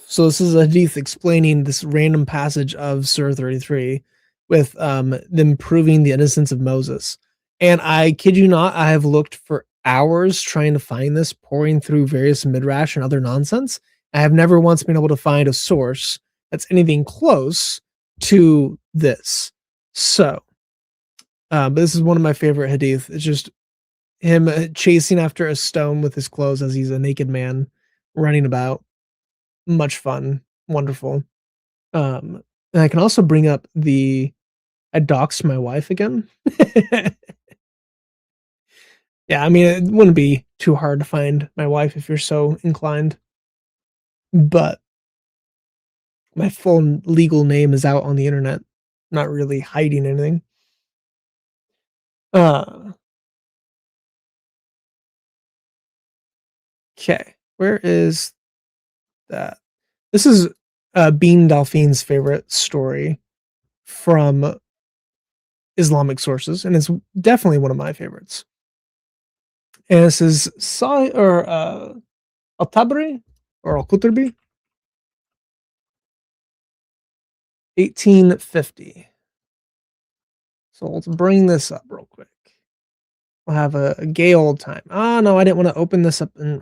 So this is a hadith explaining this random passage of Surah 33 with them proving the innocence of Moses. And I kid you not, I have looked for hours trying to find this, pouring through various midrash and other nonsense. I have never once been able to find a source that's anything close to this. So, but this is one of my favorite hadith. It's just him chasing after a stone with his clothes as he's a naked man running about. Much fun, wonderful. And I can also bring up I doxed my wife again. Yeah, I mean, it wouldn't be too hard to find my wife if you're so inclined, but my full legal name is out on the internet, not really hiding anything. Uh, okay, where is that? This is Bean Delphine's favorite story from Islamic sources, and it's definitely one of my favorites. And this is Al-Tabari or Al-Quturbi, 1850. So let's bring this up real quick. We'll have a gay old time. Ah, no, I didn't want to open this up and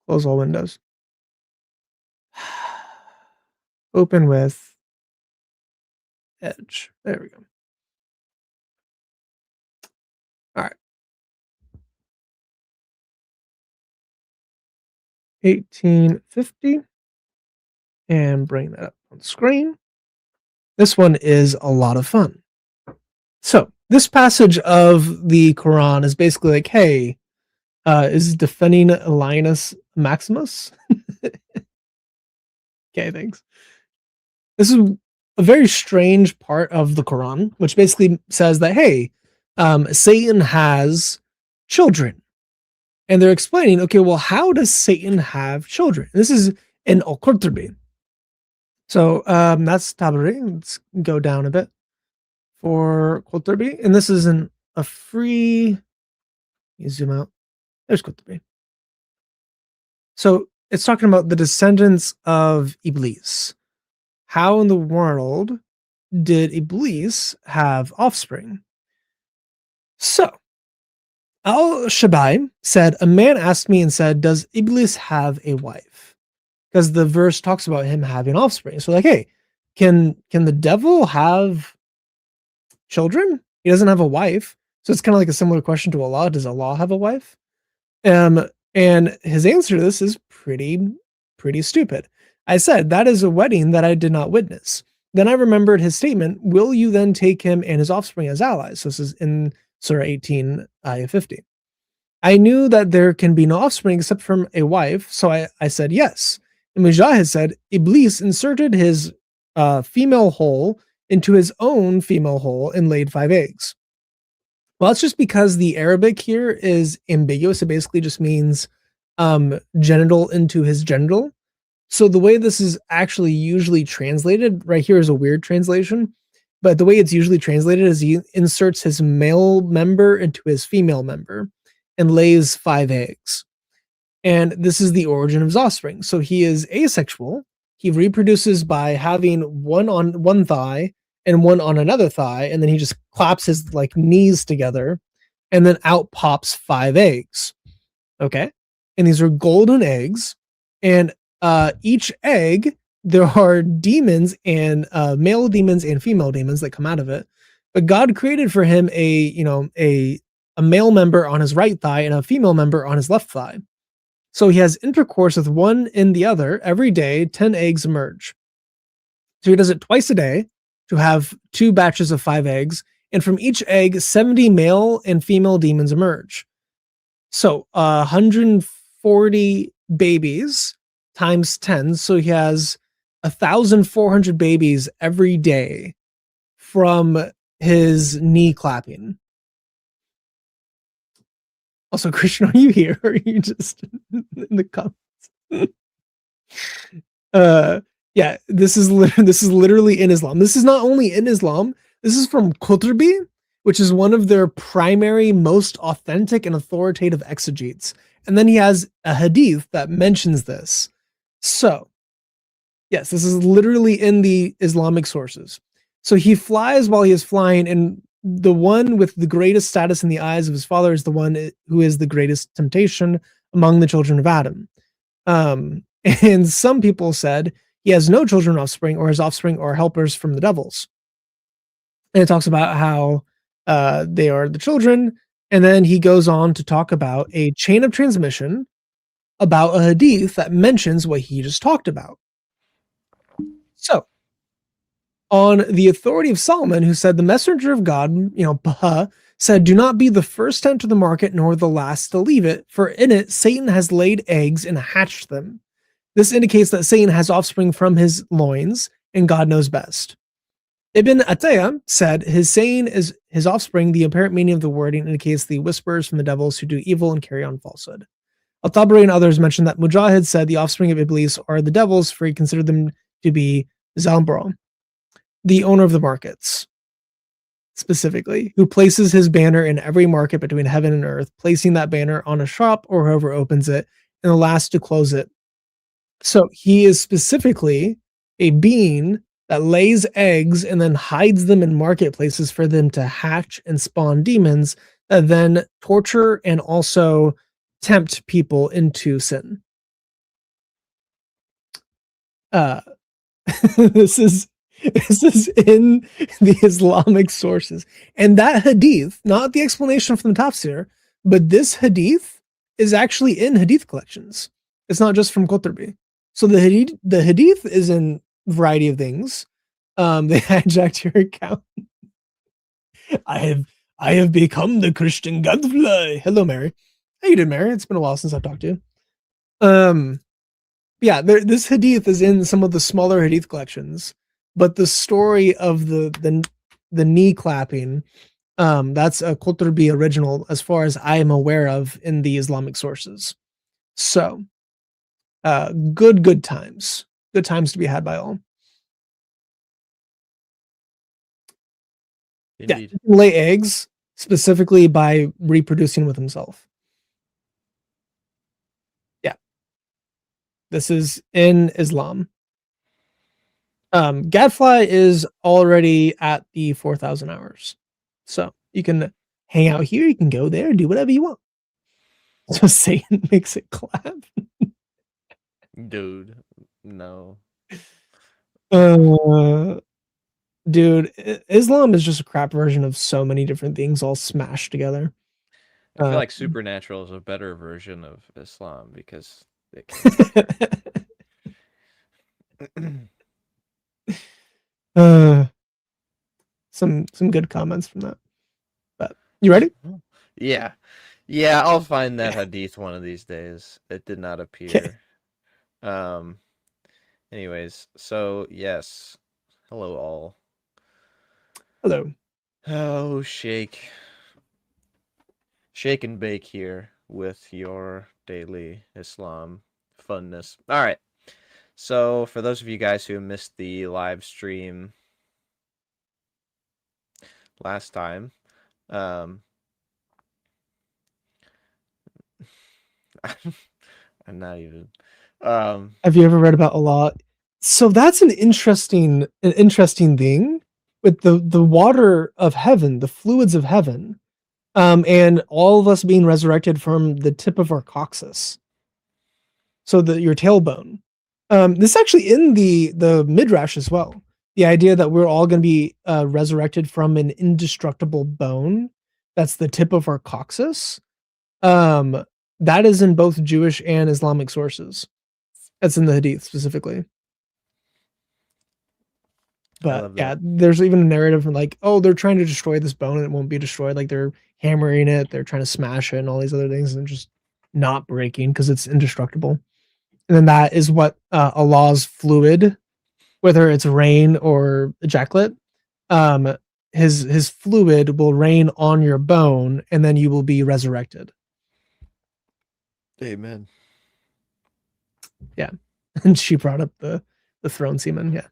close all windows. Open with Edge. There we go. All right. 1850. And bring that up on the screen. This one is a lot of fun. So this passage of the Quran is basically like, hey, is defending Linus Maximus? Okay, thanks. This is a very strange part of the Quran, which basically says that, hey, Satan has children. And they're explaining, okay, well, how does Satan have children? This is in Al-Qurtubi. So that's Tabari. Let's go down a bit for Qurtubi. And this is a free, you zoom out. There's Qurtubi. So it's talking about the descendants of Iblis. How in the world did Iblis have offspring? So, Al-Shabai said, a man asked me and said, does Iblis have a wife? Because the verse talks about him having offspring. So like, hey, can the devil have children? He doesn't have a wife. So it's kind of like a similar question to Allah. Does Allah have a wife? And his answer to this is pretty stupid. I said, that is a wedding that I did not witness. Then I remembered his statement, will you then take him and his offspring as allies? So this is in Surah 18, Ayah 50. I knew that there can be no offspring except from a wife, so I said yes. And Mujahid said, Iblis inserted his female hole into his own female hole and laid 5 eggs. Well, that's just because the Arabic here is ambiguous. It basically just means genital into his genital. So the way this is actually usually translated, right here is a weird translation, but the way it's usually translated is he inserts his male member into his female member and lays 5 eggs. And this is the origin of his offspring. So he is asexual. He reproduces by having one on one thigh and one on another thigh, and then he just claps his like knees together, and then out pops 5 eggs. Okay, and these are golden eggs, and each egg there are demons and male demons and female demons that come out of it. But God created for him a male member on his right thigh and a female member on his left thigh. So he has intercourse with one and the other every day. 10 eggs emerge. So he does it twice a day to have 2 batches of 5 eggs, and from each egg, 70 male and female demons emerge. So 140 babies times 10. So he has 1,400 babies every day from his knee clapping. Also, Christian, are you here? Or are you just in the comments? Yeah, this is literally in Islam. This is not only in Islam. This is from Qurtubi, which is one of their primary, most authentic and authoritative exegetes. And then he has a hadith that mentions this. So, yes, this is literally in the Islamic sources. So he flies while he is flying, and the one with the greatest status in the eyes of his father is the one who is the greatest temptation among the children of Adam. And some people said he has no children or offspring, or his offspring are helpers from the devils. And it talks about how they are the children. And then he goes on to talk about a chain of transmission about a hadith that mentions what he just talked about. So, on the authority of Solomon, who said, the messenger of God, Baha, said, do not be the first to enter the market, nor the last to leave it, for in it Satan has laid eggs and hatched them. This indicates that Satan has offspring from his loins, and God knows best. Ibn Atiyah said, his saying is his offspring. The apparent meaning of the wording indicates the whisperers from the devils who do evil and carry on falsehood. Al-Tabari and others mentioned that Mujahid said the offspring of Iblis are the devils, for he considered them to be Zalmbra, the owner of the markets, specifically, who places his banner in every market between heaven and earth, placing that banner on a shop or whoever opens it, and the last to close it. So he is specifically a being that lays eggs and then hides them in marketplaces for them to hatch and spawn demons that then torture and also tempt people into sin. This is in the Islamic sources. And that hadith, not the explanation from the tafsir, but this hadith is actually in hadith collections. It's not just from Qurtubi. So the hadith is in a variety of things. They hijacked your account. I have become the Christian gadfly. Hello, Mary. How you doing, Mary? It's been a while since I've talked to you. Yeah, this hadith is in some of the smaller hadith collections, but the story of the knee clapping, that's a Qurtubi original, as far as I am aware of in the Islamic sources. So, good times to be had by all. Indeed. Yeah, he can lay eggs specifically by reproducing with himself. Yeah, this is in Islam. Gadfly is already at the 4,000 hours, so you can hang out here. You can go there, do whatever you want. So Satan makes it clap. Dude, no. Dude, Islam is just a crap version of so many different things all smashed together. I feel like Supernatural is a better version of Islam because it can... some good comments from that. But you ready? Yeah, I'll find that hadith one of these days. It did not appear. Anyways, so yes, hello all. Hello. Oh, shake and bake here with your daily Islam funness. All right. So for those of you guys who missed the live stream last time, I'm not even. Have you ever read about Allah? So that's an interesting thing with the water of heaven, the fluids of heaven, and all of us being resurrected from the tip of our coccyx. So your tailbone. This is actually in the Midrash as well. The idea that we're all going to be resurrected from an indestructible bone, that's the tip of our coccyx. That is in both Jewish and Islamic sources. That's in the Hadith specifically. But yeah, there's even a narrative like, oh, they're trying to destroy this bone and it won't be destroyed. Like they're hammering it, they're trying to smash it and all these other things and just not breaking because it's indestructible. And then that is what Allah's fluid, whether it's rain or ejaculate, his fluid will rain on your bone and then you will be resurrected. Amen. Yeah. And she brought up the throne semen. Yeah.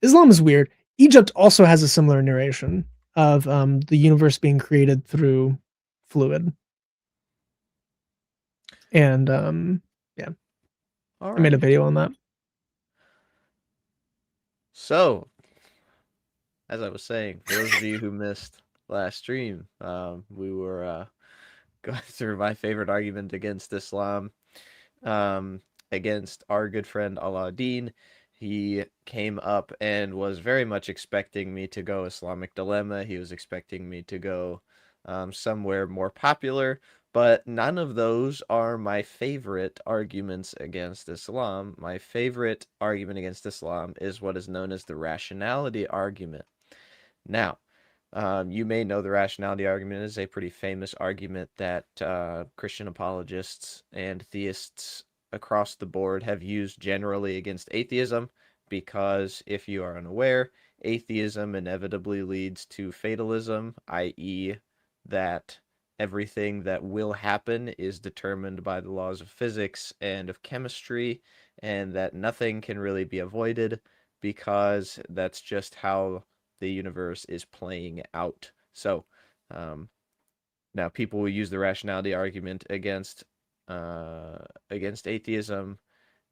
Islam is weird. Egypt also has a similar narration. of the universe being created through fluid. And yeah, All I made a right. video on that. So, as I was saying, for those of you who missed last stream, we were going through my favorite argument against Islam, um, against our good friend Aladdin. He came up and was very much expecting me to go Islamic Dilemma. He was expecting me to go somewhere more popular, but none of those are my favorite arguments against Islam. My favorite argument against Islam is what is known as the rationality argument. Now, you may know the rationality argument is a pretty famous argument that Christian apologists and theists across the board have used generally against atheism, because if you are unaware, atheism inevitably leads to fatalism, i.e., that everything that will happen is determined by the laws of physics and of chemistry, and that nothing can really be avoided because that's just how the universe is playing out. So, now people will use the rationality argument against atheism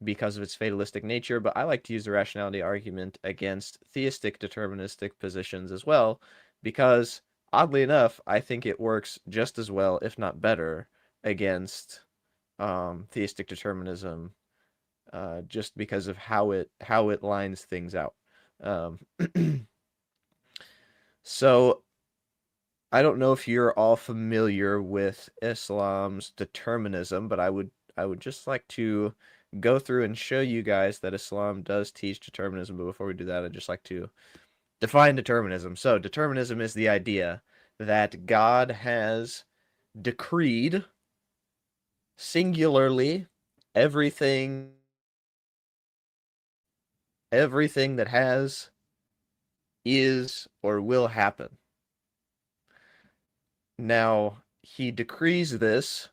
because of its fatalistic nature, but I like to use the rationality argument against theistic deterministic positions as well, because oddly enough, I think it works just as well, if not better, against theistic determinism, just because of how it lines things out. Um, so I don't know if you're all familiar with Islam's determinism, but I would just like to go through and show you guys that Islam does teach determinism. But before we do that, I'd just like to define determinism. So, determinism is the idea that God has decreed singularly everything everything that has, is, or will happen. Now, he decrees this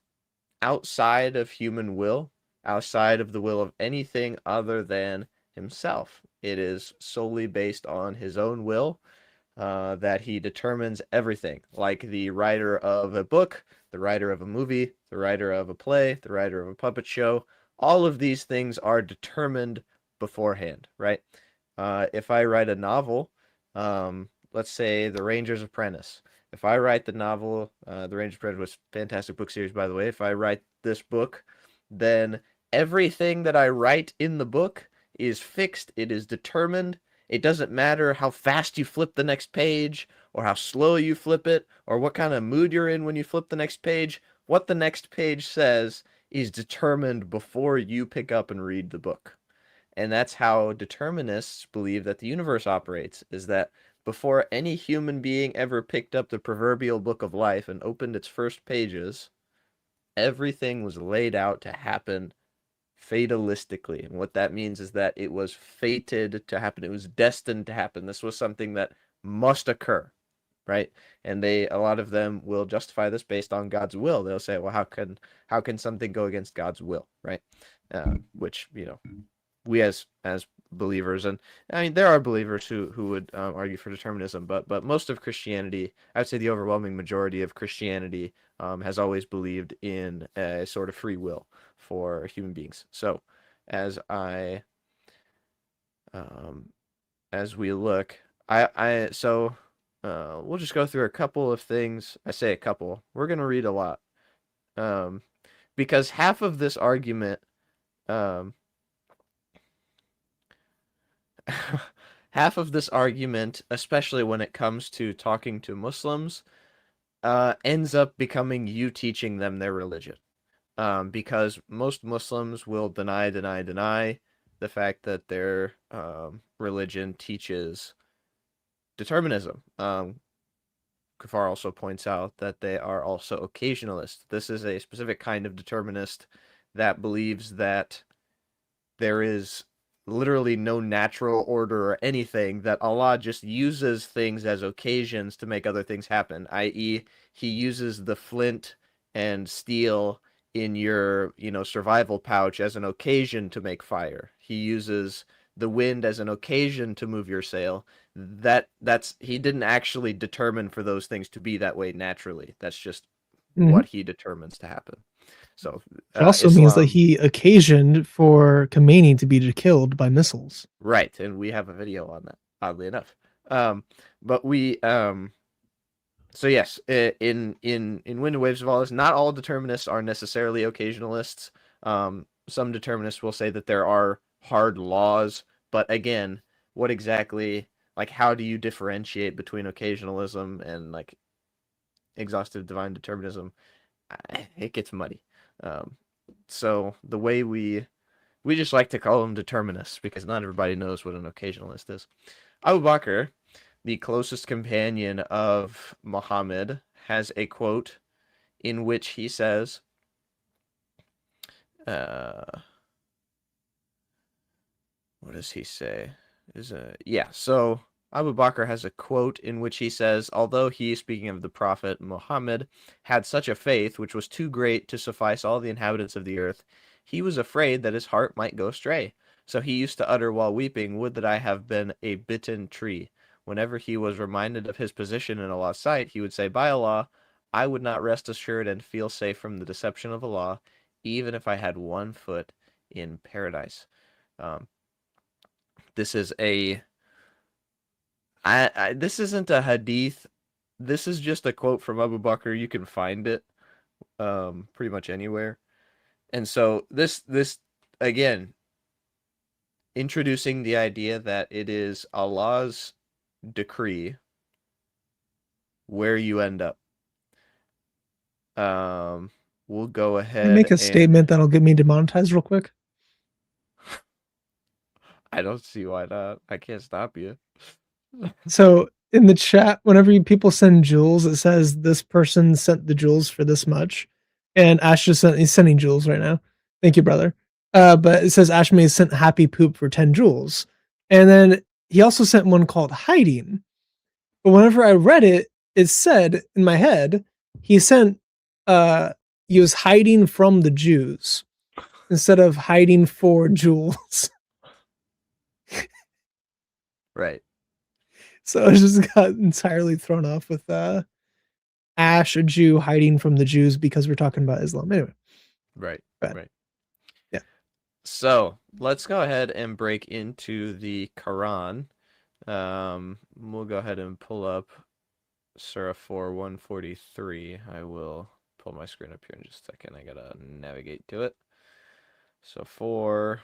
outside of human will, outside of the will of anything other than himself. It is solely based on his own will, that he determines everything, like the writer of a book, the writer of a movie, the writer of a play, the writer of a puppet show. All of these things are determined beforehand, right? If I write a novel, let's say The Ranger's Apprentice. If I write the novel, The Ranger's Apprentice was a fantastic book series, by the way. If I write this book, then everything that I write in the book is fixed. It is determined. It doesn't matter how fast you flip the next page, or how slow you flip it, or what kind of mood you're in when you flip the next page. What the next page says is determined before you pick up and read the book. And that's how determinists believe that the universe operates, is that before any human being ever picked up the proverbial book of life and opened its first pages, everything was laid out to happen fatalistically. And what that means is that it was fated to happen. It was destined to happen. This was something that must occur, right? And a lot of them will justify this based on God's will. They'll say, well, how can something go against God's will, right? Which, we as believers, and I mean there are believers who would argue for determinism, but most of Christianity, I'd say the overwhelming majority of Christianity, has always believed in a sort of free will for human beings. So as I as we look, I so we'll just go through a couple of things. I say a couple. We're gonna read a lot, because half of this argument, half of this argument, especially when it comes to talking to Muslims, ends up becoming you teaching them their religion. Because most Muslims will deny the fact that their religion teaches determinism. Kafar also points out that they are also occasionalists. This is a specific kind of determinist that believes that there is literally no natural order or anything, that Allah just uses things as occasions to make other things happen, i.e., he uses the flint and steel in your, survival pouch as an occasion to make fire. He uses the wind as an occasion to move your sail, that's he didn't actually determine for those things to be that way naturally. That's just Mhm. what he determines to happen. So It also means that Islam, he occasioned for Khomeini to be killed by missiles. right? And we have a video on that, oddly enough. But we so yes, in Wind and Waves of Wallace, not all determinists are necessarily occasionalists. Some determinists will say that there are hard laws, but again, what exactly, like, how do you differentiate between occasionalism and like exhaustive divine determinism? It gets muddy. Um, so the way we just like to call them determinists because not everybody knows what an occasionalist is. Abu Bakr, the closest companion of Muhammad, has a quote in which he says, what does he say? So Abu Bakr has a quote in which he says, although he, speaking of the Prophet Muhammad, had such a faith which was too great to suffice all the inhabitants of the earth, he was afraid that his heart might go astray. So he used to utter while weeping, would that I have been a bitten tree. Whenever he was reminded of his position in Allah's sight, he would say, by Allah, I would not rest assured and feel safe from the deception of Allah, even if I had one foot in paradise. Um, this is a this isn't a hadith. This is just a quote from Abu Bakr. You can find it pretty much anywhere. And so this again introducing the idea that it is Allah's decree where you end up. We'll go Can I make ahead a and statement that'll get me demonetized real quick? I don't see why not. I can't stop you. So in the chat, whenever people send jewels, it says this person sent the jewels for this much, and Ash just sent. He's sending jewels right now. Thank you, brother. But it says Ash May sent happy poop for 10 jewels, and then he also sent one called hiding. But whenever I read it, it said in my head he sent he was hiding from the Jews instead of hiding for jewels. Right. So I just got entirely thrown off with Ash, a Jew, hiding from the Jews because we're talking about Islam. Anyway, Right. but Right. yeah. So let's go ahead and break into the Quran. We'll go ahead and pull up Surah 4, 143. I will pull my screen up here in just a second. I gotta navigate to it. So 4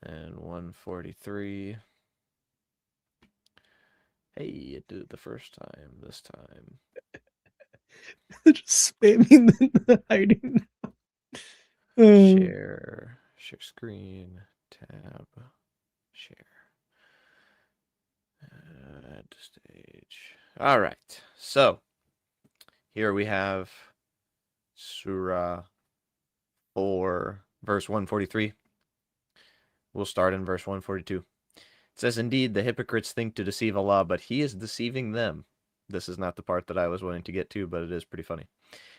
and 143. Hey, it did it the first time. This time. Just spamming the hiding. Share screen, tab, share. Add to stage. All right. So here we have Surah 4, verse 143. We'll start in verse 142. It says, indeed, the hypocrites think to deceive Allah, but he is deceiving them. This is not the part that I was wanting to get to, but it is pretty funny.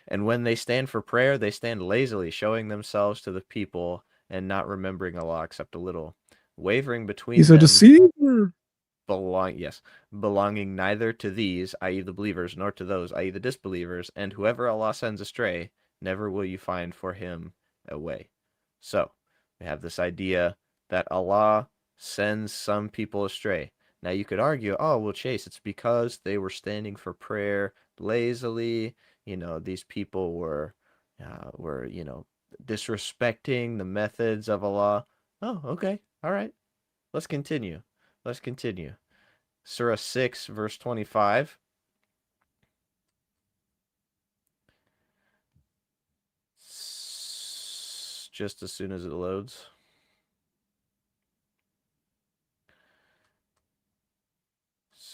And when they stand for prayer, they stand lazily, showing themselves to the people and not remembering Allah except a little, wavering between He's a them, deceiver. belonging neither to these, i.e. the believers, nor to those, i.e. the disbelievers, and whoever Allah sends astray, never will you find for him a way. So, we have this idea that Allah sends some people astray. Now you could argue, oh, well, Chase, it's because they were standing for prayer lazily. These people were, disrespecting the methods of Allah. Oh, okay. All right. Let's continue. Surah 6, verse 25. Just as soon as it loads.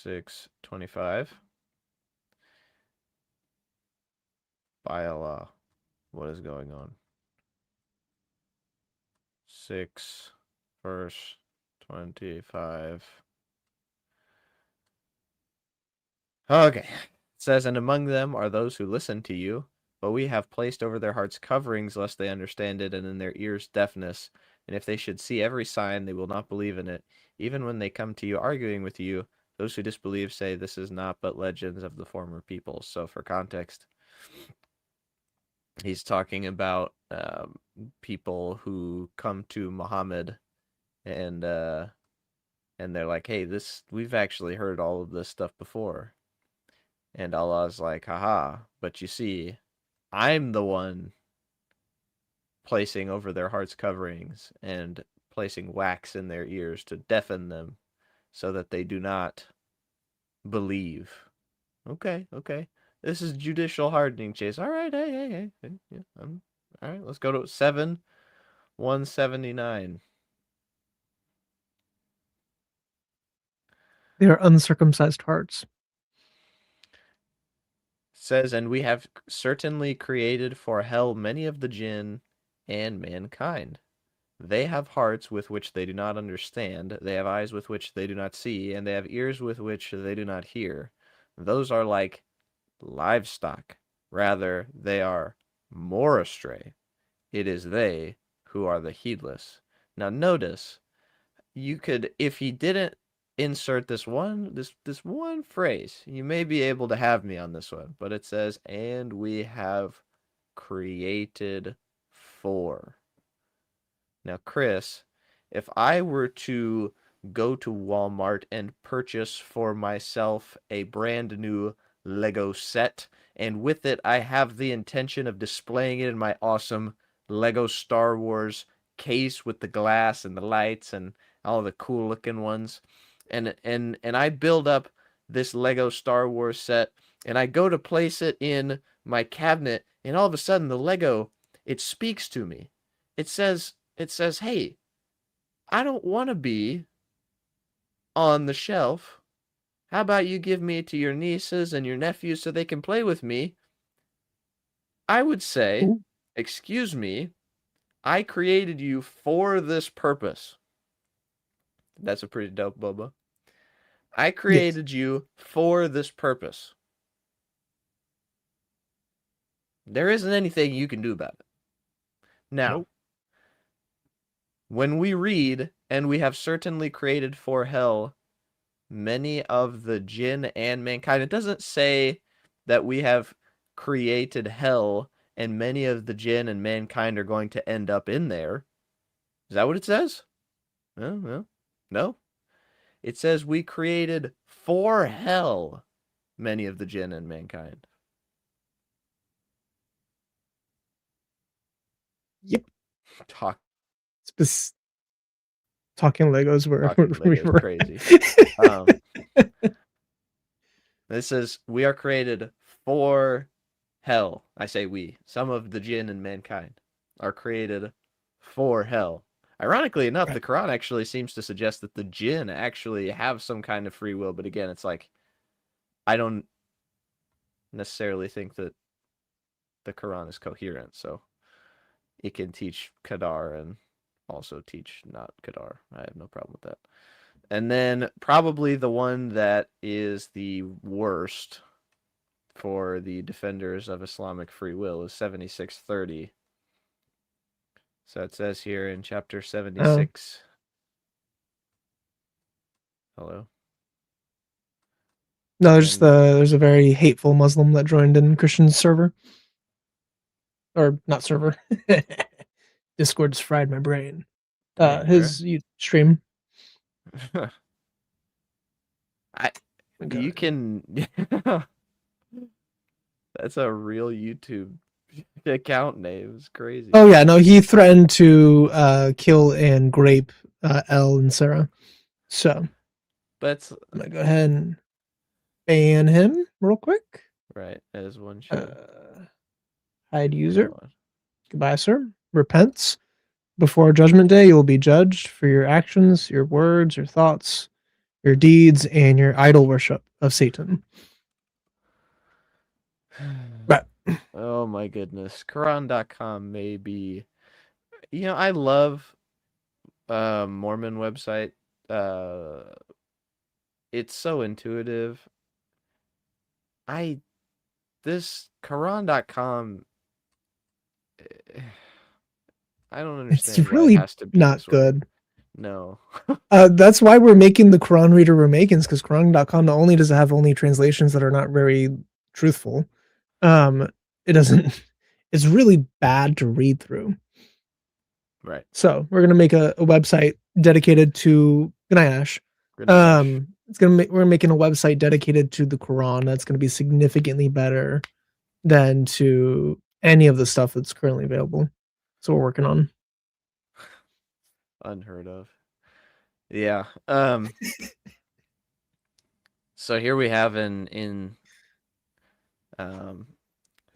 6:25. By Allah, what is going on? 6, verse 25. Okay. It says, and among them are those who listen to you, but we have placed over their hearts coverings lest they understand it, and in their ears deafness, And if they should see every sign, they will not believe in it. Even when they come to you arguing with you, those who disbelieve say this is not but legends of the former peoples. So for context, he's talking about people who come to Muhammad and they're like, hey, we've actually heard all of this stuff before. And Allah's like, haha, but you see, I'm the one placing over their hearts coverings and placing wax in their ears to deafen them so that they do not believe. Okay, okay. This is judicial hardening, Chase. All right, hey. Yeah, all right, let's go to 7:179. They are uncircumcised hearts. Says, and we have certainly created for hell many of the jinn and mankind. They have hearts with which they do not understand, they have eyes with which they do not see, and they have ears with which they do not hear. Those are like livestock. Rather, they are more astray. It is they who are the heedless. Now notice, you could, if he didn't insert this one phrase, you may be able to have me on this one, but it says, and we have created for. Now, Chris, if I were to go to Walmart and purchase for myself a brand new Lego set, and with it I have the intention of displaying it in my awesome Lego Star Wars case with the glass and the lights and all the cool looking ones, and I build up this Lego Star Wars set, and I go to place it in my cabinet, and all of a sudden the Lego, it speaks to me. It says, hey, I don't want to be on the shelf. How about you give me to your nieces and your nephews so they can play with me? I would say, Ooh. excuse me, I created you for this purpose. That's a pretty dope, Boba. I Yes. created you for this purpose. There isn't anything you can do about it. Now, Nope. when we read, and we have certainly created for hell many of the jinn and mankind, it doesn't say that we have created hell and many of the jinn and mankind are going to end up in there. Is that what it says? No. It says we created for hell many of the jinn and mankind. Yep. Talking Legos were Legos crazy. This says we are created for hell. I say we. Some of the jinn and mankind are created for hell. Ironically enough, the Quran actually seems to suggest that the jinn actually have some kind of free will, but again, it's like I don't necessarily think that the Quran is coherent, so it can teach Qadar and also teach not Qadar. I have no problem with that. And then probably the one that is the worst for the defenders of Islamic free will is 7630. So it says here in chapter 76. Hello? No, there's a very hateful Muslim that joined in Christian's server. Or not server. Discord's fried my brain. His stream. You can. That's a real YouTube account name. It's crazy. Oh yeah, no, he threatened to kill and grape Elle and Sarah. So, I'm gonna go ahead and ban him real quick. Right, as one should. Hide user. Goodbye, sir. Repents. Before Judgment Day, you will be judged for your actions, your words, your thoughts, your deeds, and your idol worship of Satan. But oh my goodness. Quran.com may be, I love Mormon website. It's so intuitive. This Quran.com, I don't It's understand why it really has to be not this way. good. No. That's why we're making the Quran reader we're making, because Quran.com not only does it have only translations that are not very truthful, it doesn't. It's really bad to read through. Right. So we're gonna make a website dedicated to Ganayash. Ganesh. We're making a website dedicated to the Quran that's gonna be significantly better than to any of the stuff that's currently available. So we're working on. Unheard of. Yeah. So here we have in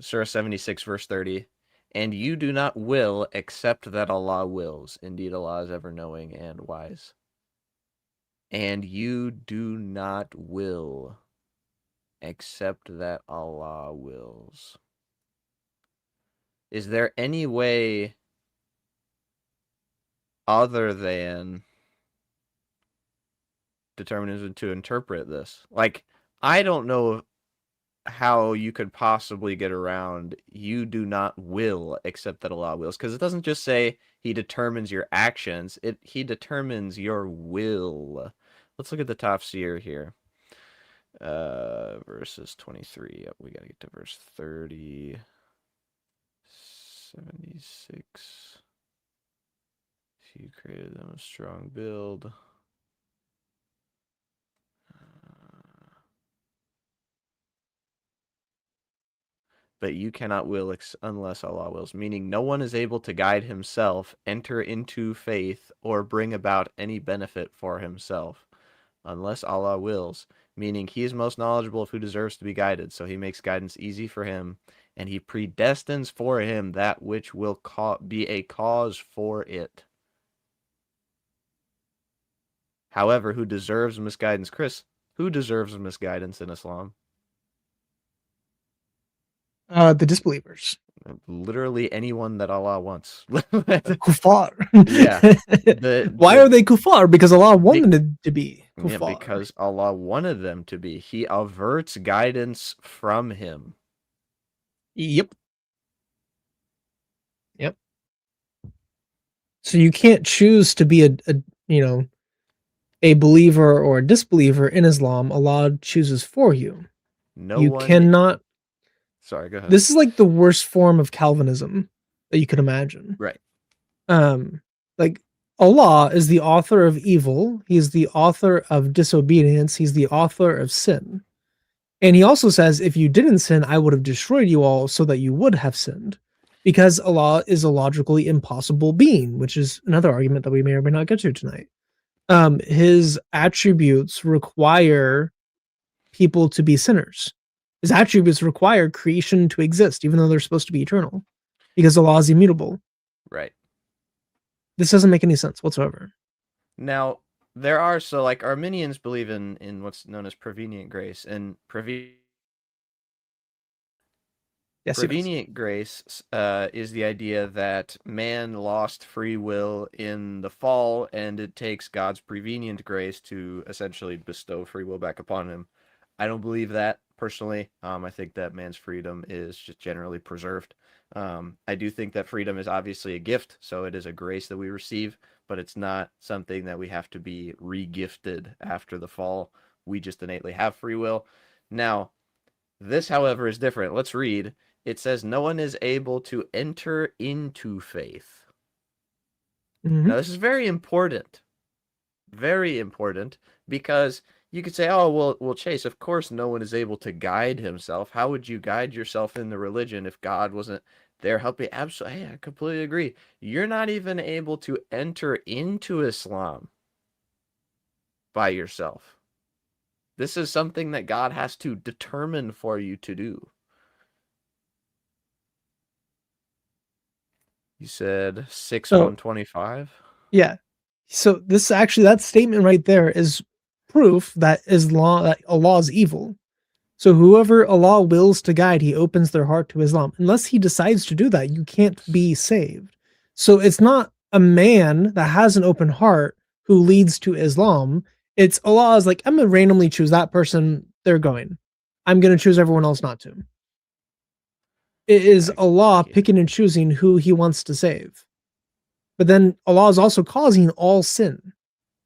Surah 76 verse 30, and you do not will except that Allah wills. Indeed, Allah is ever knowing and wise. And you do not will except that Allah wills. Is there any way other than determinism to interpret this? Like, I don't know how you could possibly get around you do not will except that Allah wills, because it doesn't just say he determines your actions, he determines your will. Let's look at the tafsir here. Verses 23. Yep, we gotta get to verse 30. 76. He created them a strong build. But you cannot will unless Allah wills, meaning no one is able to guide himself, enter into faith, or bring about any benefit for himself, unless Allah wills, meaning he is most knowledgeable of who deserves to be guided, so he makes guidance easy for him, and he predestines for him that which will be a cause for it. However, who deserves misguidance? Chris, who deserves misguidance in Islam? The disbelievers. Literally anyone that Allah wants. Kuffar. Yeah. Why are they kuffar? Because Allah wanted them to be kuffar. Yeah, because Allah wanted them to be. He averts guidance from him. Yep. So you can't choose to be a believer or a disbeliever in Islam. Allah chooses for you. You cannot. Sorry, go ahead. This is like the worst form of Calvinism that you could imagine. Right. Like Allah is the author of evil. He's the author of disobedience. He's the author of sin. And he also says, if you didn't sin, I would have destroyed you all so that you would have sinned. Because Allah is a logically impossible being, which is another argument that we may or may not get to tonight. His attributes require people to be sinners. His attributes require creation to exist, even though they're supposed to be eternal, because Allah is immutable. Right. This doesn't make any sense whatsoever. Now, there are, so like Arminians believe in what's known as prevenient grace, and prevenient grace is the idea that man lost free will in the fall, and it takes God's prevenient grace to essentially bestow free will back upon him. I don't believe that personally. I think that man's freedom is just generally preserved. I do think that freedom is obviously a gift, so it is a grace that we receive, but it's not something that we have to be re-gifted after the fall. We just innately have free will. Now, this, however, is different. Let's read. It says, no one is able to enter into faith. Now, this is very important. Very important, because you could say, oh, well, Chase, of course no one is able to guide himself. How would you guide yourself in the religion if God wasn't there helping? Absolutely. Hey, I completely agree. You're not even able to enter into Islam by yourself. This is something that God has to determine for you to do. You said 6:125? Yeah. So this actually, that statement right there is proof that Allah is evil. So whoever Allah wills to guide, he opens their heart to Islam. Unless he decides to do that, you can't be saved. So it's not a man that has an open heart who leads to Islam. It's Allah is like, I'm going to randomly choose that person. They're going. I'm going to choose everyone else not to. It is Allah picking and choosing who he wants to save. But then Allah is also causing all sin.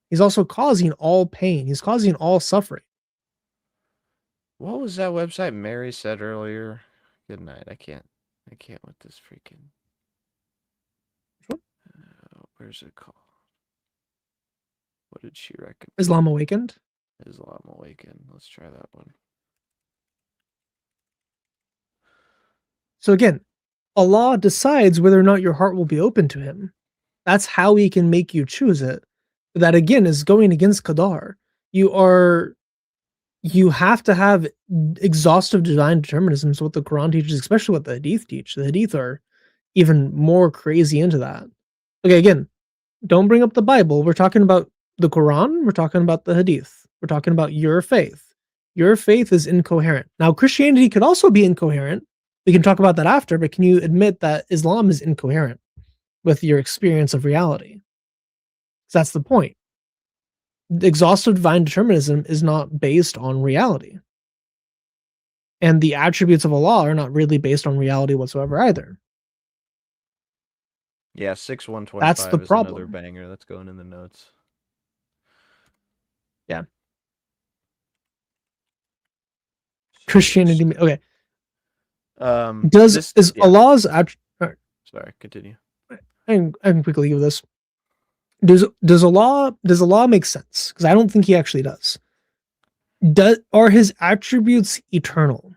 He's also causing all pain. He's causing all suffering. What was that website Mary said earlier? Good night. I can't with this freaking. Where's it called? What did she recommend? Islam Awakened. Islam Awakened. Let's try that one. So again, Allah decides whether or not your heart will be open to him. That's how he can make you choose it. That again is going against Qadar. You have to have exhaustive divine determinism. So what the Quran teaches, especially what the Hadith teach. The Hadith are even more crazy into that. Okay, again, don't bring up the Bible. We're talking about the Quran. We're talking about the Hadith. We're talking about your faith. Your faith is incoherent. Now, Christianity could also be incoherent. We can talk about that after, but can you admit that Islam is incoherent with your experience of reality? So that's the point. Exhaustive divine determinism is not based on reality. And the attributes of Allah are not really based on reality whatsoever either. Yeah, 6125 That's the is problem. another banger that's going in the notes. Yeah. Christianity. Okay. Allah's Sorry, continue. I can quickly give this. Does Allah make sense? Because I don't think he actually does. Are his attributes eternal?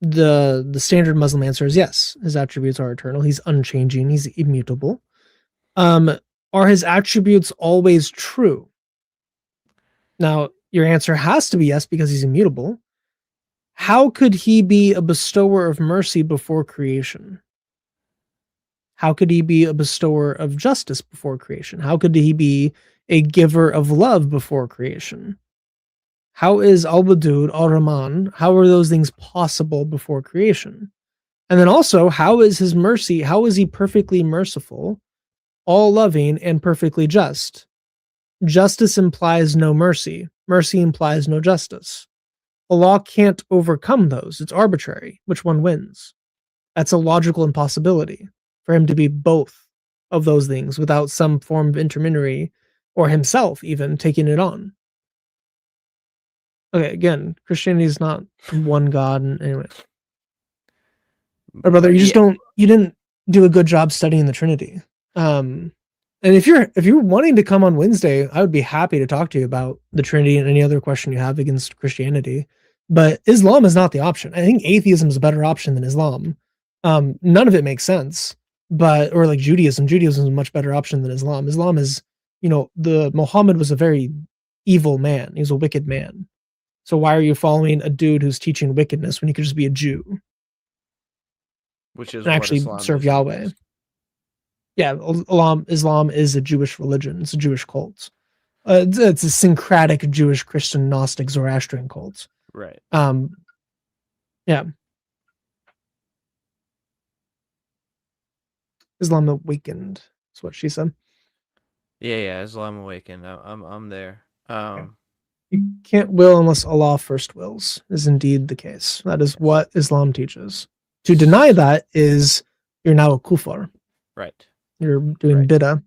The standard Muslim answer is yes. His attributes are eternal. He's unchanging. He's immutable. Are his attributes always true? Now, your answer has to be yes because he's immutable. How could he be a bestower of mercy before creation? How could he be a bestower of justice before creation? How could he be a giver of love before creation? How is Al-Wadud, Al-Rahman, how are those things possible before creation? And then also, how is his mercy, how is he perfectly merciful, all-loving, and perfectly just? Justice implies no mercy. Mercy implies no justice. Allah can't overcome those. It's arbitrary. Which one wins? That's a logical impossibility for him to be both of those things without some form of intermediary or himself even taking it on. Okay, again, Christianity is not one God. And anyway, but brother, you didn't do a good job studying the Trinity. And if you're wanting to come on Wednesday, I would be happy to talk to you about the Trinity and any other question you have against Christianity. But Islam is not the option. I think atheism is a better option than Islam. None of it makes sense, or like Judaism. Judaism is a much better option than Islam. Islam is, Muhammad was a very evil man. He was a wicked man. So why are you following a dude who's teaching wickedness when you could just be a Jew? Which is and actually Islam serve Yahweh. Yeah, Islam is a Jewish religion. It's a Jewish cult. It's a syncretic Jewish, Christian, Gnostic, Zoroastrian cult. Right. Yeah. Islam Awakened is what she said. Yeah, Islam Awakened. I'm there. You can't will unless Allah first wills, is indeed the case. That is what Islam teaches. To deny that is you're now a kufar. Right. You're doing bid'ah.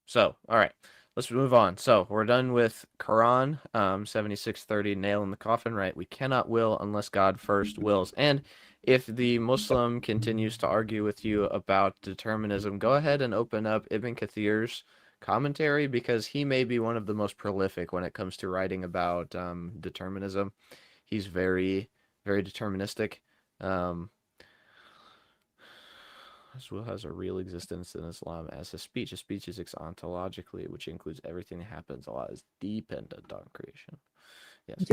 So, all right. Let's move on. So, we're done with Quran, 7630, nail in the coffin, right? We cannot will unless God first wills. And if the Muslim continues to argue with you about determinism, go ahead and open up Ibn Kathir's commentary, because he may be one of the most prolific when it comes to writing about determinism. He's very, very deterministic. His will has a real existence in Islam as a speech. A speech is ontologically, which includes everything that happens. Allah is dependent on creation. Yes.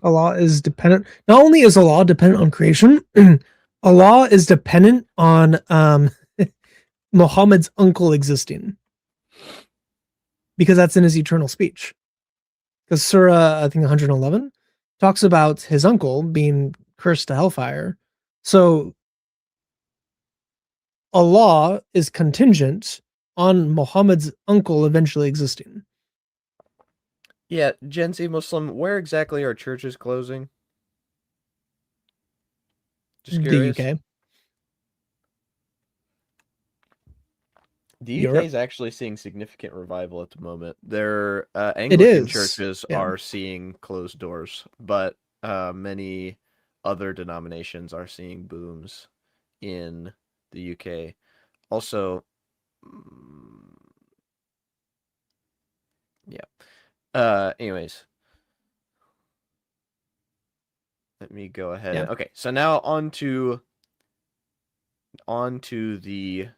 Allah is dependent. Not only is Allah dependent on creation, Allah is dependent on Muhammad's uncle existing, because that's in his eternal speech. Because Surah, I think 111, talks about his uncle being cursed to hellfire. So Allah is contingent on Muhammad's uncle eventually existing. Yeah, Gen Z Muslim, where exactly are churches closing? Just curious. The UK. The UK Europe. is actually seeing significant revival at the moment. Their It Anglican is. churches Yeah. are seeing closed doors, but many other denominations are seeing booms in the UK. Also, mm, yeah. Anyways, let me go ahead Yeah. and okay. So now on to the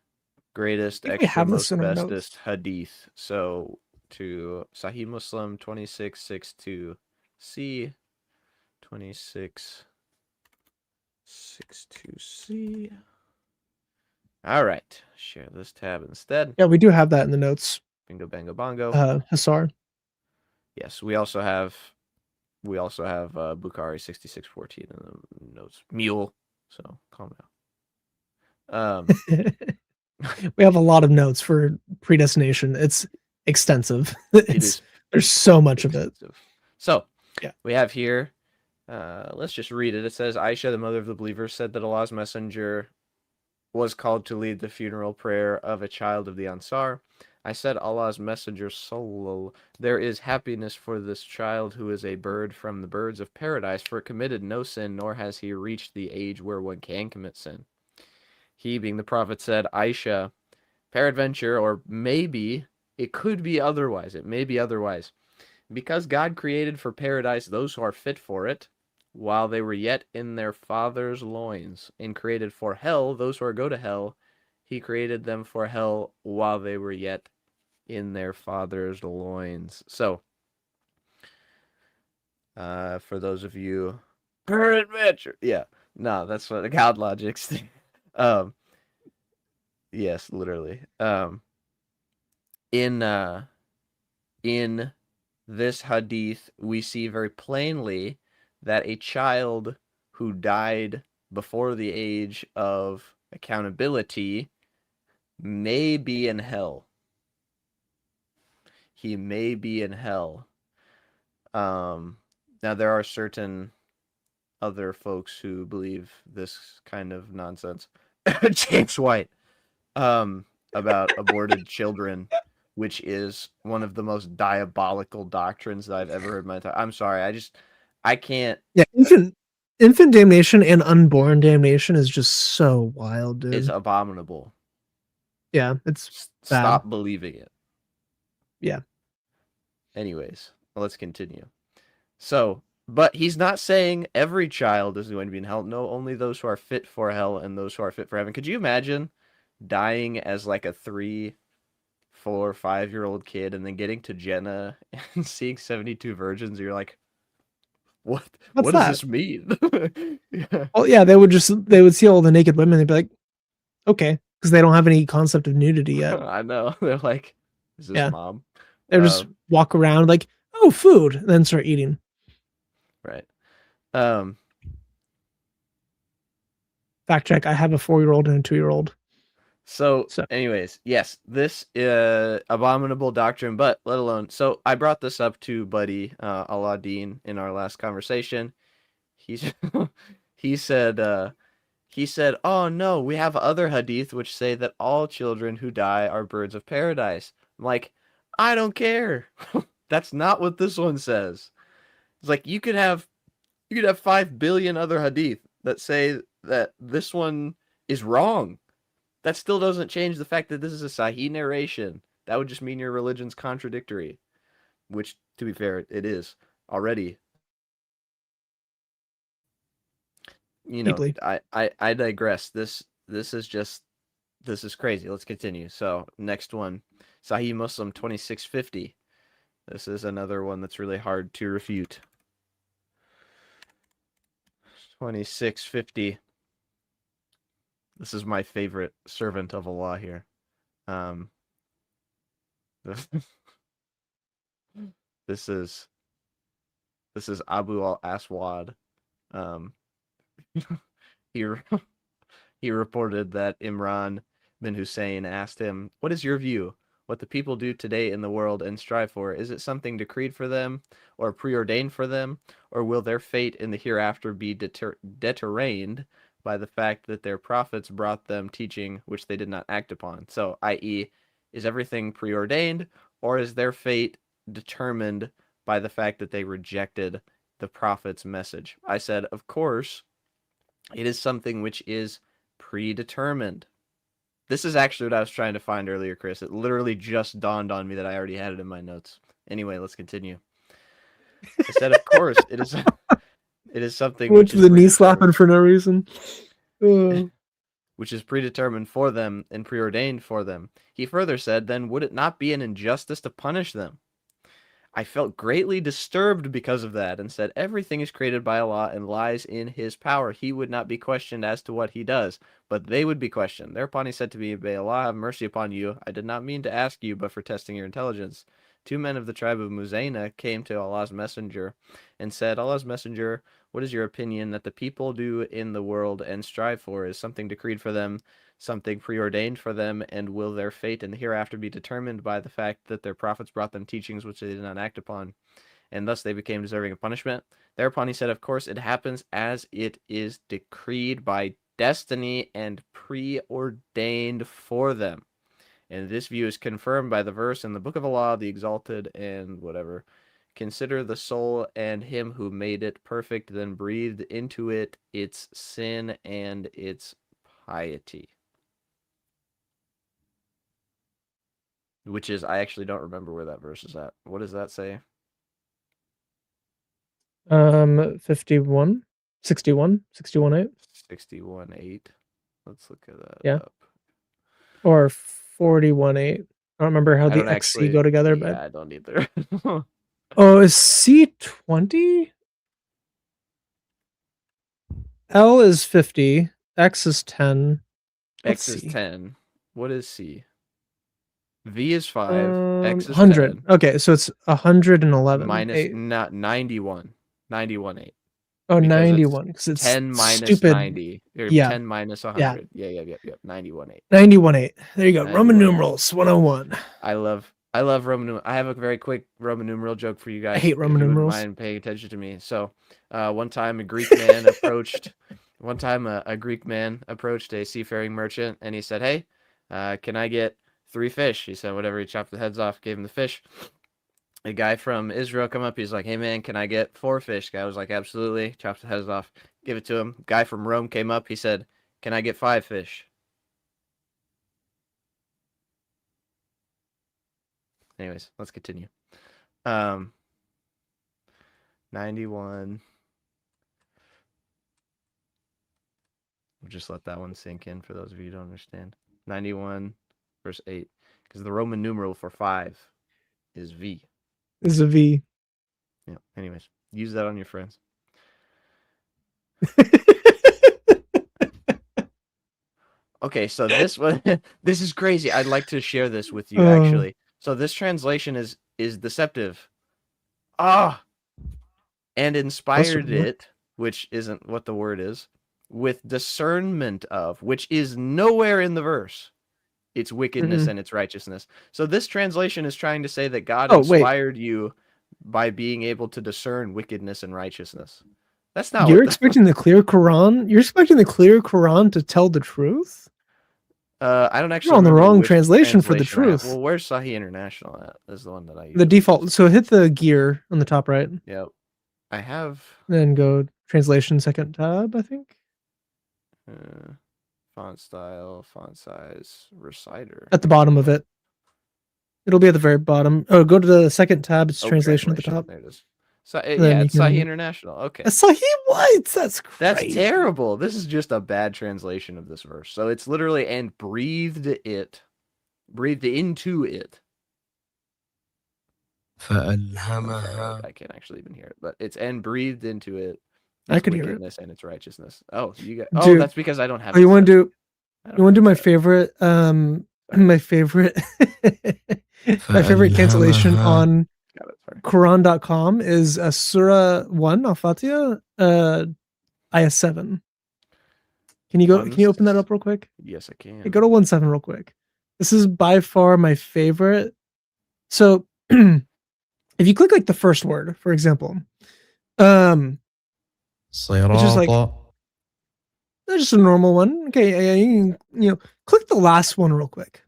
greatest, I think we extra, have this most in our bestest notes. hadith. So to Sahih Muslim 2662C, 2662C. All right, share this tab instead. Yeah, we do have that in the notes. Bingo, bango, bongo. Hassar. Yes, we also have Bukhari 6614 in the notes. Mule. So calm down. We have a lot of notes for predestination. It's extensive. It It's is there's so much of it. extensive. So Yeah. we have here. Let's just read it. It says, Aisha, the mother of the believers, said that Allah's messenger was called to lead the funeral prayer of a child of the Ansar. I said, Allah's messenger, Sallallahu, there is happiness for this child who is a bird from the birds of paradise, for it committed no sin, nor has he reached the age where one can commit sin. He, being the prophet, said, Aisha, peradventure, or maybe it could be otherwise. It may be otherwise. Because God created for paradise those who are fit for it, while they were yet in their father's loins, and created for hell those who are go to hell, he created them for hell while they were yet in their father's loins. So, for those of you, peradventure, yeah, no, that's what the God logic's thing. Yes, literally. In this hadith, we see very plainly that a child who died before the age of accountability may be in hell. He may be in hell. Now there are certain other folks who believe this kind of nonsense. James White, about aborted children, which is one of the most diabolical doctrines that I've ever heard in my time. I'm sorry, I can't. Yeah, infant damnation and unborn damnation is just so wild, It's dude. abominable. Yeah, it's bad. Stop believing it. Yeah. Anyways, let's continue. So, but he's not saying every child is going to be in hell. No, only those who are fit for hell and those who are fit for heaven. Could you imagine dying as like a 3, 4, 5-year-old kid and then getting to Jannah and seeing 72 virgins? You're like, what? What's What does that? this mean? Yeah. Well, yeah, they would see all the naked women. They'd be like, okay, because they don't have any concept of nudity yet. I know. They're like, is this Yeah, mom? they just walk around like, oh, food, and then start eating. Right. Fact check: I have a 4-year-old and a 2-year-old. So, So anyways, yes, this abominable doctrine, but let alone. So I brought this up to Buddy Aladdin in our last conversation. He's he said "Oh no, we have other hadith which say that all children who die are birds of paradise." I'm like, I don't care. That's not what this one says. It's like you could have 5 billion other hadith that say that this one is wrong. That still doesn't change the fact that this is a Sahih narration. That would just mean your religion's contradictory, which, to be fair, it is already. deeply. I digress. This is crazy. Let's continue. So next one, Sahih Muslim 2650. This is another one that's really hard to refute. 2650. This is my favorite servant of Allah here. This is Abu al Aswad. He he reported that Imran bin Hussein asked him, "What is your view? What the people do today in the world and strive for? Is it something decreed for them, or preordained for them, or will their fate in the hereafter be determined by the fact that their prophets brought them teaching which they did not act upon?" So, i.e., Is everything preordained, or is their fate determined by the fact that they rejected the prophet's message? I said, of course, it is something which is predetermined. This is actually what I was trying to find earlier, Chris. It literally just dawned on me that I already had it in my notes. Anyway, let's continue. I said, of course, it is something Went which to is the knee predetermined, slapping for no reason. which is predetermined for them and preordained for them. He further said, then would it not be an injustice to punish them? I felt greatly disturbed because of that and said, everything is created by Allah and lies in his power. He would not be questioned as to what he does, but they would be questioned. Thereupon he said to me, may Allah have mercy upon you. I did not mean to ask you, but for testing your intelligence. 2 men of the tribe of Muzayna came to Allah's messenger and said, Allah's messenger, what is your opinion that the people do in the world and strive for? Is something decreed for them, something preordained for them, and will their fate in the hereafter be determined by the fact that their prophets brought them teachings which they did not act upon, and thus they became deserving of punishment? Thereupon he said, of course it happens as it is decreed by destiny and preordained for them. And this view is confirmed by the verse in the Book of Allah, the Exalted, and whatever. Consider the soul and him who made it perfect, then breathed into it its sin and its piety. Which is, I actually don't remember where that verse is at. What does that say? 51, 61, 61.8. 61.8. Let's look at that Yeah. up. Or 41.8. I don't remember how the XC go together, but I don't either. oh, is C 20? L is 50. X is 10. X What's is C? 10. What is C? V is 5. X is 100. 10. Okay, so it's 111. Minus 8. not 91. 91.8. Oh, because 91. Because it's 10 minus stupid. 90. Or Yeah. 10 minus 100. Yeah. 91.8. 91.8. There you go. Roman 91.8. numerals 101. I love Roman numerals. I have a very quick Roman numeral joke for you guys. I hate Roman if you numerals. wouldn't mind paying attention to me. So, one time a Greek man approached a seafaring merchant, and he said, "Hey, can I get 3 fish?" He said, "Whatever." He chopped the heads off, gave him the fish. A guy from Israel come up. He's like, "Hey man, can I get 4 fish?" Guy was like, "Absolutely." Chopped the heads off, give it to him. Guy from Rome came up. He said, "Can I get 5 fish?" Anyways, let's continue. 91. We'll just let that one sink in for those of you who don't understand. 91 verse 8. Because the Roman numeral for 5 is V. Is a V. Yeah. Anyways, use that on your friends. Okay, so this one, this is crazy. I'd like to share this with you actually. So this translation is deceptive. And inspired it, which isn't what the word is, with discernment of, which is nowhere in the verse. Its wickedness and its righteousness. So this translation is trying to say that God inspired you by being able to discern wickedness and righteousness. That's not. You're expecting the clear Quran? You're expecting the clear Quran to tell the truth? I don't actually. You're on the wrong translation for the truth. Well, where's Sahih International at? Is the one that I use. The default. So hit the gear on the top right. Yep. I have. Then go translation second tab, I think. Font style, font size, reciter. At the bottom of it. It'll be at the very bottom. Oh, go to the second tab. It's translation at the top. There it is. So, yeah, it's Sahih International. Okay. Sahih what? That's crazy. That's terrible. This is just a bad translation of this verse. So it's literally, and breathed into it. I can't actually even hear it, but it's and breathed into it. I could hear it. And its righteousness. Oh, so you got. Oh, that's because I don't have. You want to do my favorite? My favorite. My favorite cancellation on Quran.com is Surah 1 Al-Fatiha, Ayah 7. Can you open that up real quick? Yes, I can. Hey, go to 1.7 real quick. This is by far my favorite. So if you click like the first word, for example, it's just like that's just a normal one. Okay, you know, click the last one real quick.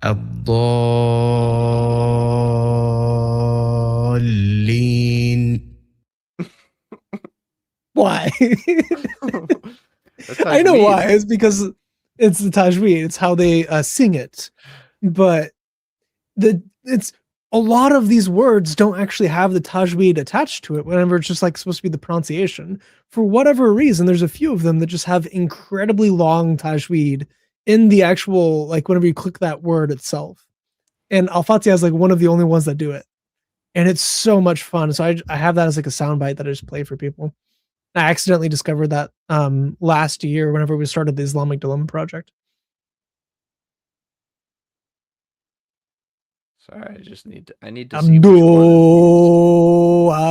الضالين. Why? That's I know why. Tajweed. It's because it's the tajweed. It's how they sing it. But it's a lot of these words don't actually have the tajweed attached to it. Whenever it's just like supposed to be the pronunciation, for whatever reason, there's a few of them that just have incredibly long tajweed in the actual like whenever you click that word itself. And Al-Fatiha is like one of the only ones that do it, and it's so much fun. So I have that as like a soundbite that I just play for people. I accidentally discovered that last year whenever we started the Islamic Dilemma project. Sorry, I need to see which one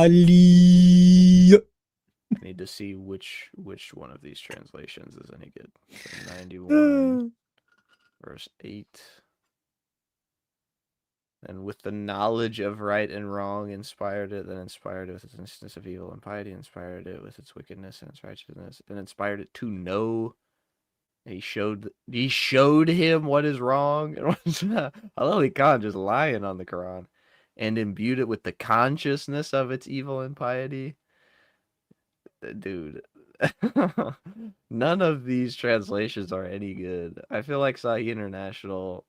of these. Ali. I need to see which one of these translations is any good. So 91 verse 8. And with the knowledge of right and wrong inspired it, then inspired it with its instance of evil and piety, inspired it with its wickedness and its righteousness, and inspired it to know. He showed him what is wrong. And Ali Khan just lying on the Quran, and imbued it with the consciousness of its evil and piety. Dude, none of these translations are any good. I feel like Sahih International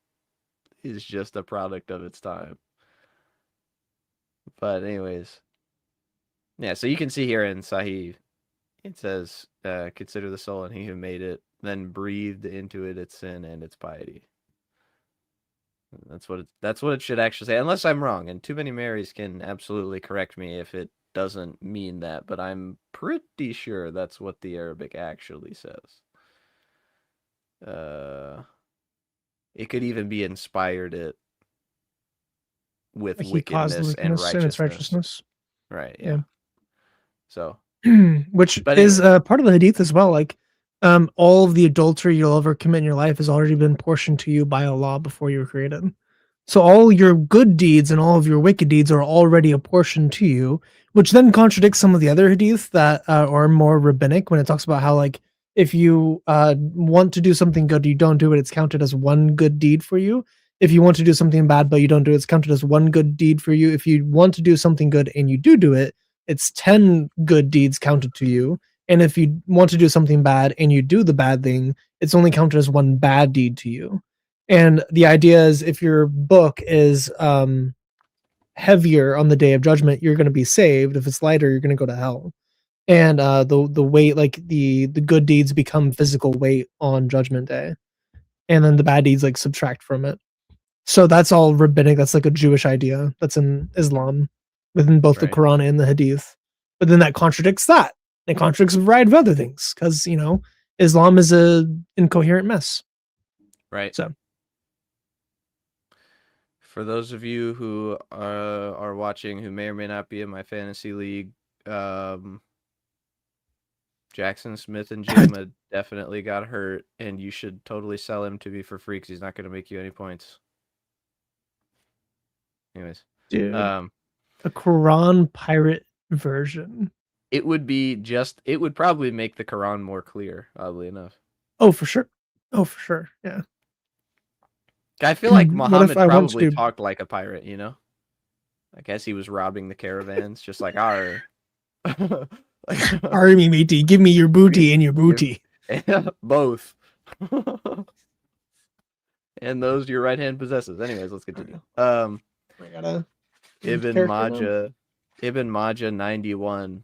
is just a product of its time. But anyways, yeah. So you can see here in Sahih, it says, "Consider the soul and he who made it, then breathed into it its sin and its piety." That's what it should actually say, unless I'm wrong. And Too Many Marys can absolutely correct me if it doesn't mean that, but I'm pretty sure that's what the Arabic actually says. It could even be inspired it with He caused wickedness and wickedness and its righteousness. righteousness. Right, yeah. So, which but is anyways, part of the hadith as well. Like, all of the adultery you'll ever commit in your life has already been portioned to you by Allah before you were created. So all your good deeds and all of your wicked deeds are already apportioned to you, which then contradicts some of the other hadith that are more rabbinic when it talks about how like if you want to do something good, you don't do it, it's counted as one good deed for you. If you want to do something bad but you don't do it, it's counted as one good deed for you. If you want to do something good and you do it, it's 10 good deeds counted to you. And if you want to do something bad and you do the bad thing, it's only counted as one bad deed to you. And the idea is if your book is heavier on the day of judgment, you're going to be saved. If it's lighter, you're going to go to hell. And the weight, like the good deeds become physical weight on judgment day, and then the bad deeds like subtract from it. So that's all rabbinic. That's like a Jewish idea that's in Islam, within both the right. Quran and the Hadith. But then that contradicts that. It contradicts a variety of other things because Islam is a incoherent mess. Right. So for those of you who are watching who may or may not be in my fantasy league, Jackson Smith and Jama definitely got hurt, and you should totally sell him to me for free because he's not going to make you any points. Anyways, dude, a Quran pirate version. It would probably make the Quran more clear, oddly enough. Oh, for sure. Yeah. I feel like Muhammad probably to... talked like a pirate, I guess he was robbing the caravans, just like our Army matey, give me your booty and your booty. Both. And those your right hand possesses. Anyways, let's continue. Ibn Majah 91.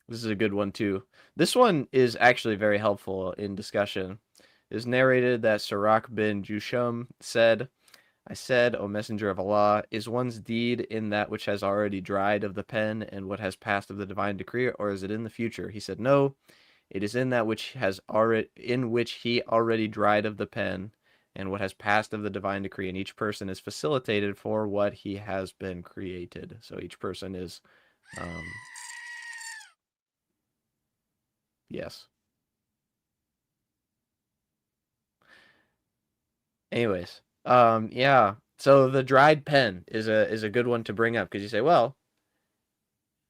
This is a good one too. This one is actually very helpful in discussion. It is narrated that Sirach bin Jusham said, "I said, O Messenger of Allah, is one's deed in that which has already dried of the pen and what has passed of the divine decree, or is it in the future?" He said, "No, it is in that which he already dried of the pen and what has passed of the divine decree, and each person is facilitated for what he has been created." So each person is yes. Anyways, yeah. So the dried pen is a good one to bring up because you say, well,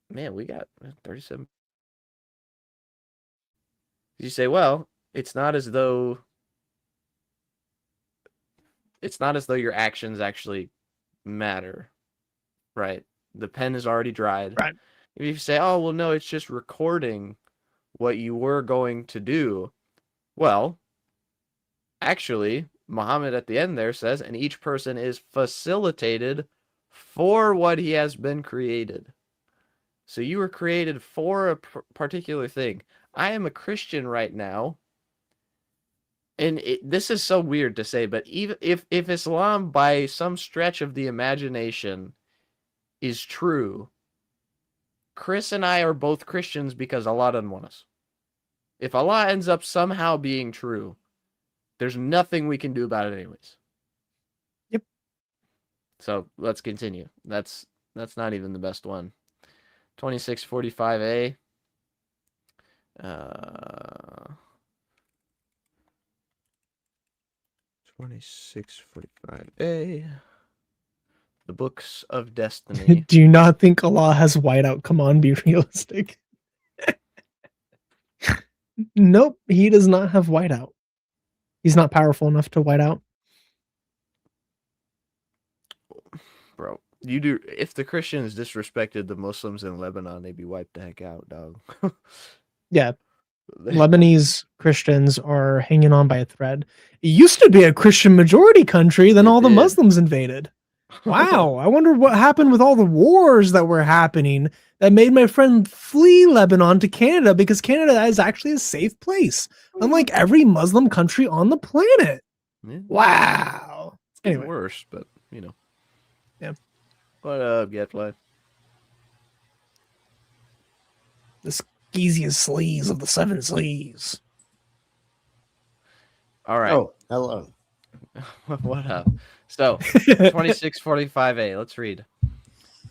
man, we got 37. You say, well, it's not as though it's not as though your actions actually matter, right? The pen is already dried. Right. If you say, oh, well, no, it's just recording what you were going to do, well, actually, Muhammad at the end there says, and each person is facilitated for what he has been created. So you were created for a particular thing. I am a Christian right now. And this is so weird to say, but even if Islam, by some stretch of the imagination, is true, Chris and I are both Christians because Allah doesn't want us. If Allah ends up somehow being true, there's nothing we can do about it anyways. Yep. So let's continue. That's not even the best one. 2645A. 2645A. The Books of Destiny. Do you not think Allah has whiteout? Come on, be realistic. Nope, he does not have whiteout. He's not powerful enough to white out. Bro, you do. If the Christians disrespected the Muslims in Lebanon, they'd be wiped the heck out, dog. Yeah. Lebanese Christians are hanging on by a thread. It used to be a Christian majority country, then all the Muslims invaded. Wow, I wonder what happened with all the wars that were happening that made my friend flee Lebanon to Canada, because Canada is actually a safe place, unlike every Muslim country on the planet. Yeah. Wow. It's getting worse, but you know. Yeah. What up, Getfly? The skeeziest sleaze of the 7 sleaze. All right. Oh, hello. What up? So, 2645A. Let's read.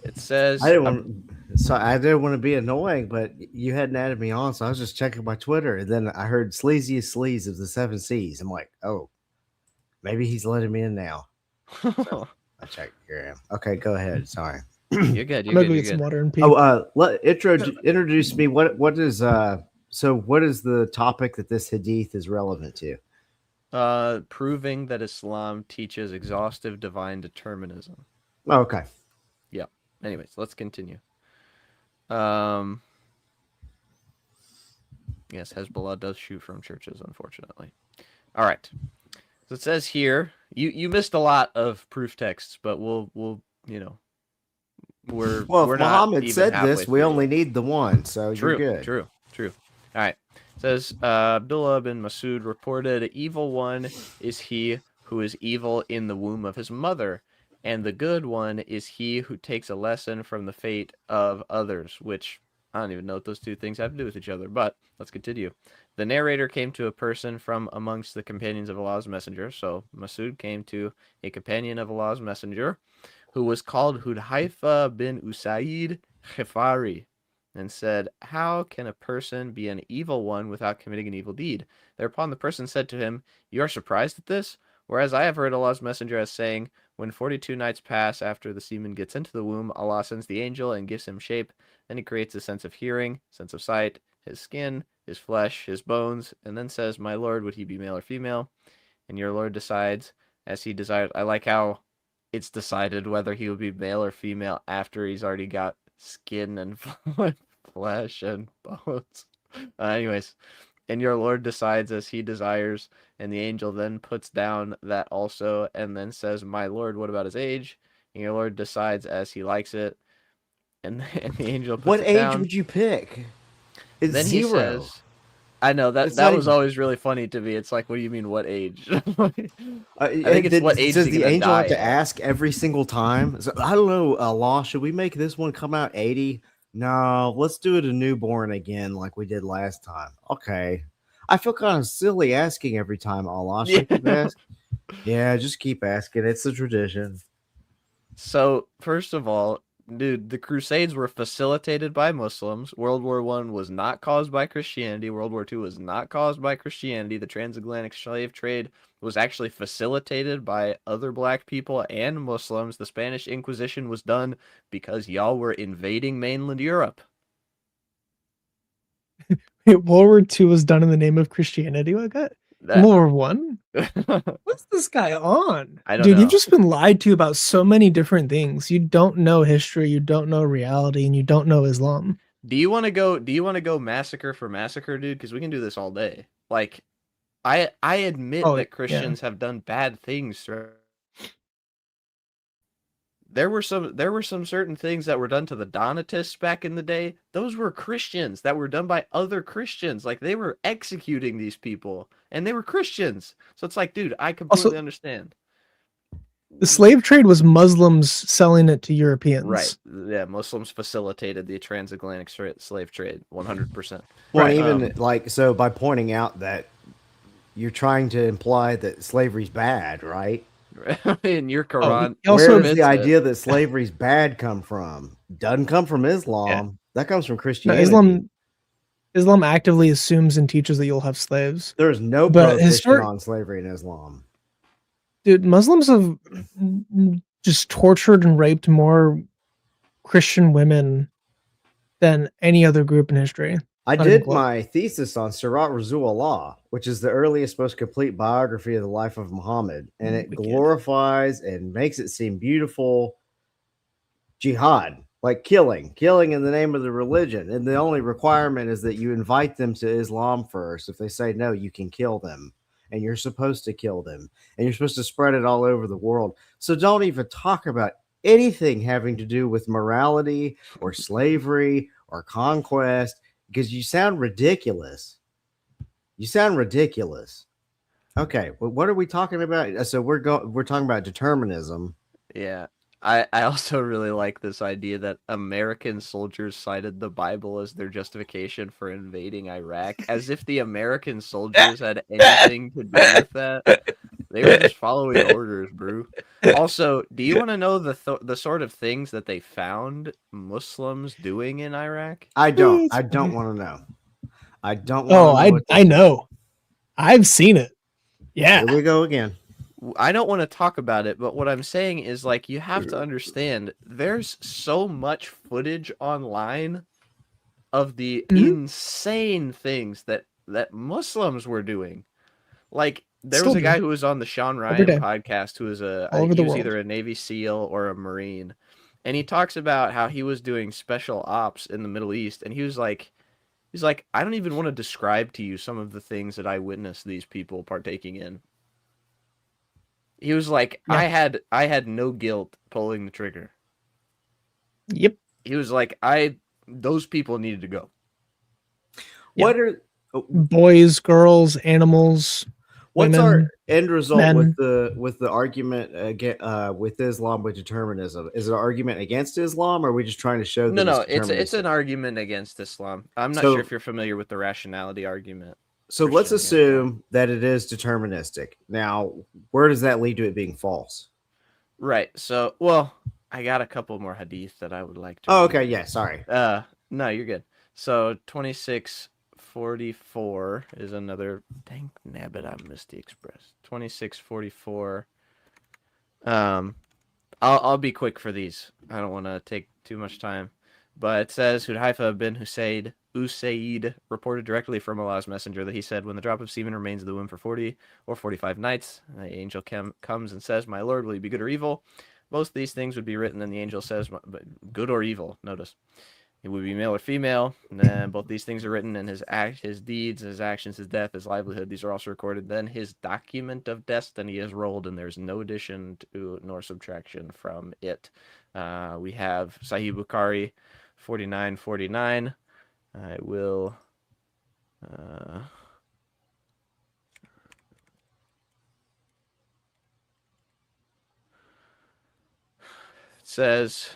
It says, I didn't want to be annoying, but you hadn't added me on, so I was just checking my Twitter, and then I heard sleaziest sleaze of the 7 Seas. I'm like, oh, maybe he's letting me in now. So I checked. Here I am. Okay, go ahead. Sorry. You're good. I'm gonna go get some water and pee. Introduce me. What is what is the topic that this hadith is relevant to? Proving that Islam teaches exhaustive divine determinism. Oh, okay. Yeah. Anyways, let's continue. Yes, Hezbollah does shoot from churches, unfortunately. All right. So it says here, you missed a lot of proof texts, but we'll you know, we're if Muhammad said this, we through. only need the one, so True, you're good. True. All right. It says Abdullah bin Masud reported, "Evil one is he who is evil in the womb of his mother, and the good one is he who takes a lesson from the fate of others," which I don't even know what those two things have to do with each other, but let's continue. The narrator came to a person from amongst the companions of Allah's messenger. So Masud came to a companion of Allah's messenger who was called Hudhaifa bin Usaid Khifari, and said, "How can a person be an evil one without committing an evil deed?" Thereupon the person said to him, "You are surprised at this? Whereas I have heard Allah's messenger as saying, when 42 nights pass after the semen gets into the womb, Allah sends the angel and gives him shape. Then he creates a sense of hearing, sense of sight, his skin, his flesh, his bones, and then says, 'My Lord, would he be male or female?' And your Lord decides as he desires." I like how it's decided whether he would be male or female after he's already got skin and flesh and bones. Anyways, and your Lord decides as he desires, and the angel then puts down that also, and then says, "My Lord, what about his age?" And your Lord decides as he likes it, and the angel puts What it age down. would you pick? It's Then 0. he says, I know that was always really funny to me. It's like, what do you mean, what age? I think it's what age does is he the gonna angel die have to at? ask every single time? So, I don't know, Allah, should we make this one come out 80? No, let's do it a newborn again like we did last time. Okay. I feel kind of silly asking every time, Allah. Should I keep asking? Yeah, just keep asking. It's a tradition. So, first of all, dude, the Crusades were facilitated by Muslims. World War I was not caused by Christianity. World War II was not caused by Christianity. The transatlantic slave trade was actually facilitated by other black people and Muslims. The Spanish Inquisition was done because y'all were invading mainland Europe. World War II was done in the name of Christianity. Like that? That- World War One? What's this guy on? I don't Dude, know. you've just been lied to about so many different things. You don't know history, you don't know reality, and you don't know Islam. Do you want to go? Do you want to go massacre for massacre, dude? Because we can do this all day. Like, I admit Oh, that yeah. Christians have done bad things. There were some certain things that were done to the Donatists back in the day. Those were Christians that were done by other Christians. Like, they were executing these people, and they were Christians. So it's like, dude, I completely understand. The slave trade was Muslims selling it to Europeans. Right. Yeah, Muslims facilitated the transatlantic slave trade 100%. Well, Right. even like so by pointing out that you're trying to imply that slavery's bad, right? In your Quran, he also Where does admits the it. idea that slavery's bad come from? Doesn't come from Islam. That comes from No, Christianity. Islam actively assumes and teaches that you'll have slaves. There's no But prohibition histori- on slavery in Islam. Dude, Muslims have just tortured and raped more Christian women than any other group in history. I Not even did close. my thesis on Sirat Rasulullah, which is the earliest, most complete biography of the life of Muhammad, and it Wicked. glorifies and makes it seem beautiful. Jihad, like killing in the name of the religion, and the only requirement is that you invite them to Islam first. If they say no, you can kill them, and you're supposed to kill them, and you're supposed to spread it all over the world. So don't even talk about anything having to do with morality or slavery or conquest, because you sound ridiculous. Okay, well, what are we talking about? So we're talking about determinism. Yeah. I also really like this idea that American soldiers cited the Bible as their justification for invading Iraq, as if the American soldiers had anything to do with that. They were just following orders, bro. Also, do you want to know the sort of things that they found Muslims doing in Iraq? I don't want to know. I don't want to know. I know. I've seen it. Yeah. Here we go again. I don't want to talk about it, but what I'm saying is, like, you have to understand there's so much footage online of the insane things that Muslims were doing. Like, there was a guy who was on the Sean Ryan podcast who was either a Navy SEAL or a Marine, and he talks about how he was doing special ops in the Middle East, and he's like, I don't even want to describe to you some of the things that I witnessed these people partaking in. He was like, yeah. I had no guilt pulling the trigger. Yep. He was like, those people needed to go. What are boys, girls, animals? What's women, our end result men. with the argument with Islam with determinism? Is it an argument against Islam, or are we just trying to show that No, it's an argument against Islam. I'm not sure if you're familiar with the rationality argument. So let's assume that it is deterministic. Now, where does that lead to it being false? Right. So, well, I got a couple more hadith that I would like to. Oh, okay. Yeah. Sorry. No, you're good. So 2644 is another. Dang nabbit, I missed the express. 2644. I'll be quick for these. I don't want to take too much time. But it says Hudhaifa bin Usaid reported directly from Allah's messenger that he said, when the drop of semen remains in the womb for 40 or 45 nights, the angel comes and says, my Lord, will you be good or evil? Both these things would be written, and the angel says, good or evil. Notice. It would be male or female. And then both these things are written, and his deeds, his actions, his death, his livelihood, these are also recorded. Then his document of destiny is rolled, and there's no addition to nor subtraction from it. We have Sahih Bukhari 4949. I will it says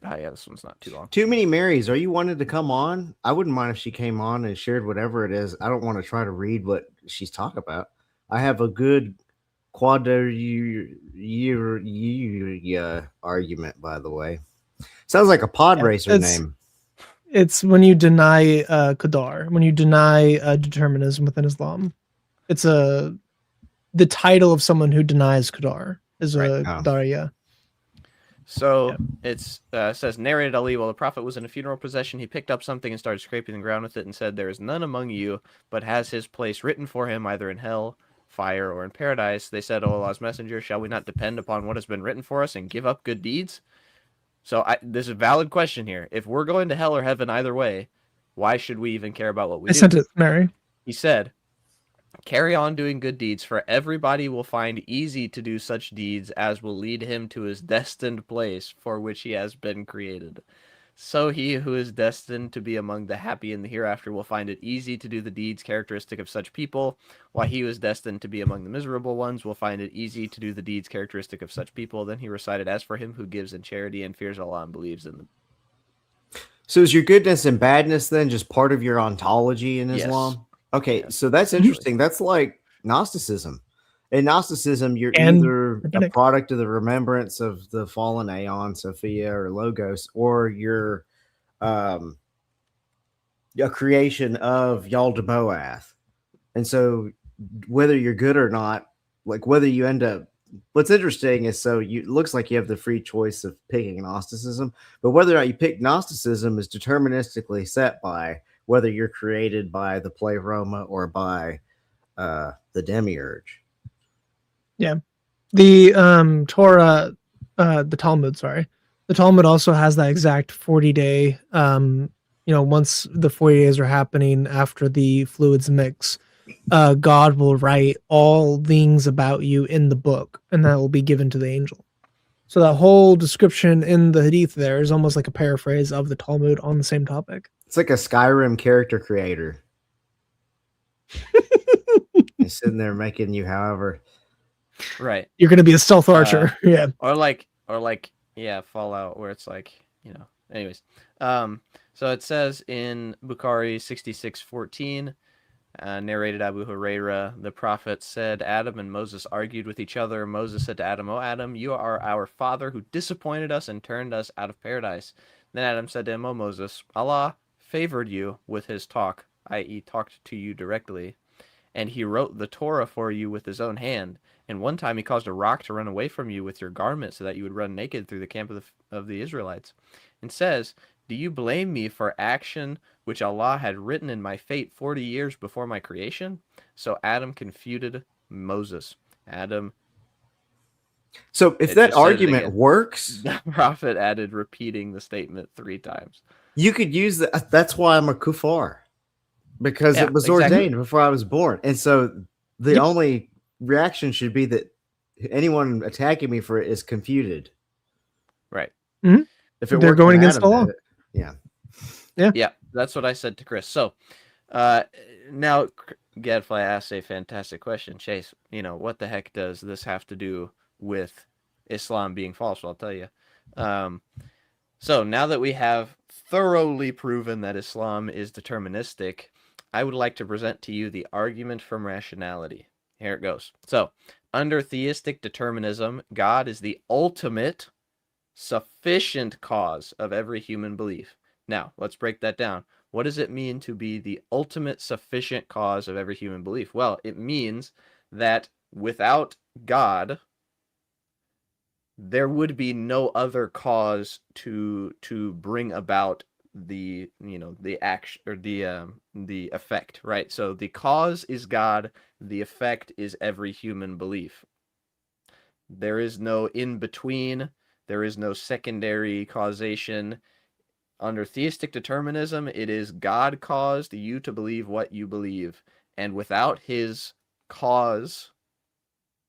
yeah, this one's not too long. Too Many Marys, are you wanting to come on? I wouldn't mind if she came on and shared whatever it is. I don't want to try to read what she's talking about. I have a good argument, by the way. Sounds like a pod racer name. It's when you deny Qadar, when you deny determinism within Islam. It's the title of someone who denies Qadar is a Qadariya. So it's says, narrated Ali, while the prophet was in a funeral procession, he picked up something and started scraping the ground with it and said, there is none among you, but has his place written for him either in hell, fire, or in paradise. They said, O Allah's messenger, shall we not depend upon what has been written for us and give up good deeds? So this is a valid question here. If we're going to hell or heaven either way, why should we even care about what we I do? sent it, Mary. He said, carry on doing good deeds, for everybody will find easy to do such deeds as will lead him to his destined place for which he has been created. So he who is destined to be among the happy in the hereafter will find it easy to do the deeds characteristic of such people, while he who is destined to be among the miserable ones will find it easy to do the deeds characteristic of such people. Then he recited, as for him who gives in charity and fears Allah and believes in them. So is your goodness and badness then just part of your ontology in Yes. Islam? Okay, Yes. so that's Mhm. interesting. That's like Gnosticism. In Gnosticism, you're And either a rabbinic. product of the remembrance of the fallen Aeon, Sophia, or Logos, or you're a creation of Yaldabaoth. And so whether you're good or not, like whether you end up, what's interesting is it looks like you have the free choice of picking Gnosticism, but whether or not you pick Gnosticism is deterministically set by whether you're created by the Pleroma or by the Demiurge. The Torah, the Talmud, sorry. The Talmud also has that exact 40-day, once the 40 days are happening after the fluids mix, God will write all things about you in the book, and that will be given to the angel. So that whole description in the Hadith there is almost like a paraphrase of the Talmud on the same topic. It's like a Skyrim character creator. He's sitting there making you however. Right. You're going to be a stealth archer. Yeah. Or like, yeah, Fallout, where it's like, anyways. So it says in Bukhari 66:14, narrated Abu Huraira, the prophet said, Adam and Moses argued with each other. Moses said to Adam, O Adam, you are our father who disappointed us and turned us out of paradise. Then Adam said to him, O Moses, Allah favored you with his talk, i.e. talked to you directly, and he wrote the Torah for you with his own hand. And one time he caused a rock to run away from you with your garment so that you would run naked through the camp of the Israelites. And says, do you blame me for action which Allah had written in my fate 40 years before my creation? So Adam confuted Moses. So if It that just said it argument again. works, The prophet added repeating the statement 3 times. you could use that. That's why I'm a kuffar, because Yeah, it was exactly. ordained before I was born. And so the Yep. only reaction should be that anyone attacking me for it is confuted. Right. Mhm. If it They're worked going when against Adam the law. did it, Yeah, that's what I said to Chris. So now Gadfly asked a fantastic question. Chase, what the heck does this have to do with Islam being false? Well, I'll tell you. So now that we have thoroughly proven that Islam is deterministic, I would like to present to you the argument from rationality. Here it goes. So, under theistic determinism, God is the ultimate sufficient cause of every human belief. Now, let's break that down. What does it mean to be the ultimate sufficient cause of every human belief? Well, it means that without God, there would be no other cause to bring about the action or the effect, right? So the cause is God, the effect is every human belief. There is no in between, there is no secondary causation. Under theistic determinism, it is God caused you to believe what you believe, and without his cause,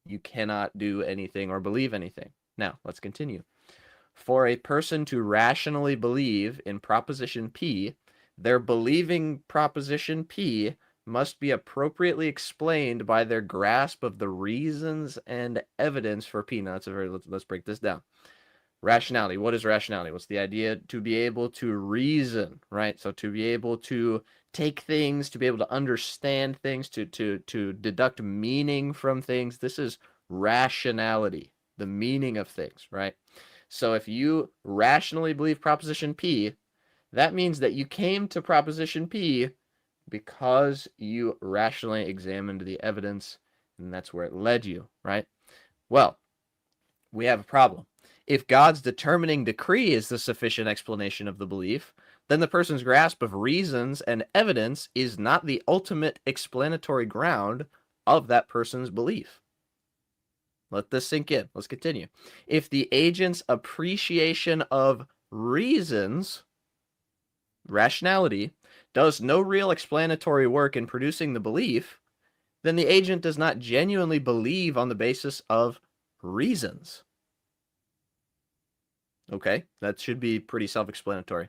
you cannot do anything or believe anything. Now, let's continue. For a person to rationally believe in proposition P, their believing proposition P must be appropriately explained by their grasp of the reasons and evidence for P. Now, let's break this down. Rationality. What is rationality? What's the idea? To be able to reason, right? So to be able to take things, to be able to understand things, to deduct meaning from things. This is rationality, the meaning of things, right? So if you rationally believe proposition P, that means that you came to proposition P because you rationally examined the evidence, and that's where it led you, right? Well, we have a problem. If God's determining decree is the sufficient explanation of the belief, then the person's grasp of reasons and evidence is not the ultimate explanatory ground of that person's belief. Let this sink in. Let's continue. If the agent's appreciation of reasons, rationality, does no real explanatory work in producing the belief, then the agent does not genuinely believe on the basis of reasons. Okay, that should be pretty self-explanatory.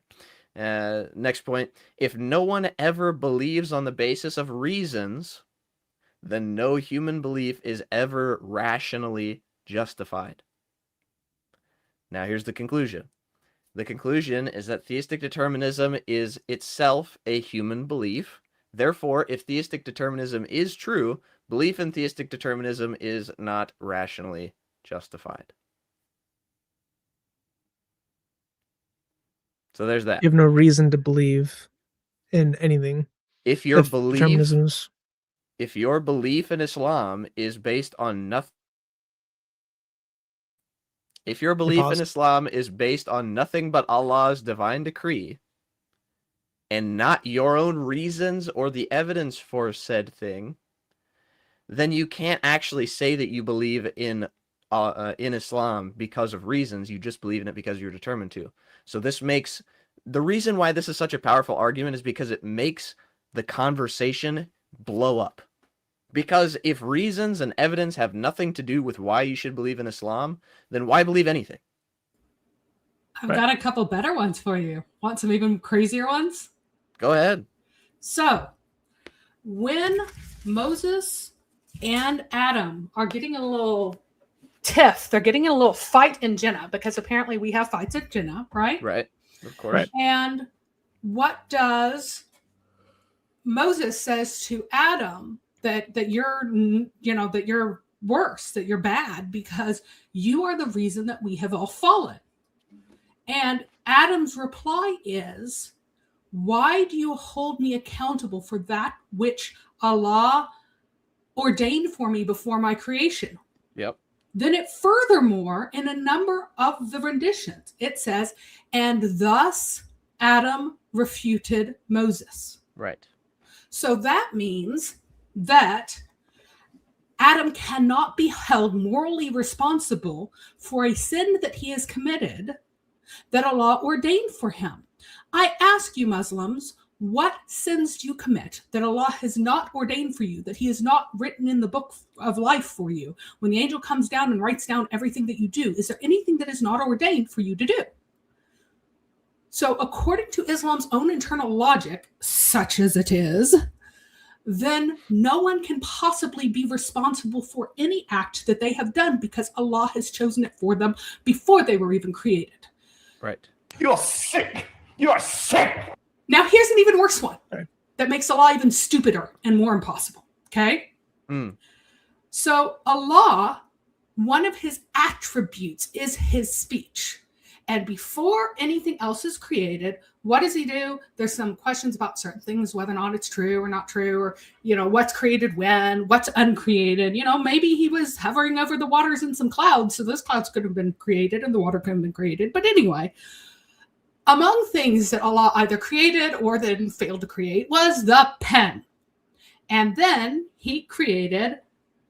Next point, if no one ever believes on the basis of reasons, then no human belief is ever rationally justified. Now here's the conclusion. The conclusion is that theistic determinism is itself a human belief. Therefore, if theistic determinism is true, belief in theistic determinism is not rationally justified. So there's that. You have no reason to believe in anything. If your If determinism's if your belief in Islam is based on nothing, if your belief in Islam is based on nothing but Allah's divine decree, and not your own reasons or the evidence for said thing, then you can't actually say that you believe in Islam because of reasons. You just believe in it because you're determined to. So this makes, the reason why this is such a powerful argument is because it makes the conversation blow up. Because if reasons and evidence have nothing to do with why you should believe in Islam, then why believe anything? I've got a couple better ones for you. Want some even crazier ones? Go ahead. So, when Moses and Adam are getting a little tiff, they're getting in a little fight in Jannah, because apparently we have fights at Jannah, right? Right. Of course. Right. And what does Moses says to Adam that you're, that you're worse, that you're bad, because you are the reason that we have all fallen. And Adam's reply is, why do you hold me accountable for that which Allah ordained for me before my creation? Yep. Then it furthermore, in a number of the renditions, it says, and thus Adam refuted Moses. Right. So that means that Adam cannot be held morally responsible for a sin that he has committed that Allah ordained for him. I ask you, Muslims, what sins do you commit that Allah has not ordained for you, that he has not written in the book of life for you? When the angel comes down and writes down everything that you do, is there anything that is not ordained for you to do? So according to Islam's own internal logic, such as it is, then no one can possibly be responsible for any act that they have done, because Allah has chosen it for them before they were even created. Right. You're sick. You're sick. Now, here's an even worse one that makes Allah even stupider and more impossible. Okay? So Allah, one of his attributes is his speech. And before anything else is created, what does he do? There's some questions about certain things, whether or not it's true or not true, or, what's created when, what's uncreated. Maybe he was hovering over the waters in some clouds, so those clouds could have been created and the water could have been created. But anyway, among things that Allah either created or then failed to create was the pen. And then he created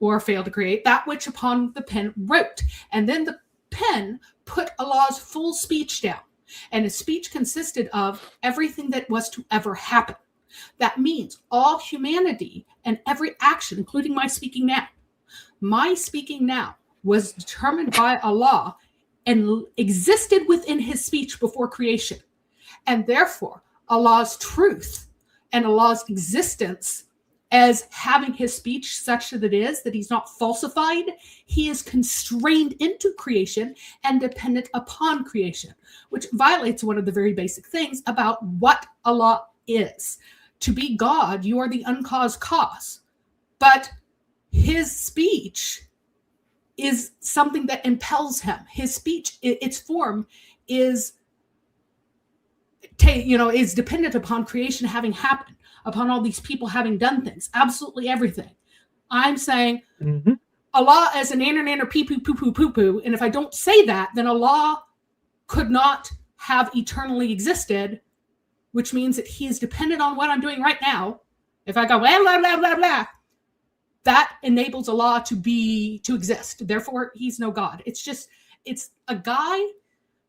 or failed to create that which upon the pen wrote. And then the pen put Allah's full speech down. And his speech consisted of everything that was to ever happen. That means all humanity and every action, including my speaking now. My speaking now was determined by Allah and existed within his speech before creation. And therefore, Allah's truth and Allah's existence as having his speech such that it is, that he's not falsified, he is constrained into creation and dependent upon creation, which violates one of the very basic things about what Allah is. To be God, you are the uncaused cause. But his speech is something that impels him. His speech, its form is dependent upon creation having happened, upon all these people having done things, absolutely everything. I'm saying Allah as a nanner nanner pee poo poo poo poo poo. And if I don't say that, then Allah could not have eternally existed, which means that he is dependent on what I'm doing right now. If I go blah blah blah blah blah, that enables Allah to exist. Therefore, he's no God. It's a guy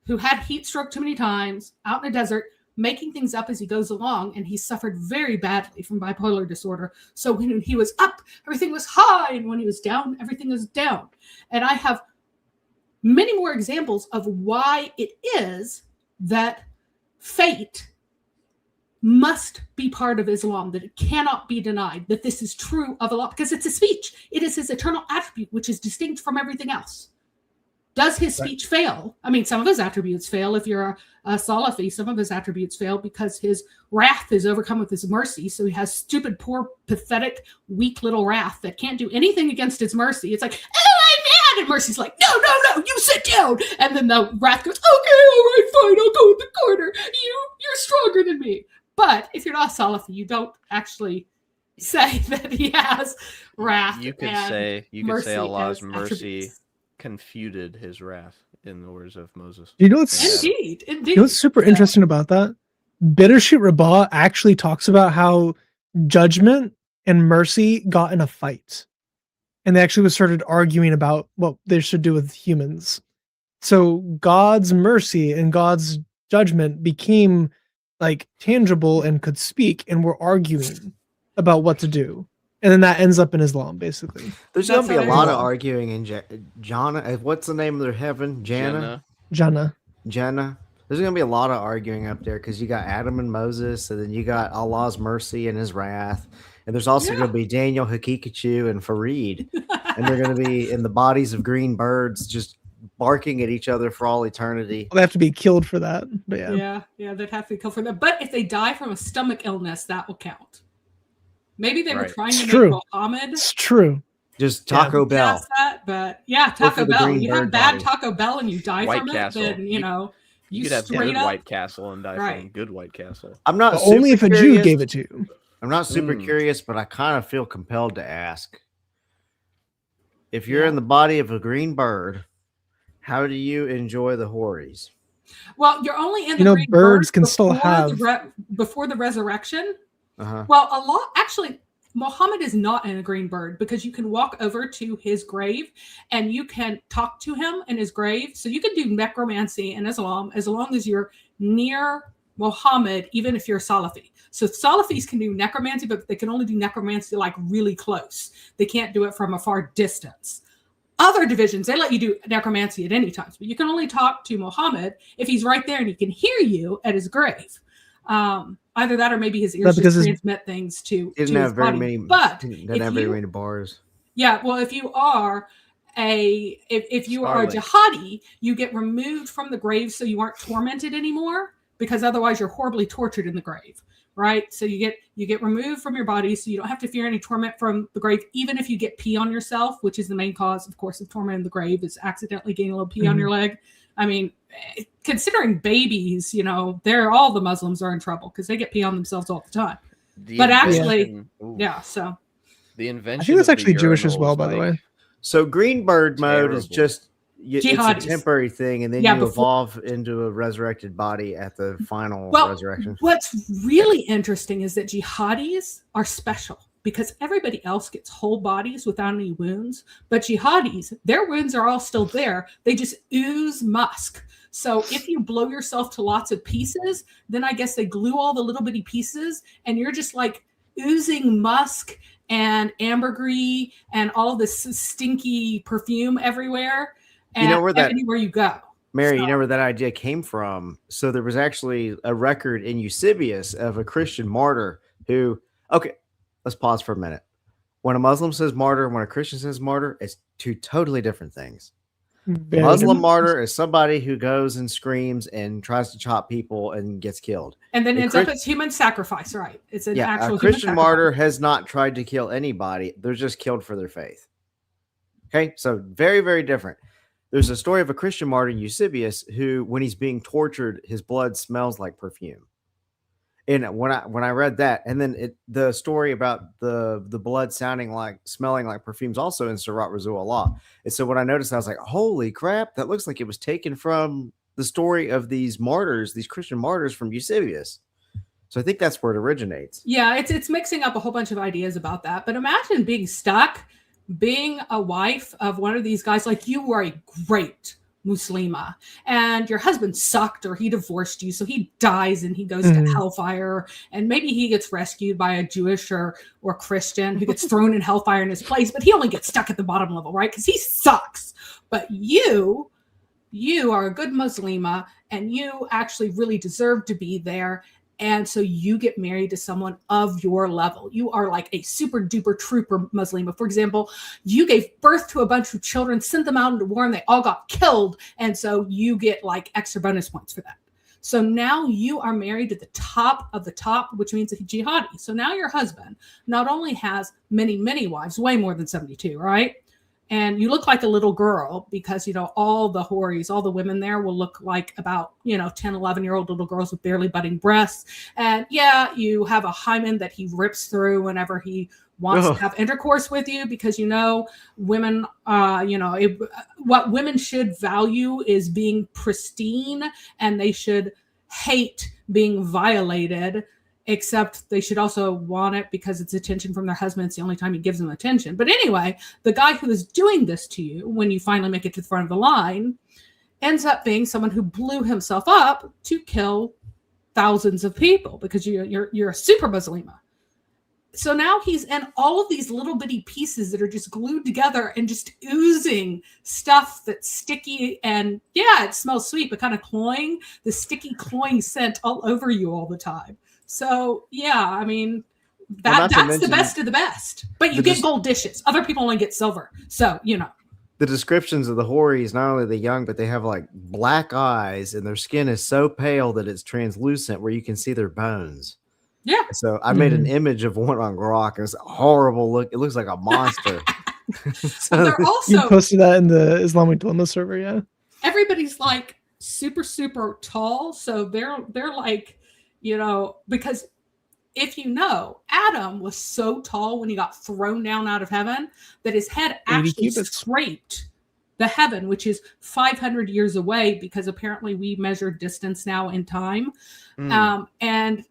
who had heat stroke too many times out in a desert, making things up as he goes along, and he suffered very badly from bipolar disorder. So when he was up, everything was high, and when he was down, everything was down. And I have many more examples of why it is that fate must be part of Islam, that it cannot be denied, that this is true of Allah, because it's a speech. It is his eternal attribute, which is distinct from everything else. Does his speech fail? I mean, some of his attributes fail. If you're a Salafi, some of his attributes fail because his wrath is overcome with his mercy. So he has stupid, poor, pathetic, weak little wrath that can't do anything against his mercy. It's like, oh, I'm mad. And mercy's like, no, you sit down. And then the wrath goes, okay, all right, fine, I'll go in the corner. You're stronger than me. But if you're not Salafi, you don't actually say that he has wrath. You could say Allah's mercy confuted his wrath, in the words of Moses. You know what's Indeed. You know what's super interesting about that? Bittersweet Rabah actually talks about how judgment and mercy got in a fight, and they actually started arguing about what they should do with humans. So God's mercy and God's judgment became like tangible and could speak, and were arguing about what to do. And then that ends up in Islam, basically. There's going to be a lot of arguing in Jannah. What's the name of their heaven? Jannah. There's going to be a lot of arguing up there because you got Adam and Moses, and then you got Allah's mercy and his wrath. And there's also going to be Daniel, Hakikachu, and Farid. And they're going to be in the bodies of green birds just barking at each other for all eternity. They have to be killed for that. But yeah, they'd have to be killed for that. But if they die from a stomach illness, that will count. Maybe they were trying to make Muhammad. It's true. Just Taco Bell. That, but Taco Bell. You have bad Taco Bell and you die from it, then you could have good up, White Castle and die from good White Castle. I'm not only if a Jew gave it to you. I'm not super curious, but I kind of feel compelled to ask. If you're in the body of a green bird, how do you enjoy the houris? Well, you're only in the green birds bird can still have before the resurrection. Uh-huh. Well, Allah actually, Muhammad is not in a green bird because you can walk over to his grave and you can talk to him in his grave. So you can do necromancy in Islam as long as you're near Muhammad, even if you're Salafi. So Salafis can do necromancy, but they can only do necromancy like really close. They can't do it from a far distance. Other divisions, they let you do necromancy at any time, but you can only talk to Muhammad if he's right there and he can hear you at his grave. Either that or maybe his ears just transmit things to his body. But didn't have very many bars. Yeah, well, if you are a jihadi, you get removed from the grave so you aren't tormented anymore, because otherwise you're horribly tortured in the grave, right? So you get removed from your body so you don't have to fear any torment from the grave, even if you get pee on yourself, which is the main cause, of course, of torment in the grave, is accidentally getting a little pee on your leg. I mean, considering babies, they're all the Muslims are in trouble because they get pee on themselves all the time. So the invention. I think that's actually Jewish as well, by the way. So green bird mode is just it's Jihadis. a temporary thing, and then you evolve into a resurrected body at the final resurrection. What's really interesting is that jihadis are special because everybody else gets whole bodies without any wounds. But jihadis, their wounds are all still there. They just ooze musk. So if you blow yourself to lots of pieces, then I guess they glue all the little bitty pieces and you're just like oozing musk and ambergris and all this stinky perfume everywhere. And anywhere you go. Mary, you know where that idea came from? So there was actually a record in Eusebius of a Christian martyr who, let's pause for a minute. When a Muslim says martyr, when a Christian says martyr, it's two totally different things. Muslim martyr is somebody who goes and screams and tries to chop people and gets killed. And then ends up as human sacrifice, right? It's an actual a Christian martyr has not tried to kill anybody. They're just killed for their faith. Okay, so very, very different. There's a story of a Christian martyr, Eusebius, who, when he's being tortured, his blood smells like perfume. And when I read that, and then the story about the blood smelling like perfumes also in Surat Rasul Allah. And so when I noticed, I was like, holy crap, that looks like it was taken from the story of these martyrs, these Christian martyrs from Eusebius. So I think that's where it originates. Yeah, it's mixing up a whole bunch of ideas about that. But imagine being stuck, being a wife of one of these guys. Like, you were a great Muslima and your husband sucked, or he divorced you, so he dies and he goes to hellfire, and maybe he gets rescued by a Jewish or Christian who gets thrown in hellfire in his place, but he only gets stuck at the bottom level, right? Because he sucks. But you are a good Muslima and you actually really deserve to be there. And so you get married to someone of your level. You are like a super duper trooper Muslima. For example, you gave birth to a bunch of children, sent them out into war, and they all got killed. And so you get like extra bonus points for that. So now you are married to the top of the top, which means a jihadi. So now your husband not only has many, many wives, way more than 72, right? And you look like a little girl because, all the houris, all the women there will look like about, 10, 11-year-old little girls with barely budding breasts. And yeah, you have a hymen that he rips through whenever he wants to have intercourse with you, because, women, what women should value is being pristine, and they should hate being violated. Except they should also want it because it's attention from their husband. It's the only time he gives them attention. But anyway, the guy who is doing this to you when you finally make it to the front of the line ends up being someone who blew himself up to kill thousands of people because you're a super Muslima. So now he's in all of these little bitty pieces that are just glued together and just oozing stuff that's sticky. And yeah, it smells sweet, but kind of cloying, the sticky cloying scent all over you all the time. So yeah, I mean, that's the best of the best. But you get gold dishes. Other people only get silver. So, The descriptions of the houris, not only the young, but they have like black eyes, and their skin is so pale that it's translucent where you can see their bones. Yeah. So I made an image of one on Grok. It was a horrible look. It looks like a monster. So they're also, you posted that in the Islamic Dilemma server, yeah. Everybody's like super, super tall. So they're like, because if Adam was so tall when he got thrown down out of heaven that his head actually scraped the heaven, which is 500 years away, because apparently we measure distance now in time. And,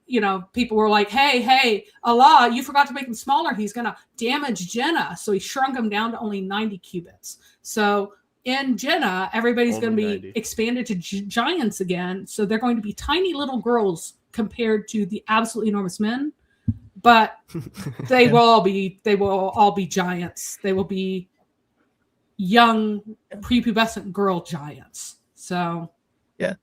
people were like, hey, Allah, you forgot to make him smaller. He's going to damage Jannah. So he shrunk him down to only 90 cubits. So in Jannah, everybody's going to be 90. expanded to giants again. So they're going to be tiny little girls compared to the absolutely enormous men, but they will all be giants. They will be young prepubescent girl giants. So yeah,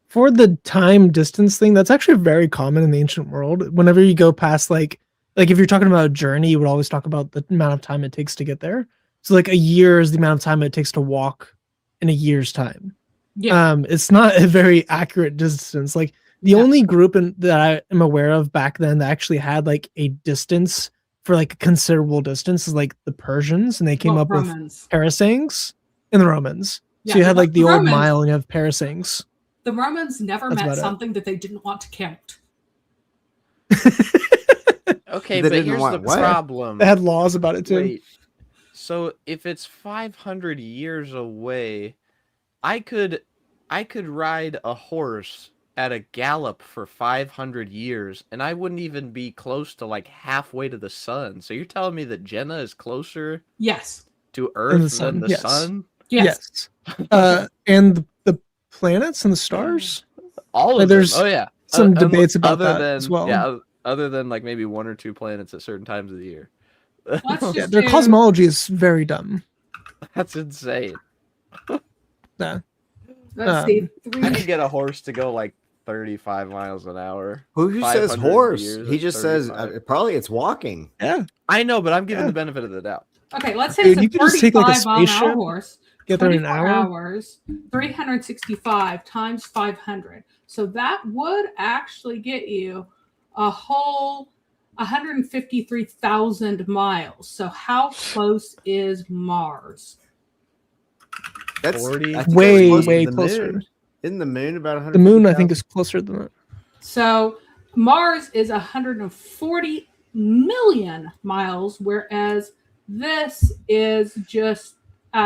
for the time distance thing, that's actually very common in the ancient world. Whenever you go past like if you're talking about a journey, you would always talk about the amount of time it takes to get there. So like a year is the amount of time it takes to walk in a year's time. Yeah. It's not a very accurate distance. Like the only group that I am aware of back then that actually had like a distance for like a considerable distance is like the Persians, and they came up Romans. with parasangs, and the Romans. Yeah, so you had like the old Romans, mile, and you have parasangs. The Romans never met something that they didn't want to count. Okay, but here's the problem. They had laws about it too. Wait, so if it's 500 years away, I could ride a horse at a gallop for 500 years, and I wouldn't even be close to like halfway to the sun. So you're telling me that Jannah is closer Yes. to Earth than the sun? Yes. And the planets and the stars? All of there's them. Oh yeah. some debates about that as well. Yeah, other than like maybe one or two planets at certain times of the year. Yeah, their cosmology is very dumb. That's insane. Yeah. Let's see. I could get a horse to go like 35 miles an hour. Who says 500 horse? years He is just says 35. probably it's walking. Yeah. I know, but I'm giving the benefit of the doubt. Okay, let's say Dude, you it's a could just take, like, a 35-mile spaceship, horse. get there in an 24 hour. hours, 365 times 500. So that would actually get you a whole 153,000 miles. So how close is Mars? That's 40. I think Way, that's way to the closer. moon. Isn't the moon about 100? The moon, I think, is closer than that. So Mars is 140 million miles, whereas this is just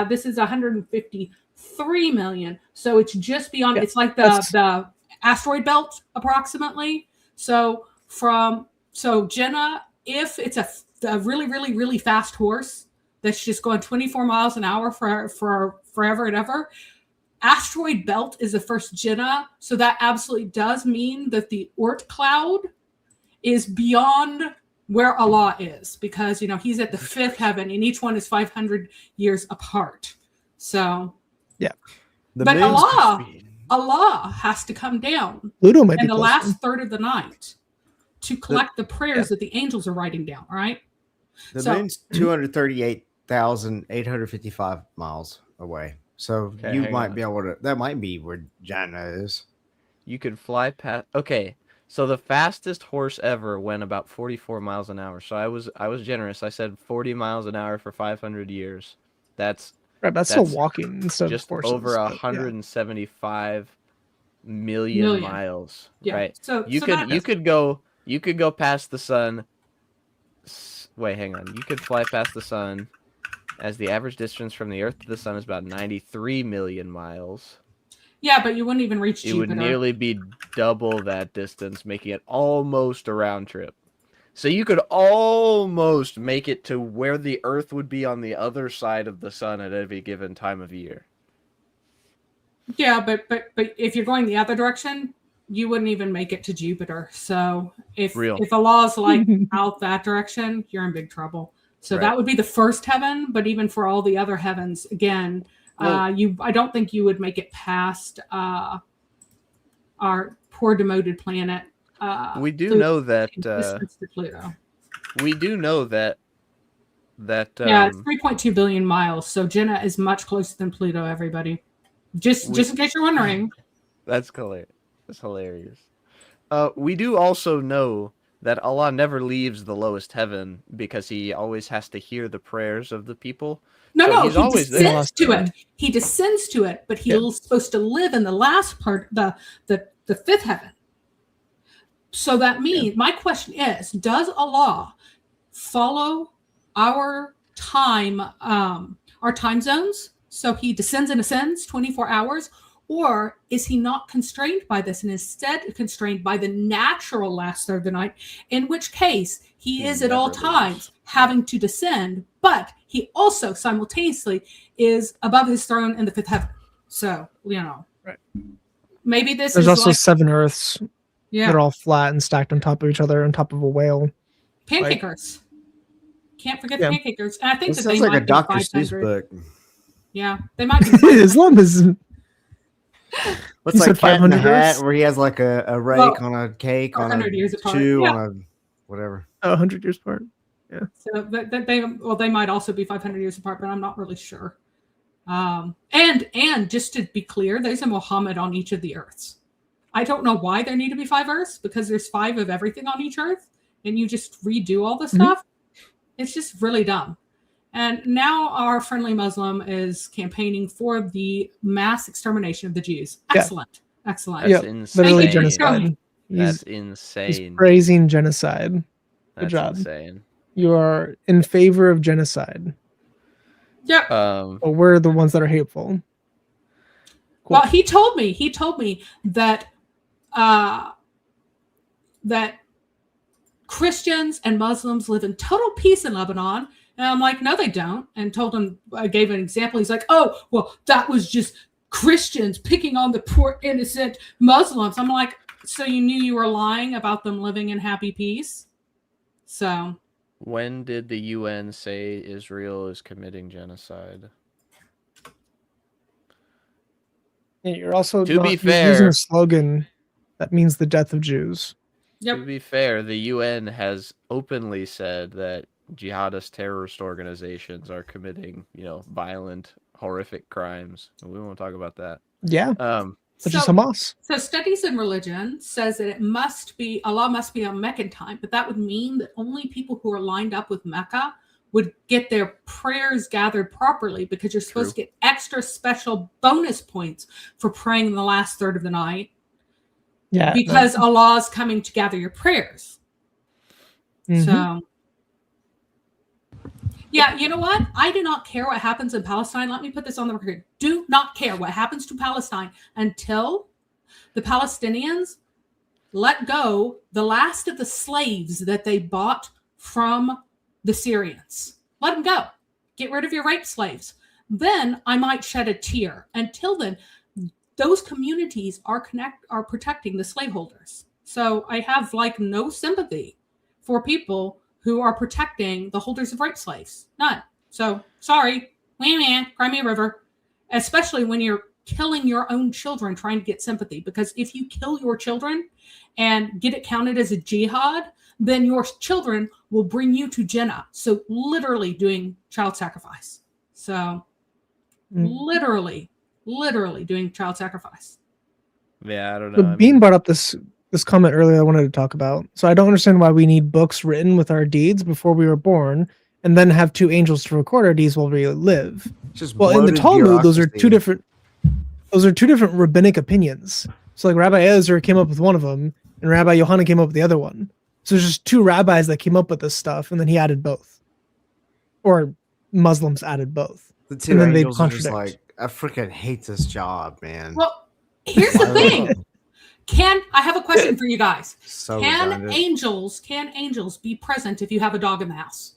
this is 153 million. So it's just beyond. Yeah, it's like that's- the asteroid belt approximately. So Jenna, if it's a really really really fast horse that's just going 24 miles an hour for forever and ever, asteroid belt is the first Jenna. So that absolutely does mean that the Oort cloud is beyond where Allah is, because he's at the fifth heaven and each one is 500 years apart. So The but moon's Allah has to come down Pluto might be in the close last then. third of the night to collect the prayers that the angels are writing down. All right. The So- moon's 238,855 miles away. So Okay, you hang might on. be able to. That might be where Jenna is. You could fly past. Okay, so the fastest horse ever went about 44 miles an hour. So I was generous. I said 40 miles an hour for 500 years. That's Right, that's still That's walking instead of just horses. over but yeah. 175 million Million. miles. Yeah. Right. So You could go past the sun. Wait, hang on. You could fly past the sun, as the average distance from the Earth to the sun is about 93 million miles. Yeah, but you wouldn't even reach It Jupiter. would nearly be double that distance, making it almost a round trip. So you could almost make it to where the Earth would be on the other side of the sun at every given time of year. Yeah, but if you're going the other direction, you wouldn't even make it to Jupiter. So if Allah's like out that direction, you're in big trouble. So Right. that would be the first heaven. But even for all the other heavens, again, Well- I don't think you would make it past our poor demoted planet. We do Pluto, know that. distance to Pluto. We do know that. Yeah, it's 3.2 billion miles. So Jenna is much closer than Pluto. Everybody, just in case you're wondering. That's hilarious. That's hilarious. We do also know that Allah never leaves the lowest heaven because He always has to hear the prayers of the people. No, So no, he's he always there. descends to it. He descends to it, but he's supposed to live in the last part, the fifth heaven. So that means my question is: does Allah follow our time zones? So He descends and ascends 24 hours, or is He not constrained by this and instead constrained by the natural last third of the night? In which case, He is at all never times leaves. having to descend, but He also simultaneously is above His throne in the fifth heaven. So Right. Maybe this There's is also like 7 Earths. yeah, They're all flat and stacked on top of each other on top of a whale. pancake Earths. Can't forget Yeah. the pancake Earths. And I think This that they sounds like might a Dr. be Seuss 500. book. Yeah, they might be. Islam is What's You like said Cat in the 500 Hat, Earths? where he has like a rake Well, on a cake, on 100 a years apart. chew, Yeah. on a whatever. 100 years apart. So they might also be 500 years apart, but I'm not really sure. And just to be clear, there's a Muhammad on each of the Earths. I don't know why there need to be 5 Earths, because there's 5 of everything on each Earth, and you just redo all the stuff. It's just really dumb. And now our friendly Muslim is campaigning for the mass extermination of the Jews. Yeah. Excellent. Excellent. That's Yep, insane. literally Thank you. genocide. That's He's insane. praising genocide. That's job. insane. You are in favor of genocide. Yep. But we're the ones that are hateful. Cool. Well, he told me that that Christians and Muslims live in total peace in Lebanon. And I'm like, no, they don't. And told him, I gave an example. He's like, oh, well, that was just Christians picking on the poor innocent Muslims. I'm like, so you knew you were lying about them living in happy peace? So When did the UN say Israel is committing genocide? And you're also To be you're fair- using a slogan that means the death of Jews. yep. To be fair, the UN has openly said that jihadist terrorist organizations are committing, violent, horrific crimes. And we won't talk about that. Yeah, such as So- Hamas. So studies in religion says that Allah must be on Meccan time, but that would mean that only people who are lined up with Mecca would get their prayers gathered properly, because you're supposed to get extra special bonus points for praying in the last third of the night. Yeah. because Allah is coming to gather your prayers. Mhm. So, yeah, you know what? I do not care what happens in Palestine. Let me put this on the record. Do not care what happens to Palestine until the Palestinians let go the last of the slaves that they bought from the Syrians. Let them go. Get rid of your rape slaves. Then I might shed a tear. Until then, those communities are protecting the slaveholders. So I have like no sympathy for people who are protecting the holders of rape slaves. None. So sorry, Crimea River, especially when you're killing your own children trying to get sympathy. Because if you kill your children and get it counted as a jihad, then your children will bring you to Jannah. So literally doing child sacrifice. So literally doing child sacrifice. Yeah, I don't know. So Bean brought up this comment earlier I wanted to talk about. So I don't understand why we need books written with our deeds before we were born and then have two angels to record our deeds while we live. Just Well, in the bloated Talmud, those are bureaucracy. two different rabbinic opinions. So like Rabbi Elazar came up with one of them and Rabbi Yohanan came up with the other one. So there's just two rabbis that came up with this stuff and then he added both. Or Muslims added both. The two and then they'd angels are just contradict. like, I freaking hate this job, man. Well, here's the thing. I have a question for you guys. So Can redundant. angels be present if you have a dog in the house?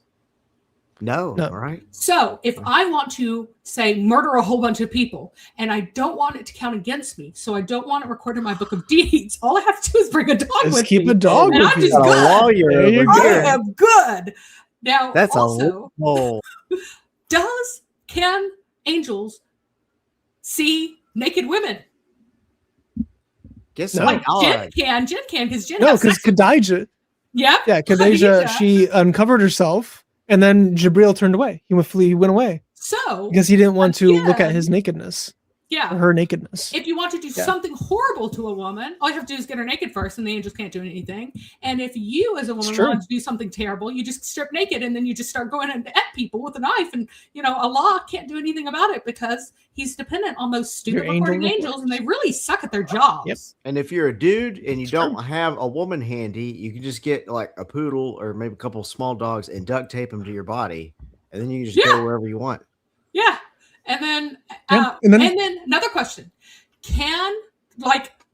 No, No. right? So if I want to say murder a whole bunch of people and I don't want it to count against me, so I don't want it recorded in my book of deeds, all I have to do is bring a dog Just with keep me. a dog And with I'm you. just Got a good. lawyer There you over go. I here. am good. Now, That's also, a loophole. can angels see naked women? Guess No. what? Like Jen can, because Jen No, has because sex with- Khadijah, yeah, Khadijah, she uncovered herself and then Jibril turned away. He went away So because he didn't want to look at Again. his nakedness yeah, or her nakedness. if you want to do Yeah. something horrible to a woman, all you have to do is get her naked first, and the angels can't do anything. And if you, as a woman, true. want to do something terrible, you just strip naked, and then you just start going at people with a knife, and Allah can't do anything about it because He's dependent on those stupid Your angel recording angels, and they really suck at their jobs. Yep. And if you're a dude and you It's true. don't have a woman handy, you can just get like a poodle or maybe a couple of small dogs and duct tape them to your body, and then you can just go wherever you want. Yeah. And then, Yeah, and and then- then another question: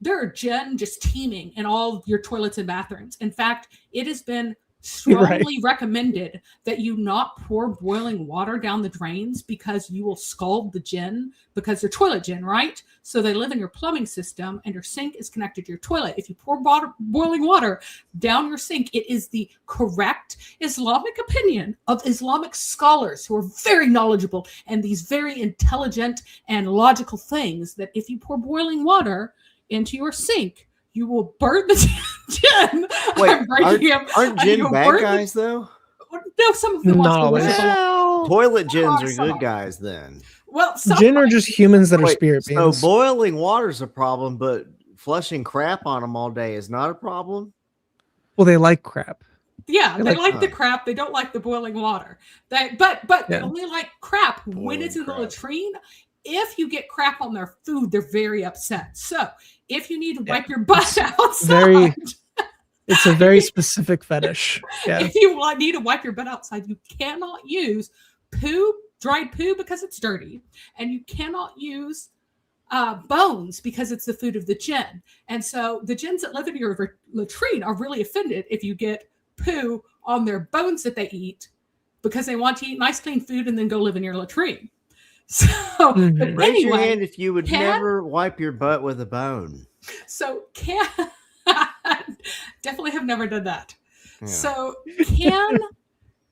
there are gen just teeming in all of your toilets and bathrooms. In fact, it has been strongly recommended that you not pour boiling water down the drains because you will scald the jinn, because they're toilet jinn, right? So they live in your plumbing system and your sink is connected to your toilet. If you pour boiling water down your sink, it is the correct Islamic opinion of Islamic scholars who are very knowledgeable and these very intelligent and logical things, that if you pour boiling water into your sink, you will burn the jinn. Wait, aren't You jinn will bad burn guys though? No, some of them Not watch the always. wizard. Toilet jinns are some good are. guys then. Well, some Jinn are just humans that are Wait, spirit so beings. boiling water's a problem, but flushing crap on them all day is not a problem? Well, they like crap. yeah, They they like like the crap. They don't like the boiling water. They Yeah. only like crap when Boiling it's in the crap. latrine. If you get crap on their food, they're very upset. So if you need to wipe your butt outside, very- It's a very specific fetish. Yeah. if you need to wipe your butt outside, you cannot use dried poo, because it's dirty, and you cannot use bones because it's the food of the jinn. And so the jinns that live in your latrine are really offended if you get poo on their bones that they eat, because they want to eat nice clean food and then go live in your latrine. So Mhm. but Raise your anyway, hand if you would can- never wipe your butt with a bone. so definitely have never done that. Yeah. So can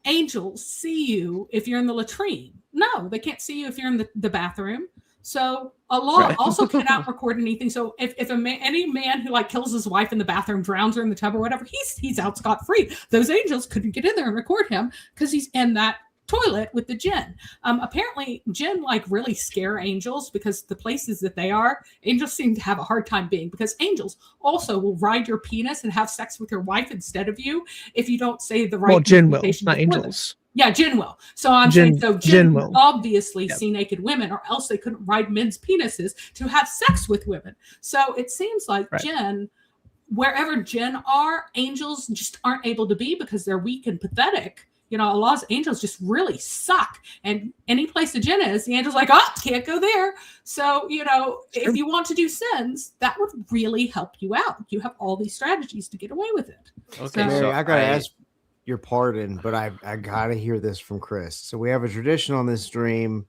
angels see you if you're in the latrine? No, they can't see you if you're in the bathroom. So Allah Right. also cannot record anything. So if any man who kills his wife in the bathroom, drowns her in the tub or whatever, he's out scot-free. Those angels couldn't get in there and record him because he's in that toilet with the jinn. Apparently jinn really scare angels, because the places that they are, angels seem to have a hard time being, because angels also will ride your penis and have sex with your wife instead of you if you don't say the right Well, jinn will, incantation not before them. angels. Yeah, jinn will. So I'm Jinn- saying, so jinn jinn will. will obviously Yep. see naked women, or else they couldn't ride men's penises to have sex with women. So it seems like Right. jinn wherever jinn are, angels just aren't able to be because they're weak and pathetic. You know, Allah's angels just really suck. And any place a jinn is, the angel's like, oh, can't go there. So, you know, if you want to do sins, that would really help you out. You have all these strategies to get away with it. Okay, So- Mary, I gotta ask your pardon, but I gotta hear this from Chris. So we have a tradition on this stream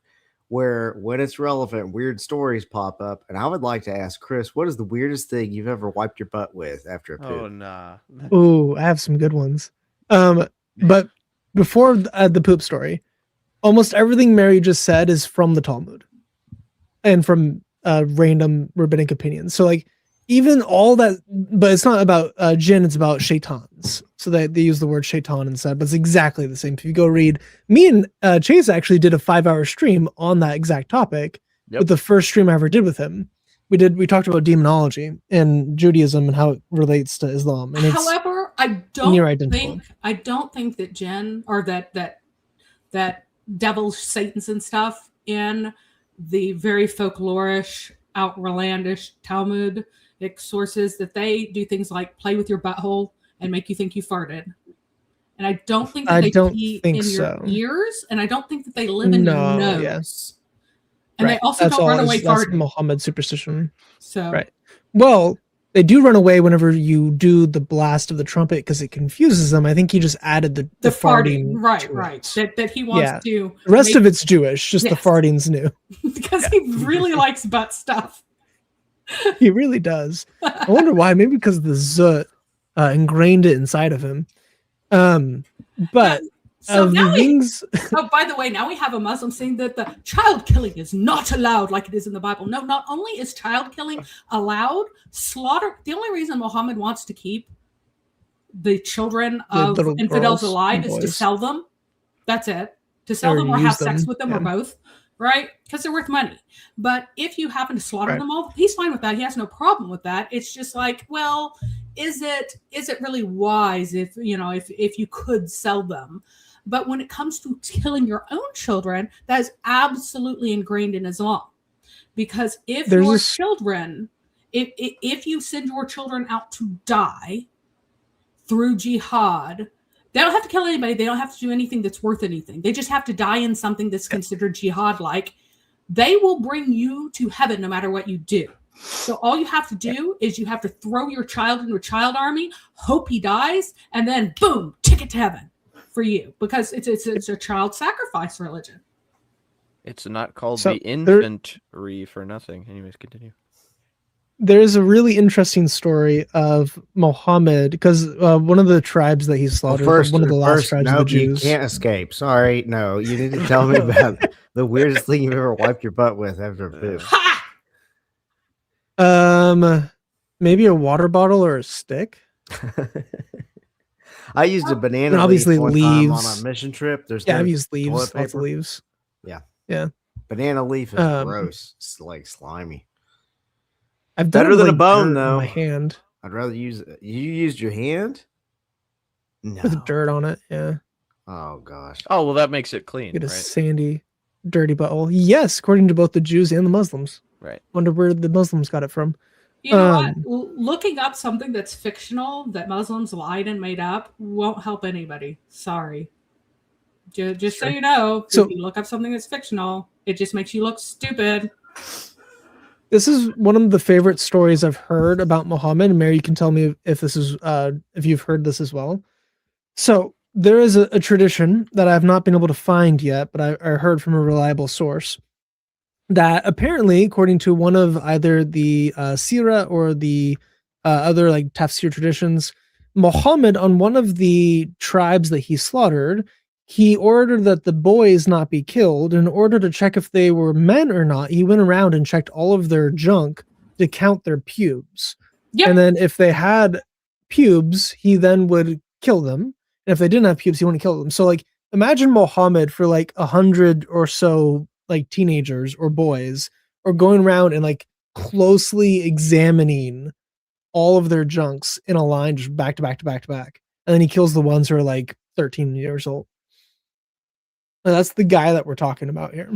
where, when it's relevant, weird stories pop up, and I would like to ask Chris, what is the weirdest thing you've ever wiped your butt with after a poop? Oh nah. Ooh, I have some good ones. But before the poop story, almost everything Mary just said is from the Talmud and from random rabbinic opinions. So like even all that, but it's not about jinn, it's about shaitans. So they use the word shaitan instead, but it's exactly the same. If you go read, me and Chase actually did a 5-hour stream on that exact topic. Yep. With the first stream I ever did with him. We talked about demonology and Judaism and how it relates to Islam. And it's, However, I near identical. don't think that jinn or that devils, satans, and stuff in the very folklorish, outlandish Talmudic sources that they do things like play with your butthole and make you think you farted. And I don't think that I they don't pee think in so. your ears, and I don't think that they live in No, your nose. yeah. And they Right. also That's don't all run is- away that's farting. Muhammad superstition. So Right. Well, they do run away whenever you do the blast of the trumpet because it confuses them. I think he just added the farting. right, to right. it. That he wants Yeah. to. The rest make- of it's Jewish, just the Yes. farting's new. because he really likes butt stuff. He really does. I wonder why. Maybe because the zut ingrained it inside of him. But So of now the we, things, oh, by the way, now we have a Muslim saying that the child killing is not allowed like it is in the Bible. No, not only is child killing allowed, slaughter. The only reason Muhammad wants to keep the children The of little infidels girls alive and is to boys. sell them. That's it. To sell Or them or use have sex them, with them or yeah. both, right? Because they're worth money. But if you happen to slaughter Right. them all, he's fine with that. He has no problem with that. It's just like, well, is it really wise if you could sell them? But when it comes to killing your own children, that is absolutely ingrained in Islam. Because if There's your this- children, if you send your children out to die through jihad, they don't have to kill anybody. They don't have to do anything that's worth anything. They just have to die in something that's considered jihad-like. They will bring you to heaven no matter what you do. So all you have to do is you have to throw your child into a child army, hope he dies, and then boom, ticket to heaven for you, because it's a child sacrifice religion. It's not called So the there- infantry for nothing. Anyways, continue. there's a really interesting story of Muhammad because one of the tribes that he Well, slaughtered, first, one of the last tribes no, of the you Jews. can't escape. Sorry, no, you need to tell me about the weirdest thing you've ever wiped your butt with after a poop. Ha! Maybe a water bottle or a stick. I used a banana And obviously leaf one time on leaves. a mission trip. There's Yeah, no I've used leaves, toilet lots of paper. leaves. Banana leaf is Um, gross. It's like slimy. I've done Better it than with, a bone, dirt on though. My hand I'd rather use. You used your hand? No. with dirt on it. Yeah, Oh gosh. Oh well, that makes it clean, get a right? sandy, dirty butthole. Yes, according to both the Jews and the Muslims. Right. Wonder where the Muslims got it from. You know what? Um, Looking up something that's fictional that Muslims lied and made up won't help anybody. Sorry. Just so Sure. you know, So- if you look up something that's fictional, it just makes you look stupid. This is one of the favorite stories I've heard about Muhammad. Mary, you can tell me if this is if you've heard this as well. So there is a tradition that I've not been able to find yet, but I heard from a reliable source that apparently, according to one of either the Sirah or the other like tafsir traditions, Muhammad, on one of the tribes that he slaughtered, he ordered that the boys not be killed. In order to check if they were men or not, he went around and checked all of their junk to count their pubes. Yep. And then if they had pubes, he then would kill them. And if they didn't have pubes, he wouldn't kill them. So like imagine Muhammad for like 100 or so like teenagers or boys or going around and like closely examining all of their junks in a line just back to back to back to back. And then he kills the ones who are like 13 years old. And that's the guy that we're talking about here.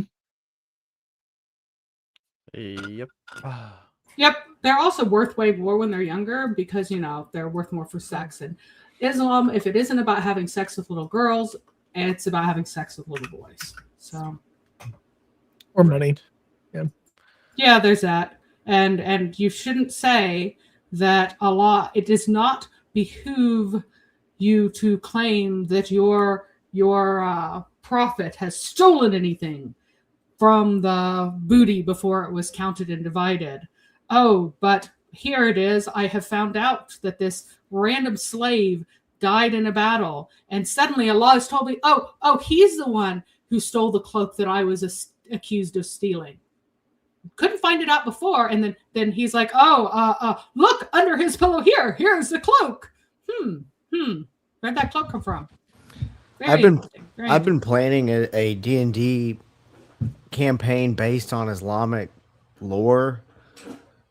Yep. Yep. They're also worth way more when they're younger because, they're worth more for sex. And Islam, if it isn't about having sex with little girls, it's about having sex with little boys. So, or money. yeah, there's that. And you shouldn't say that Allah, it does not behoove you to claim that your prophet has stolen anything from the booty before it was counted and divided. Oh, but here it is. I have found out that this random slave died in a battle, and suddenly Allah has told me, oh, he's the one who stole the cloak that I was accused of stealing. Couldn't find it out before, and then he's like, look under his pillow here. Here's the cloak. Where'd that cloak come from? I've been planning a D&D campaign based on Islamic lore.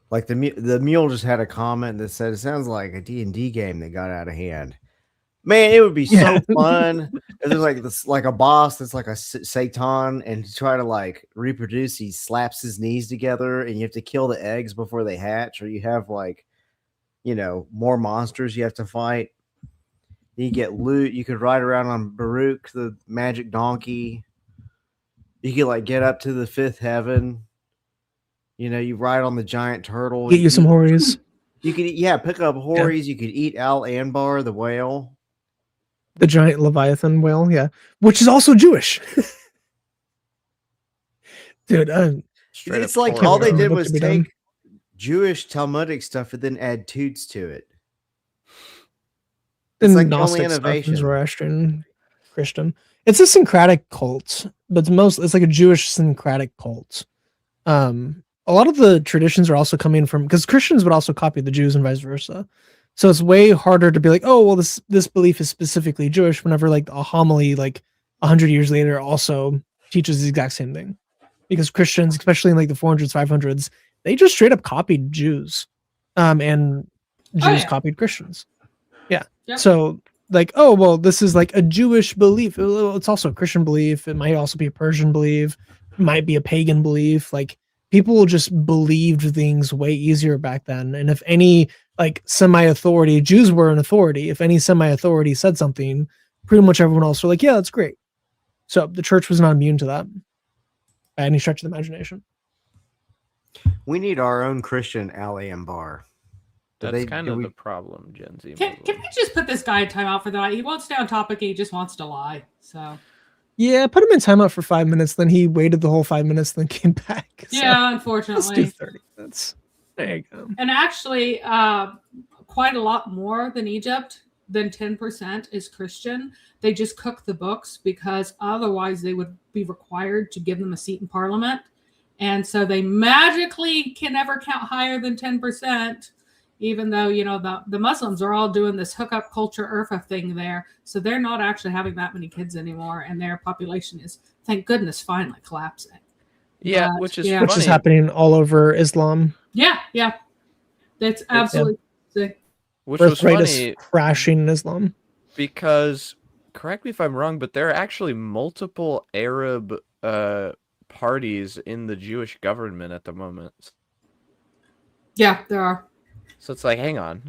Like the mule just had a comment that said it sounds like a D&D game that got out of hand. Man, it would be so fun if there's like this, like a boss that's like a Satan, and to try to like reproduce, he slaps his knees together, and you have to kill the eggs before they hatch, or you have like, more monsters you have to fight. You get loot. You could ride around on Baruch, the magic donkey. You could like get up to the fifth heaven. You ride on the giant turtle. Get you some Horis. You could, pick up Horis. You could eat Al Anbar, the whale. The giant Leviathan whale, yeah. Which is also Jewish. Dude, it's like all they did was take Jewish Talmudic stuff and then add toots to it. It's like Gnostic the only innovation. Zoroastrian, Christian. It's a syncretic cult, but it's like a Jewish syncretic cult. A lot of the traditions are also coming from, because Christians would also copy the Jews and vice versa. So it's way harder to be like, oh, well, this belief is specifically Jewish, whenever like a homily like 100 years later also teaches the exact same thing. Because Christians, especially in like the 400s, 500s, they just straight up copied Jews. And Jews copied Christians. Yeah. Yep. So like, oh, well, this is like a Jewish belief. It's also a Christian belief. It might also be a Persian belief. It might be a pagan belief. Like, people just believed things way easier back then. And if any like semi-authority, Jews were an authority. If any semi-authority said something, pretty much everyone else were like, yeah, that's great. So the church was not immune to that by any stretch of the imagination. We need our own Christian Al Anbar. That's kind of the problem, Gen Z. Can we just put this guy in timeout for the night? He won't stay on topic. He just wants to lie. So. Yeah, put him in timeout for 5 minutes. Then he waited the whole 5 minutes, then came back. So yeah, unfortunately. Let's do 30 minutes. There you go. And actually, quite a lot more than Egypt, than 10% is Christian. They just cook the books because otherwise they would be required to give them a seat in parliament. And so they magically can never count higher than 10%. Even though, the Muslims are all doing this hookup culture Urfa thing there. So they're not actually having that many kids anymore. And their population is, thank goodness, finally collapsing. Yeah, which is funny. Which is happening all over Islam. Yeah. That's absolutely sick. Which was funny. Is crashing in Islam. Because, correct me if I'm wrong, but there are actually multiple Arab parties in the Jewish government at the moment. Yeah, there are. So it's like, hang on.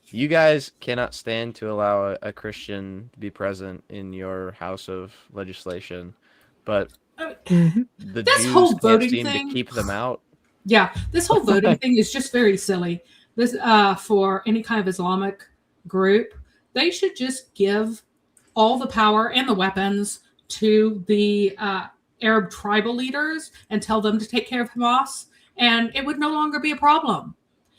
You guys cannot stand to allow a Christian to be present in your house of legislation, but the Jews whole can't seem to keep them out. Yeah, this whole voting thing is just very silly. This for any kind of Islamic group, they should just give all the power and the weapons to the Arab tribal leaders and tell them to take care of Hamas, and it would no longer be a problem.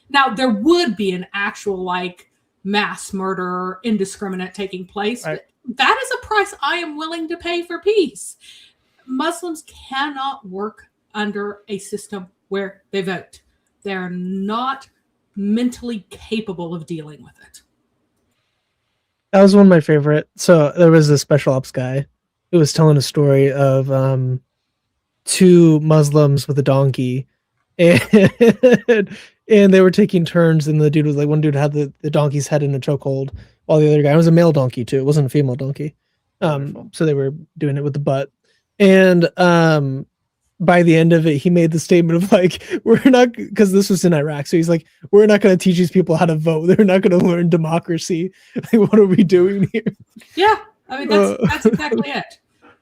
Now, there would be an actual, like, mass murder, indiscriminate taking place. Right. But that is a price I am willing to pay for peace. Muslims cannot work under a system where they vote. They're not mentally capable of dealing with it. That was one of my favorite. So there was a special ops guy who was telling a story of two Muslims with a donkey. And they were taking turns, and the dude was like, one dude had the donkey's head in a chokehold, while the other guy, it was a male donkey too. It wasn't a female donkey. So they were doing it with the butt. And by the end of it, he made the statement of like, we're not, because this was in Iraq. So he's like, we're not going to teach these people how to vote. They're not going to learn democracy. Like, what are we doing here? Yeah. I mean, that's exactly it.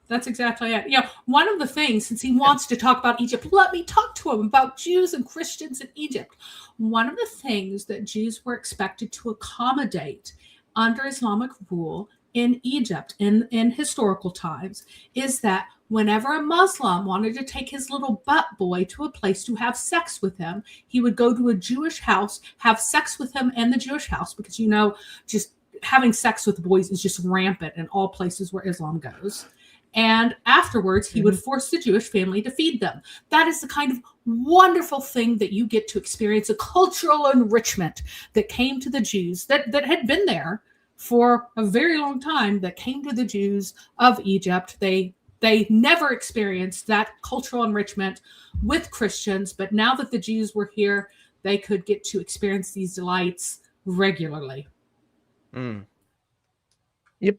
That's exactly it. One of the things, since he wants to talk about Egypt, let me talk to him about Jews and Christians in Egypt. One of the things that Jews were expected to accommodate under Islamic rule in Egypt in historical times is that whenever a Muslim wanted to take his little butt boy to a place to have sex with him, he would go to a Jewish house, have sex with him in the Jewish house, because, just having sex with boys is just rampant in all places where Islam goes. And afterwards, he would force the Jewish family to feed them. That is the kind of wonderful thing that you get to experience, a cultural enrichment that came to the Jews that had been there for a very long time, that came to the Jews of Egypt. They never experienced that cultural enrichment with Christians, but now that the Jews were here, they could get to experience these delights regularly. Yep.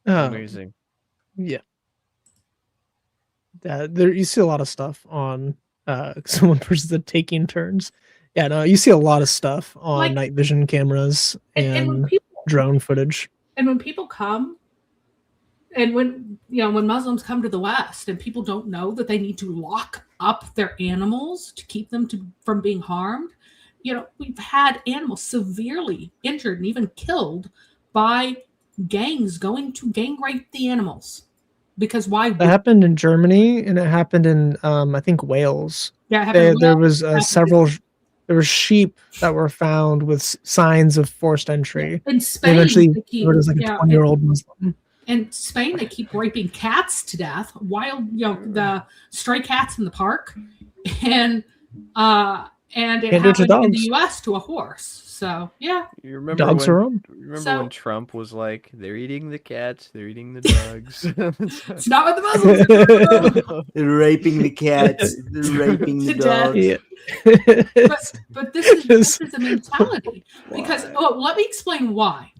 Amazing. Yeah. There you see a lot of stuff on someone versus the taking turns. Yeah, no, you see a lot of stuff on night vision cameras and drone footage. And when people come, and when Muslims come to the West and people don't know that they need to lock up their animals to keep them from being harmed, we've had animals severely injured and even killed by gangs going to gang rape the animals. Because why? That happened in Germany, and it happened in I think Wales. Yeah, there was there were sheep that were found with signs of forced entry. In Spain, eventually it was like a 20-year-old Muslim. In Spain, they keep raping cats to death, wild, the stray cats in the park, and it happened in the U.S. to a horse. So yeah, you remember dogs are on. When Trump was like, "They're eating the cats, they're eating the dogs." It's not what the Muslims are. They're raping the cats. They're raping the dogs. Yeah. but this is a mentality. Because let me explain why.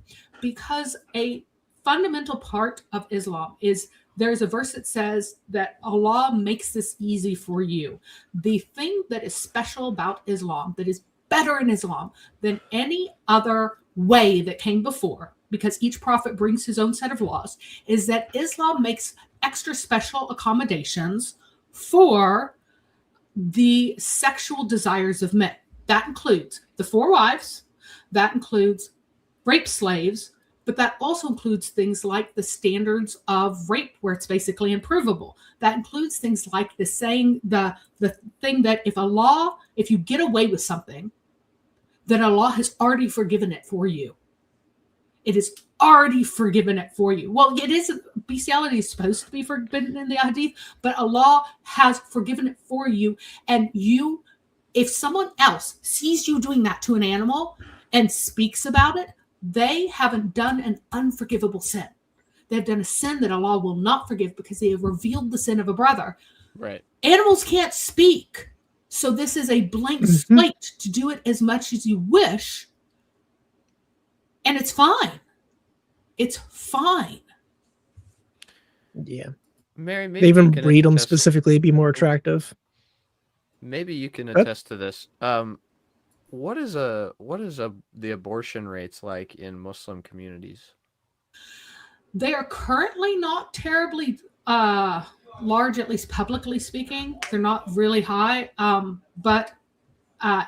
Because a fundamental part of Islam is there's a verse that says that Allah makes this easy for you. The thing that is special about Islam, that is better in Islam than any other way that came before, because each prophet brings his own set of laws, is that Islam makes extra special accommodations for the sexual desires of men. That includes the 4 wives, that includes rape slaves, but that also includes things like the standards of rape, where it's basically improvable. That includes things like the thing that if you get away with something, then Allah has already forgiven it for you. It is already forgiven it for you. Well, bestiality is supposed to be forbidden in the hadith, but Allah has forgiven it for you. And if someone else sees you doing that to an animal and speaks about it, they haven't done an unforgivable sin. They've done a sin that Allah will not forgive because they have revealed the sin of a brother. Right. Animals can't speak. So this is a blank slate to do it as much as you wish. And it's fine. It's fine. Yeah. Mary, maybe they even breed breed them specifically to be more attractive. Maybe you can attest to this. What is the abortion rates like in Muslim communities? They are currently not terribly large, at least publicly speaking. They're not really high, but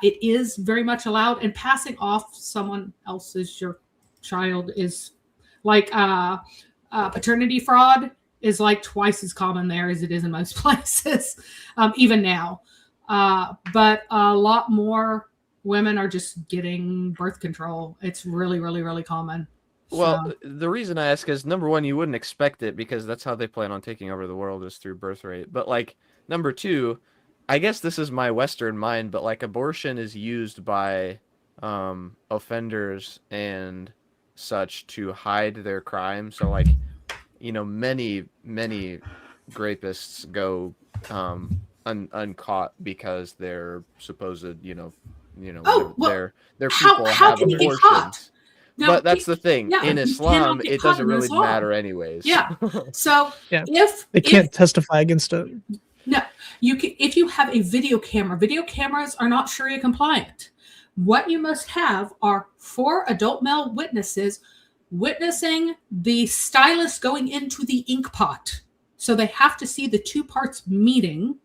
it is very much allowed. And passing off someone else's your child is like paternity fraud is like twice as common there as it is in most places, even now. But a lot more women are just getting birth control. It's really, really, really common. Well, the reason I ask is, number one, you wouldn't expect it because that's how they plan on taking over the world, is through birth rate. But like, number two, I guess this is my Western mind, but like abortion is used by offenders and such to hide their crime. So like, many rapists go uncaught because they're supposed, their people have abortions. No, but that's the thing. Yeah, in Islam, it doesn't really matter anyways. Yeah. So if they can't testify against it. You can, if you have a video cameras are not Sharia compliant. What you must have are 4 adult male witnesses witnessing the stylus going into the ink pot. So they have to see the 2 parts meeting,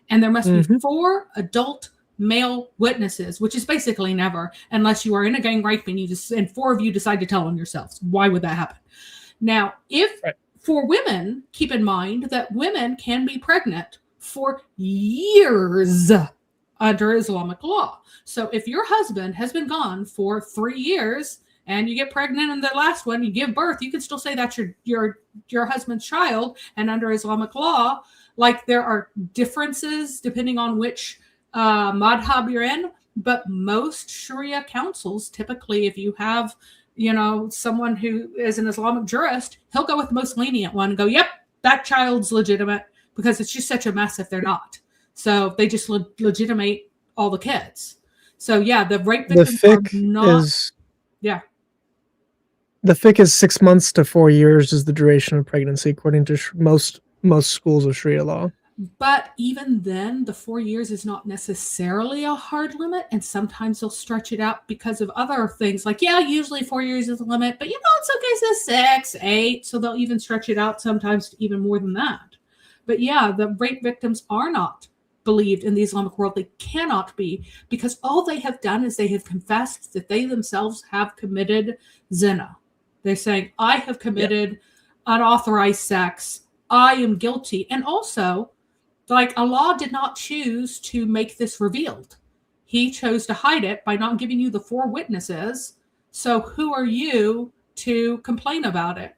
and there must be 4 adult male witnesses, which is basically never, unless you are in a gang rape and 4 of you decide to tell on yourselves. Why would that happen? Now, if for women, keep in mind that women can be pregnant for years under Islamic law. So if your husband has been gone for 3 years and you get pregnant in the last one, you give birth, you can still say that's your husband's child. And under Islamic law, like, there are differences depending on which madhab you're in, but most Sharia councils, typically, if you have, someone who is an Islamic jurist, he'll go with the most lenient one and go, yep, that child's legitimate, because it's just such a mess if they're not. So they just legitimate all the kids. So yeah, the rape victims are not. The fiqh is 6 months to 4 years is the duration of pregnancy, according to most schools of Sharia law. But even then, the 4 years is not necessarily a hard limit, and sometimes they'll stretch it out because of other things. Like, yeah, usually 4 years is the limit, but in some cases 6, 8, so they'll even stretch it out sometimes to even more than that. But yeah, the rape victims are not believed in the Islamic world. They cannot be, because all they have done is they have confessed that they themselves have committed zina. They're saying, I have committed unauthorized sex. I am guilty. And also, like, Allah did not choose to make this revealed. He chose to hide it by not giving you the 4 witnesses. So who are you to complain about it?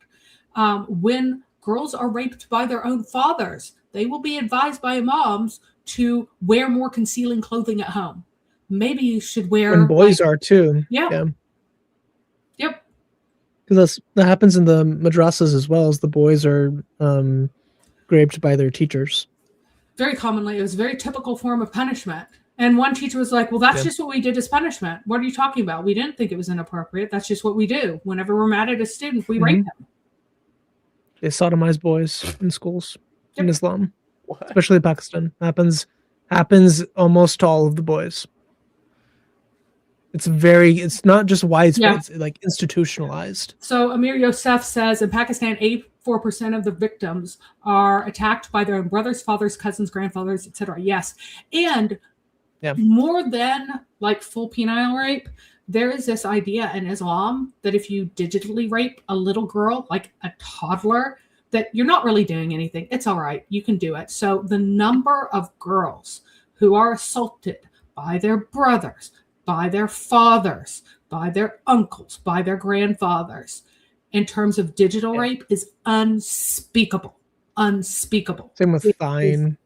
When girls are raped by their own fathers, they will be advised by imams to wear more concealing clothing at home. Maybe you should wear... And boys are too. Yeah. Yep. Because that happens in the madrasas as well, as the boys are raped by their teachers. Very commonly. It was a very typical form of punishment. And one teacher was like, well, that's just what we did as punishment. What are you talking about? We didn't think it was inappropriate. That's just what we do. Whenever we're mad at a student, we rape them. They sodomize boys in schools in Islam, especially in Pakistan. Happens almost to all of the boys. It's not just widespread, it's like institutionalized. So Amir Yosef says in Pakistan, 84% of the victims are attacked by their own brothers, fathers, cousins, grandfathers, etc. Yes. And more than like full penile rape, there is this idea in Islam that if you digitally rape a little girl, like a toddler, that you're not really doing anything. It's all right. You can do it. So the number of girls who are assaulted by their brothers, by their fathers, by their uncles, by their grandfathers, in terms of digital rape is unspeakable. Unspeakable. Same with thine.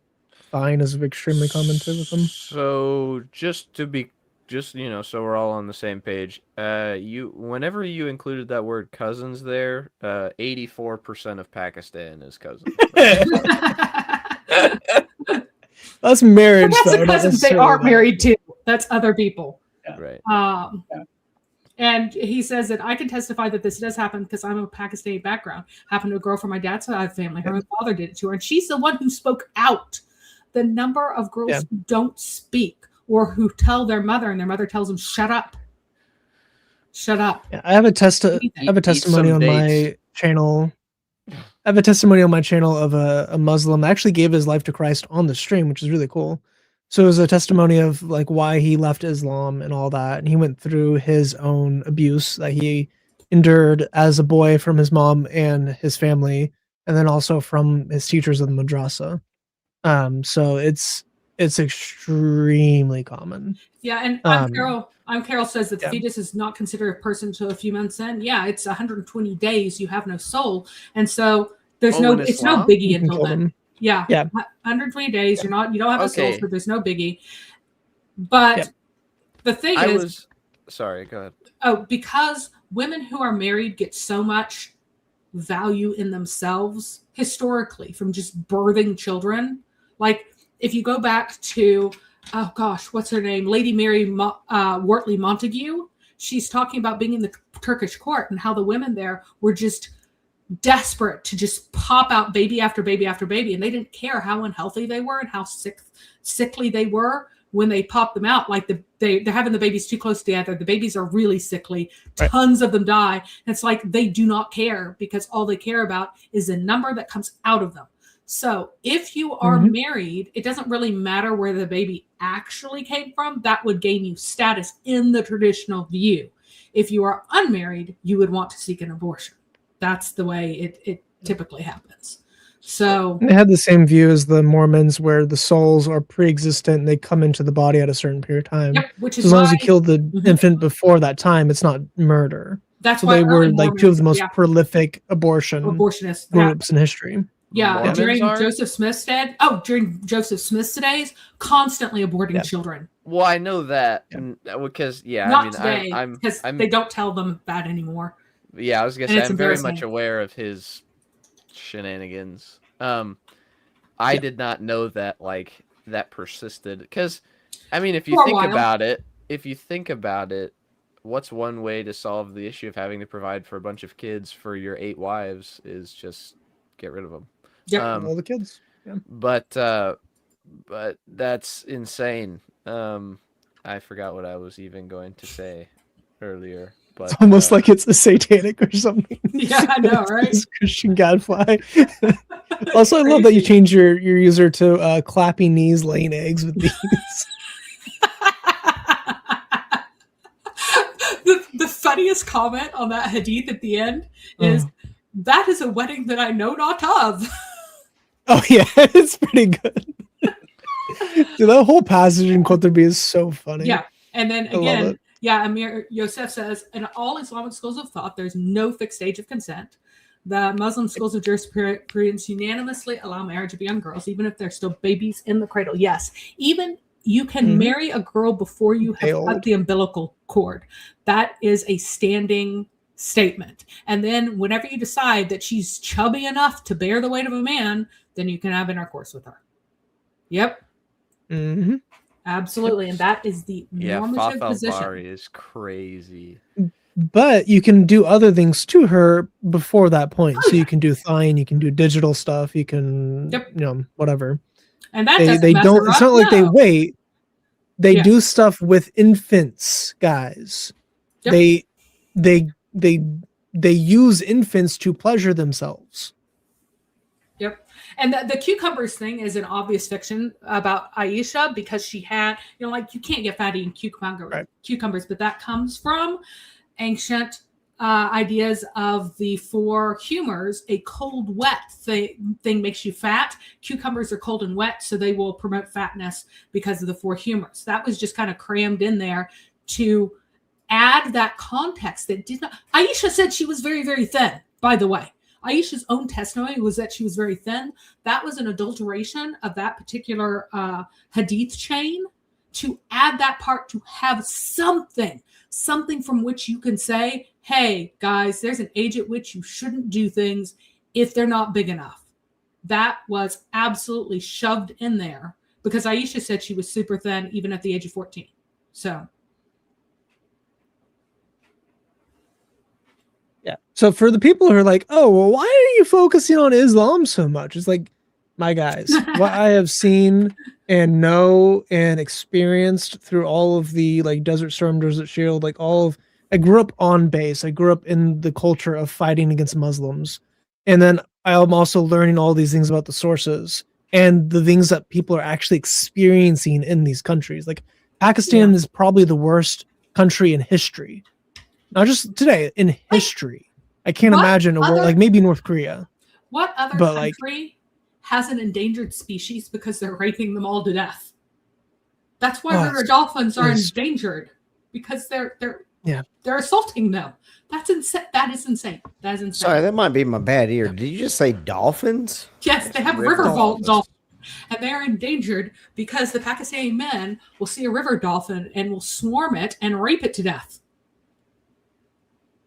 Thine is extremely common too with them. So so we're all on the same page. Whenever you included that word cousins there, 84% of Pakistan is cousins. That's marriage. But that's the cousins they are married to. That's other people. Right. And he says that I can testify that this does happen because I'm a Pakistani background. Happened to a girl from my dad's side of the family. Her own father did it to her. And she's the one who spoke out. The number of girls who don't speak or who tell their mother and their mother tells them, shut up. Shut up. Yeah, I have a testimony on my channel. I have a testimony on my channel of a Muslim that actually gave his life to Christ on the stream, which is really cool. So it was a testimony of like why he left Islam and all that. And he went through his own abuse that he endured as a boy from his mom and his family, and then also from his teachers of the madrasa. So it's extremely common. Yeah, and I'm Carol says that the fetus is not considered a person until a few months in. Yeah, it's 120 days. You have no soul, and so it's no biggie until then. Yeah. 120 days. You don't have a soul, so there's no biggie. But the thing is, sorry, go ahead. Oh, because women who are married get so much value in themselves historically from just birthing children. Like if you go back to, oh gosh, what's her name? Lady Mary Wortley Montagu. She's talking about being in the Turkish court and how the women there were just desperate to just pop out baby after baby after baby, and they didn't care how unhealthy they were and how sickly they were when they popped them out. Like they're having the babies too close together. The babies are really sickly. Right. Tons of them die. And it's like they do not care, because all they care about is the number that comes out of them. So if you are married, it doesn't really matter where the baby actually came from. That would gain you status in the traditional view. If you are unmarried, you would want to seek an abortion. That's the way it typically happens. So they had the same view as the Mormons, where the souls are pre-existent and they come into the body at a certain period of time. yep, which is As long as you why- kill the infant before that time, it's not murder. that's So why they were early like two of the most Mormons, prolific abortion abortionists. Yeah. groups in history. Yeah, Mormons during are? Joseph Smith's days, constantly aborting Yeah. children. Well, I know that Yeah. because I Not mean, today, I'm because I'm they don't tell them that anymore. yeah, I was gonna and say it's I'm very much embarrassing. aware of his shenanigans. I Yeah. did not know that that persisted, because I mean, if you For a think while. about it, what's one way to solve the issue of having to provide for a bunch of kids for your 8 wives is just get rid of them. Yep. All the kids. But that's insane. I forgot what I was even going to say earlier. But It's almost like it's a satanic or something. Yeah, I know, right? It's Christian Gadfly. Also, I love that you change your user to clapping knees, laying eggs with these. the funniest comment on that hadith at the end is, "That is a wedding that I know not of." Oh yeah, it's pretty good. Dude, that whole passage in Qurtubi is so funny. Yeah, and then I love again, it. yeah, Amir Yosef says, in all Islamic schools of thought, there's no fixed age of consent. The Muslim schools of jurisprudence unanimously allow marriage of young girls, even if they're still babies in the cradle. Yes, even you can marry a girl before you have Pale. cut the umbilical cord. That is a standing statement. And then whenever you decide that she's chubby enough to bear the weight of a man, then you can have intercourse with her. Yep, Mhm. absolutely. And that is the yeah, normative Fath position. al-Bari is crazy. But you can do other things to her before that point. So you can do thine, you can do digital stuff, you can, Yep. whatever. And that They doesn't mess don't. her It's up, not like they no. wait. They Yeah. do stuff with infants, guys. Yep. They use infants to pleasure themselves. Yep. And the cucumbers thing is an obvious fiction about Aisha, because she had, like, you can't get fatty in cucumbers, but that comes from ancient ideas of the 4 humors. A cold, wet thing makes you fat. Cucumbers are cold and wet, so they will promote fatness because of the 4 humors. That was just kind of crammed in there to add that context that did not. Aisha said she was very, very thin, by the way. Aisha's own testimony was that she was very thin. That was an adulteration of that particular hadith chain to add that part to have something from which you can say, hey, guys, there's an age at which you shouldn't do things if they're not big enough. That was absolutely shoved in there because Aisha said she was super thin even at the age of 14. So. Yeah. So for the people who are like, oh, well, why are you focusing on Islam so much? It's like, my guys, what I have seen and know and experienced through all of the Desert Storm, Desert Shield, I grew up on base. I grew up in the culture of fighting against Muslims. And then I'm also learning all these things about the sources and the things that people are actually experiencing in these countries. Like Pakistan is probably the worst country in history. Not just today, in history. I can't imagine a world maybe North Korea. What other country has an endangered species because they're raping them all to death? That's why river dolphins are endangered, because they're assaulting them. That's insane. That is insane. That is insane. Sorry, that might be my bad ear. Did you just say dolphins? Yes, they have river dolphins. And they're endangered because the Pakistani men will see a river dolphin and will swarm it and rape it to death.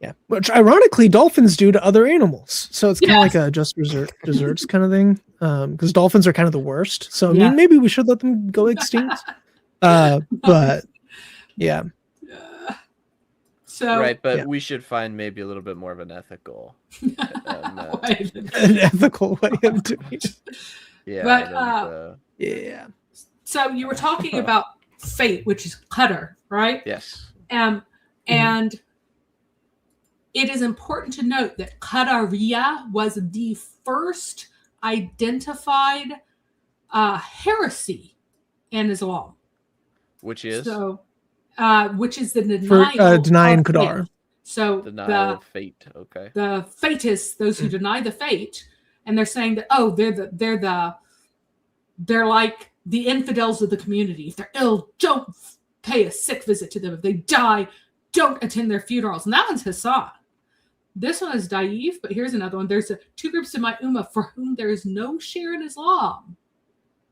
Yeah, which ironically dolphins do to other animals. So it's kind of like a just desserts kind of thing. Because dolphins are kind of the worst. So I mean, maybe we should let them go extinct. But yeah. So Right, but Yeah. we should find maybe a little bit more of an ethical. Wait. An ethical way of doing it. Yeah. But, Yeah. so you were talking about fate, which is Qadar, right? yes. And it is important to note that Qadariya was the first identified heresy in Islam. Which is So, which is the For denial denying of Qadar. fate. So denial of fate. Okay. the fatists, those who deny the fate, and they're saying that they're like the infidels of the community. If they're ill, don't pay a sick visit to them. If they die, don't attend their funerals. And that one's Hassan. This one is Daif, but here's another one. There's two groups in my ummah for whom there is no share in Islam,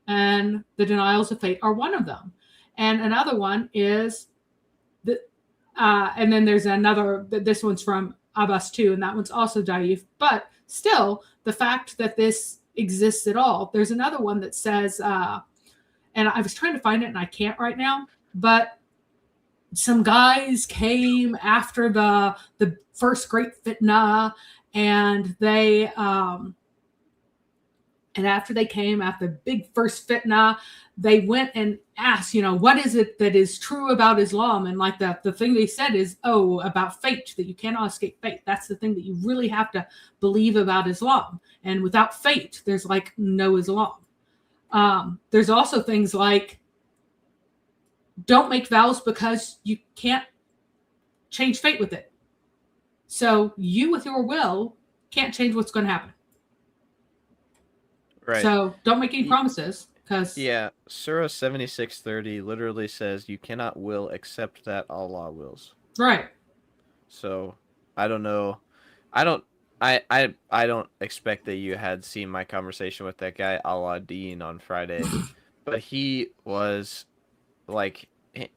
and the denials of fate are one of them. And another one is and then there's another. This one's from Abbas too, and that one's also Daif. But still, the fact that this exists at all. There's another one that says, and I was trying to find it and I can't right now, but some guys came after the first great fitna, and they and after they came after the big first fitna, they went and asked, what is it that is true about Islam? And like the thing they said is, about fate, that you cannot escape fate. That's the thing that you really have to believe about Islam. And without fate, there's like no Islam. There's also things like, don't make vows because you can't change fate with it. So you, with your will, can't change what's going to happen. Right. So don't make any promises, because Yeah, Surah 76:30 literally says you cannot will except that Allah wills. right. So I don't know. I don't expect that you had seen my conversation with that guy Aladdin on Friday, but he was like,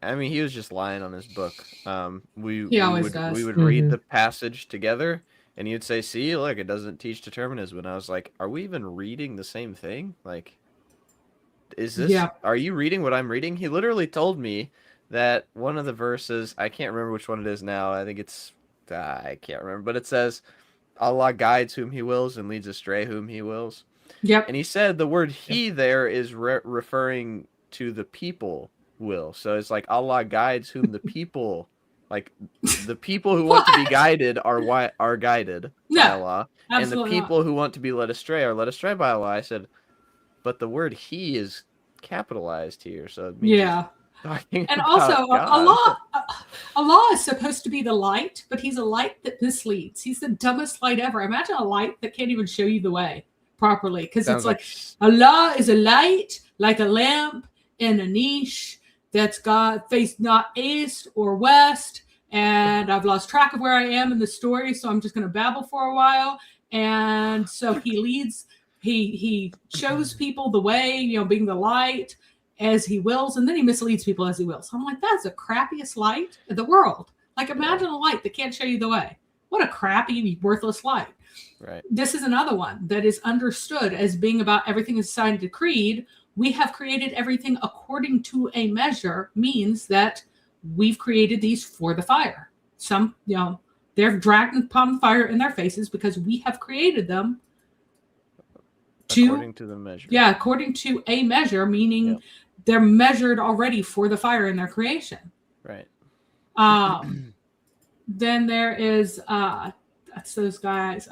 I mean, he was just lying on his book. He always does. We would read the passage together, and he would say, "See, look, it doesn't teach determinism." And I was like, "Are we even reading the same thing? Like, is this? Yeah. Are you reading what I'm reading?" He literally told me that one of the verses, I can't remember which one it is now. I think it's I can't remember, but it says, "Allah guides whom He wills and leads astray whom He wills." Yep. And he said the word "He" there is referring to the people will. So it's like Allah guides whom the people, like the people who want to be guided are guided by No, Allah, and the absolutely people who want to be led astray are led astray by Allah. I said, but the word "He" is capitalized here, so it means Yeah. talking And about also, God. Allah is supposed to be the light, but he's a light that misleads. He's the dumbest light ever. Imagine a light that can't even show you the way properly, because it's Sounds like Allah is a light, like a lamp in a niche that's got faced not east or west. And I've lost track of where I am in the story, so I'm just going to babble for a while. And so he leads, he shows people the way, being the light as he wills, and then he misleads people as he wills. So I'm like, that's the crappiest light in the world. Like, imagine a light that can't show you the way. What a crappy, worthless light. Right. This is another one that is understood as being about everything is assigned to creed. We have created everything according to a measure, means that we've created these for the fire. Some, they're dragged upon fire in their faces because we have created them According to the measure. Yeah, according to a measure, meaning they're measured already for the fire in their creation. Right. Then there is that's those guys.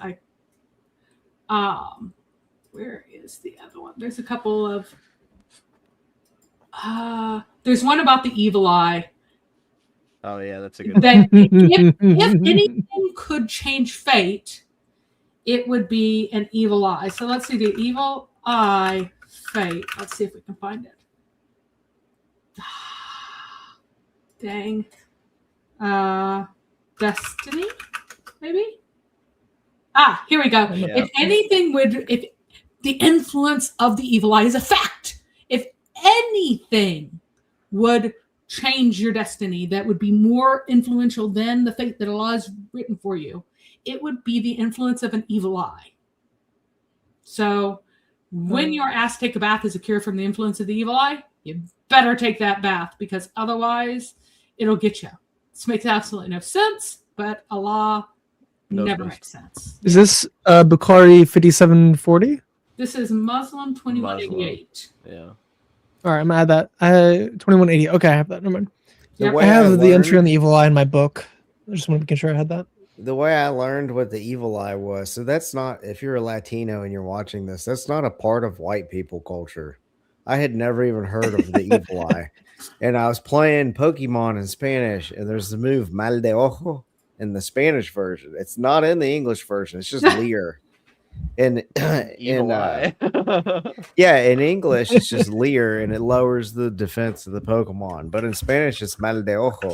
Where is the other one? There's a couple of there's one about the evil eye. Oh yeah, that's a good one. That if anything could change fate, it would be an evil eye. So let's see, the evil eye fate. Let's see if we can find it. Dang. Destiny, maybe? Here we go. Yeah. If anything if the influence of the evil eye is a fact, if anything would change your destiny that would be more influential than the fate that Allah has written for you, it would be the influence of an evil eye. So when you're asked to take a bath as a cure from the influence of the evil eye, you better take that bath, because otherwise it'll get you. This makes absolutely no sense, but Allah Knows never best. makes sense. Is this Bukhari 5740? This is Muslim 2188. Yeah. All right, I'm gonna add that. 2180. Okay, I have that. Never mind. Yep. way I have the entry on learned- the evil eye in my book. I just want to make sure I had that. The way I learned what the evil eye was, so that's not, if you're a Latino and you're watching this, that's not a part of white people culture. I had never even heard of the evil eye. And I was playing Pokemon in Spanish, and there's the move Mal de Ojo in the Spanish version. It's not in the English version, it's just Leer. And Evil eye. yeah, in English it's just Leer, and it lowers the defense of the Pokemon. But in Spanish it's Mal de Ojo.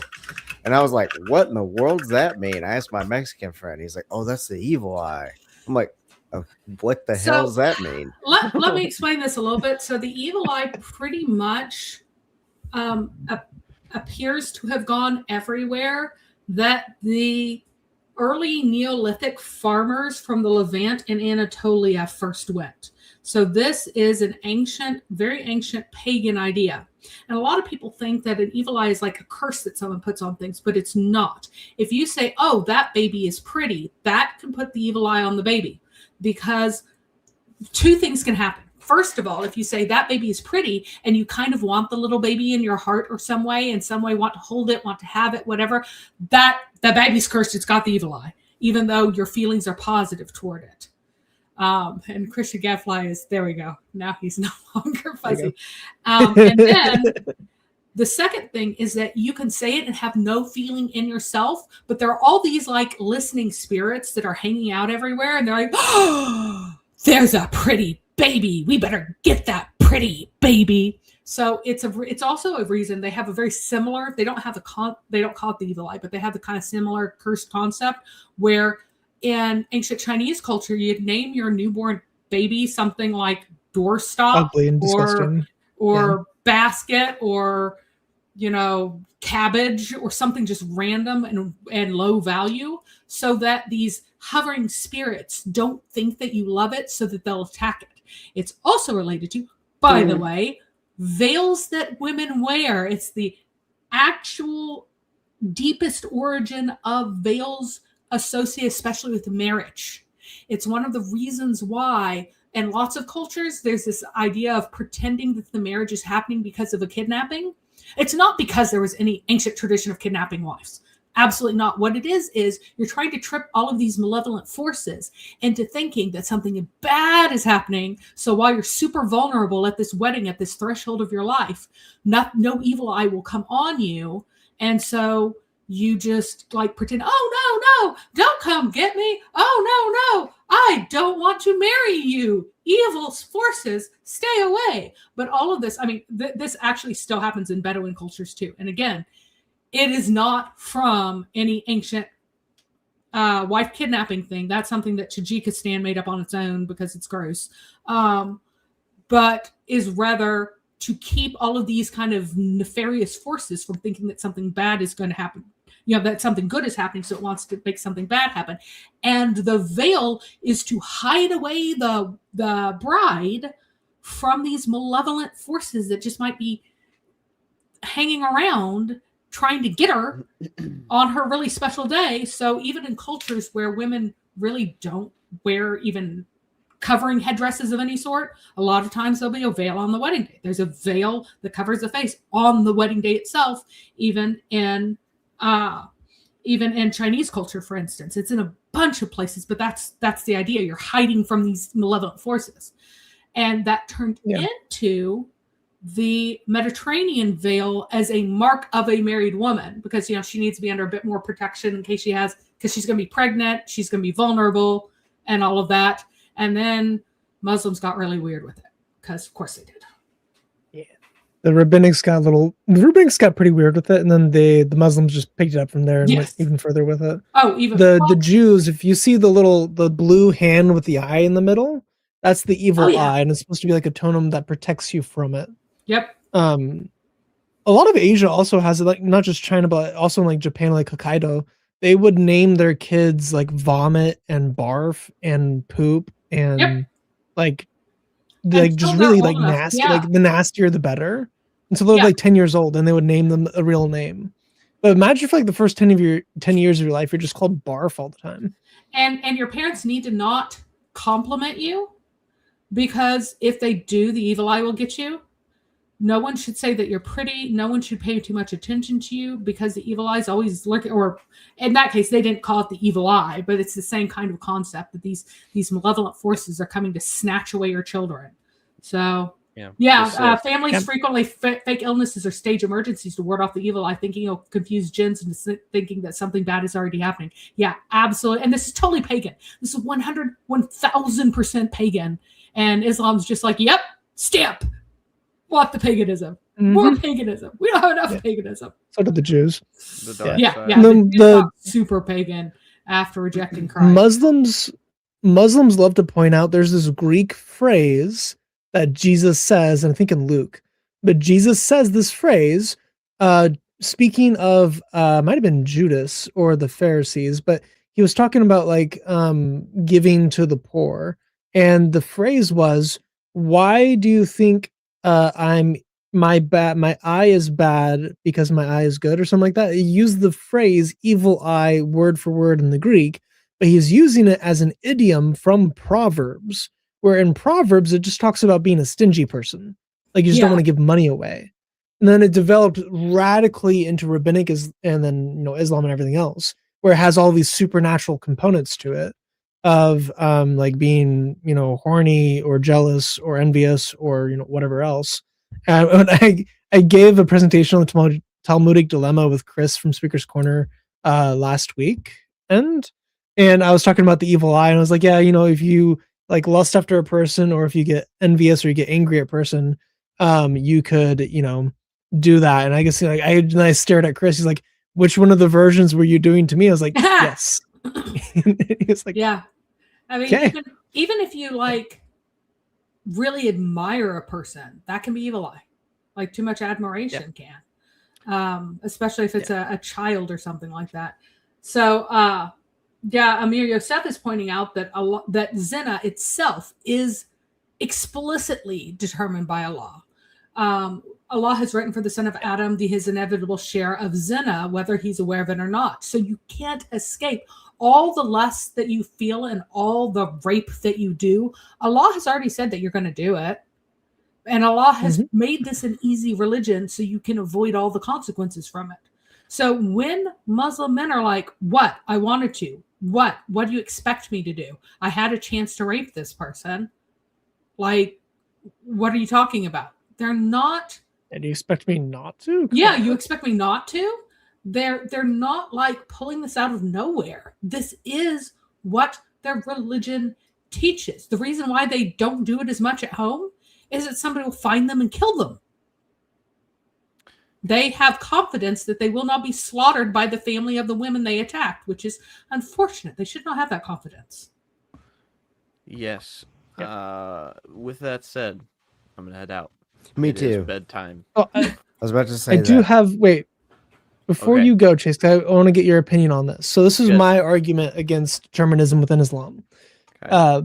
And I was like, what in the world does that mean? I asked my Mexican friend. He's like, oh, that's the evil eye. I'm like, oh, what the hell does that mean? Let me explain this a little bit. So the evil eye pretty much appears to have gone everywhere that the early Neolithic farmers from the Levant and Anatolia first went. So this is an ancient, very ancient pagan idea. And a lot of people think that an evil eye is like a curse that someone puts on things, but it's not. If you say, oh, that baby is pretty, that can put the evil eye on the baby, because two things can happen. First of all, if you say that baby is pretty and you kind of want the little baby in your heart or some way want to hold it, want to have it, whatever, that baby's cursed. It's got the evil eye, even though your feelings are positive toward it. And Christian Gadfly is, there we go. Now he's no longer fuzzy. And then the second thing is that you can say it and have no feeling in yourself, but there are all these like listening spirits that are hanging out everywhere. And they're like, oh, there's a pretty baby. We better get that pretty baby. So it's also a reason they have a very similar, they don't call it the evil eye, but they have the kind of similar cursed concept where in ancient Chinese culture, you'd name your newborn baby something like doorstop Ugly and disgusting. or basket or, cabbage or something just random and low value, so that these hovering spirits don't think that you love it, so that they'll attack it. It's also related to, by the way, veils that women wear. It's the actual deepest origin of veils associated especially with marriage. It's one of the reasons why in lots of cultures there's this idea of pretending that the marriage is happening because of a kidnapping. It's not because there was any ancient tradition of kidnapping wives. Absolutely not. What it is you're trying to trip all of these malevolent forces into thinking that something bad is happening. So while you're super vulnerable at this wedding, at this threshold of your life, no evil eye will come on you. And so you just like pretend, oh, no, don't come get me. Oh, no, I don't want to marry you. Evil forces, stay away. But all of this, I mean, this actually still happens in Bedouin cultures too. And again, it is not from any ancient wife kidnapping thing. That's something that Tajikistan made up on its own because it's gross. But is rather to keep all of these kind of nefarious forces from thinking that something bad is going to happen. That something good is happening, so it wants to make something bad happen. And the veil is to hide away the bride from these malevolent forces that just might be hanging around trying to get her on her really special day. So even in cultures where women really don't wear even covering headdresses of any sort, a lot of times there'll be a veil on the wedding day. There's a veil that covers the face on the wedding day itself, even in Chinese culture, for instance. It's in a bunch of places, but that's the idea. You're hiding from these malevolent forces. And that turned into the Mediterranean veil as a mark of a married woman, because she needs to be under a bit more protection in case because she's going to be pregnant, she's going to be vulnerable, and all of that. And then Muslims got really weird with it, because of course they did. The rabbinics got pretty weird with it, and then the Muslims just picked it up from there and went even further with it. Oh, even the Jews, if you see the blue hand with the eye in the middle, that's the evil eye, and it's supposed to be like a totem that protects you from it. Yep. A lot of Asia also has it, like not just China, but also in like Japan, like Hokkaido. They would name their kids like vomit and barf and poop and like just really like nasty. Like the nastier the better. And so they're like 10 years old and they would name them a real name. But imagine for like the first 10 years of your life, you're just called barf all the time. And your parents need to not compliment you, because if they do, the evil eye will get you. No one should say that you're pretty. No one should pay too much attention to you, because the evil eye is always lurking. Or in that case, they didn't call it the evil eye, but it's the same kind of concept that these malevolent forces are coming to snatch away your children. So families frequently fake illnesses or stage emergencies to ward off the evil eye, thinking it'll confuse jinns into thinking that something bad is already happening. Yeah, absolutely. And this is totally pagan. This is 1000% pagan. And Islam's just like, yep, stamp. What the paganism? More paganism. We don't have enough paganism. So did the Jews. The dark Yeah. side. The Jews got super pagan after rejecting Christ. Muslims love to point out there's this Greek phrase that Jesus says, and I think in Luke, but Jesus says this phrase, speaking of, might have been Judas or the Pharisees, but he was talking about like giving to the poor, and the phrase was, "Why do you think my eye is bad because my eye is good," or something like that? He used the phrase "evil eye" word for word in the Greek, but he's using it as an idiom from Proverbs, where in Proverbs it just talks about being a stingy person, like you just don't want to give money away. And then it developed radically into rabbinic and then Islam and everything else, where it has all these supernatural components to it of like being horny or jealous or envious or whatever else. And I gave a presentation on the Talmudic dilemma with Chris from Speaker's Corner last week, and I was talking about the evil eye, and I was like, yeah, if you like lust after a person, or if you get envious or you get angry at a person, you could do that. And I guess I stared at Chris. He's like, which one of the versions were you doing to me? I was like, yes. He's like, yeah. I mean, okay. even if you like really admire a person, that can be evil eye. Like too much admiration can, especially if it's a child or something like that. So, Amir Yosef is pointing out that that zina itself is explicitly determined by Allah. Allah has written for the son of Adam his inevitable share of zina, whether he's aware of it or not. So you can't escape all the lust that you feel and all the rape that you do. Allah has already said that you're going to do it. And Allah has made this an easy religion so you can avoid all the consequences from it. So when Muslim men are like, what? I wanted to. What do you expect me to do? I had a chance to rape this person. Like, what are you talking about? They're not. And you expect me not to? Yeah, you expect me not to? They're not like pulling this out of nowhere. This is what their religion teaches. The reason why they don't do it as much at home is that somebody will find them and kill them. They have confidence that they will not be slaughtered by the family of the women they attacked, which is unfortunate. They should not have that confidence. Yes. With that said, I'm going to head out. Me It too. is bedtime. Oh, I was about to say I that. do have, before you go, Chase, I want to get your opinion on this. So this is my argument against determinism within Islam. Okay.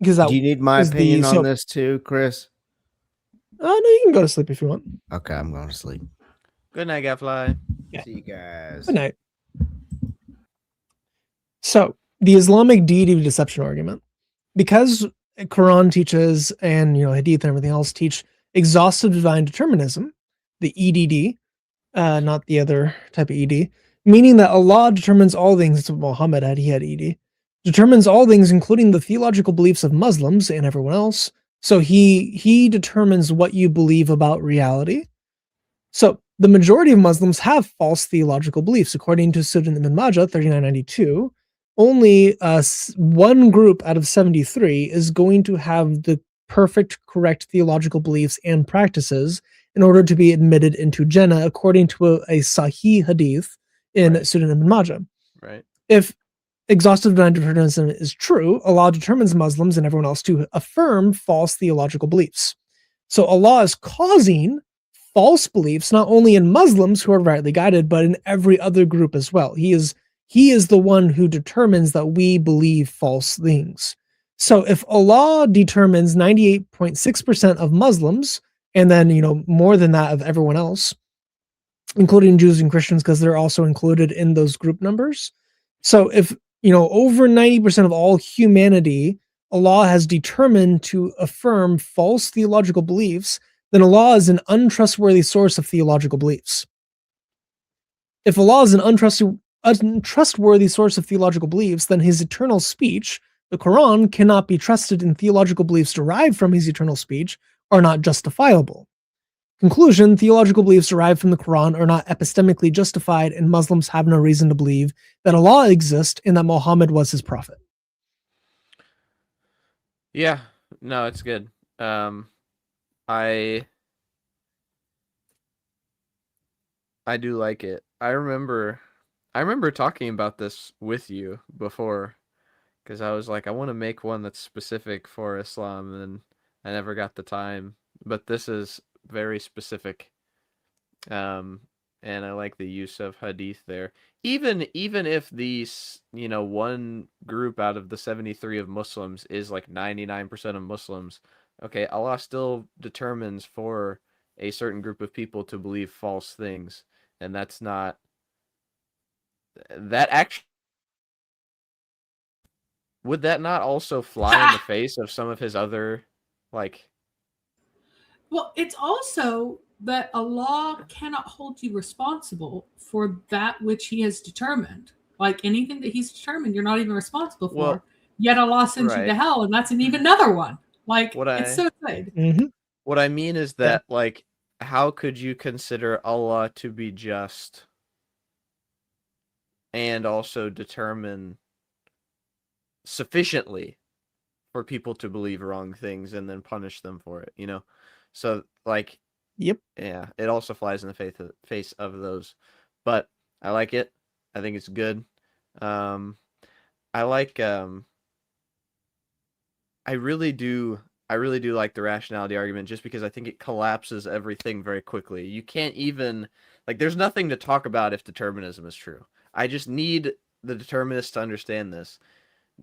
Because do you need my opinion on this too, Chris? No, you can go to sleep if you want. Okay, I'm going to sleep. Good night, Gadfly. Yeah. See you guys. Good night. So the Islamic deity of deception argument, because Quran teaches and Hadith and everything else teach exhaustive divine determinism, the EDD, not the other type of ED, meaning that Allah determines all things. It's what Muhammad had. He had ED. Determines all things, including the theological beliefs of Muslims and everyone else. So he determines what you believe about reality. So the majority of Muslims have false theological beliefs. According to Sunan Ibn Majah 3992, only one group out of 73 is going to have the perfect, correct theological beliefs and practices in order to be admitted into Jannah, according to a Sahih Hadith in Sunan Ibn Majah. Right. If exhaustive divine determinism is true, Allah determines Muslims and everyone else to affirm false theological beliefs. So Allah is causing false beliefs not only in Muslims who are rightly guided, but in every other group as well. He is the one who determines that we believe false things. So if Allah determines 98.6% of Muslims, and then more than that of everyone else, including Jews and Christians, because they're also included in those group numbers. So if, over 90% of all humanity, Allah has determined to affirm false theological beliefs, then Allah is an untrustworthy source of theological beliefs. If Allah is an untrustworthy source of theological beliefs, then his eternal speech, the Quran, cannot be trusted, and theological beliefs derived from his eternal speech are not justifiable. Conclusion, theological beliefs derived from the Quran are not epistemically justified, and Muslims have no reason to believe that Allah exists and that Muhammad was his prophet. Yeah, no, it's good. I do like it. I remember talking about this with you before, because I was like, I want to make one that's specific for Islam, and I never got the time. But this is very specific, and I like the use of hadith there. Even if these, one group out of the 73 of Muslims is like 99% of Muslims, okay, Allah still determines for a certain group of people to believe false things, and that's not that actually. Would that not also fly in the face of some of his other, like? Well, it's also that Allah cannot hold you responsible for that which he has determined. Like anything that he's determined, you're not even responsible for. Well, yet Allah sends you right. to hell, and that's even another one. Like, it's so good. Mm-hmm. What I mean is that, like, how could you consider Allah to be just and also determine sufficiently for people to believe wrong things and then punish them for it, So, like, yep, yeah, it also flies in the face of those. But I like it. I think it's good. I like. I really do like the rationality argument, just because I think it collapses everything very quickly. You can't even, like, there's nothing to talk about if determinism is true. I just need the determinists to understand this.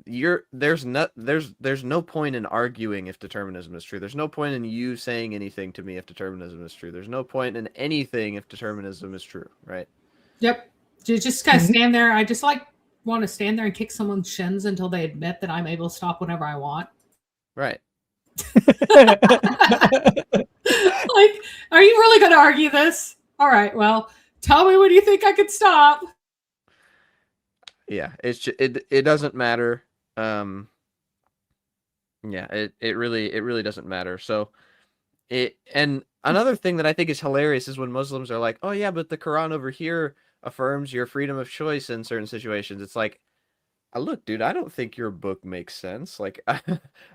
There's no point in arguing if determinism is true. There's no point in you saying anything to me if determinism is true. There's no point in anything if determinism is true, right? Yep. You just kind of stand there. I just want to stand there and kick someone's shins until they admit that I'm able to stop whenever I want. Right. Like, are you really going to argue this? All right, well, tell me when you think I could stop. Yeah, it's just, it doesn't matter. Yeah, it really doesn't matter. So and another thing that I think is hilarious is when Muslims are like, "Oh yeah, but the Quran over here affirms your freedom of choice in certain situations." It's like, look, dude, I don't think your book makes sense. Like,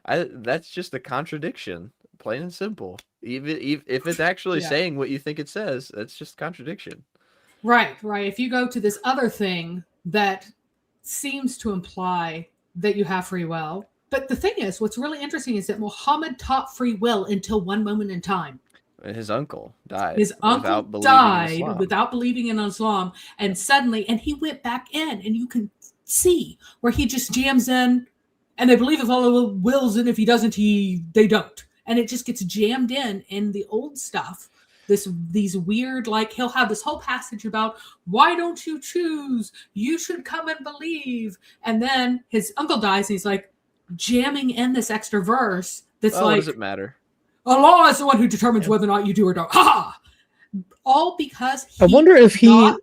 that's just a contradiction, plain and simple. Even if it's actually saying what you think it says, that's just contradiction. Right. If you go to this other thing that seems to imply that you have free will. But the thing is, what's really interesting is that Muhammad taught free will until one moment in time. His uncle died. His uncle died without believing in Islam. And suddenly, and he went back in, and you can see where he just jams in, and they believe if Allah wills, and if he doesn't, they don't. And it just gets jammed in the old stuff. These weird, like, he'll have this whole passage about, why don't you choose? You should come and believe. And then his uncle dies, and he's like jamming in this extra verse that's like, what does it matter? Allah is the one who determines whether or not you do or don't. Ha! All because I wonder if he not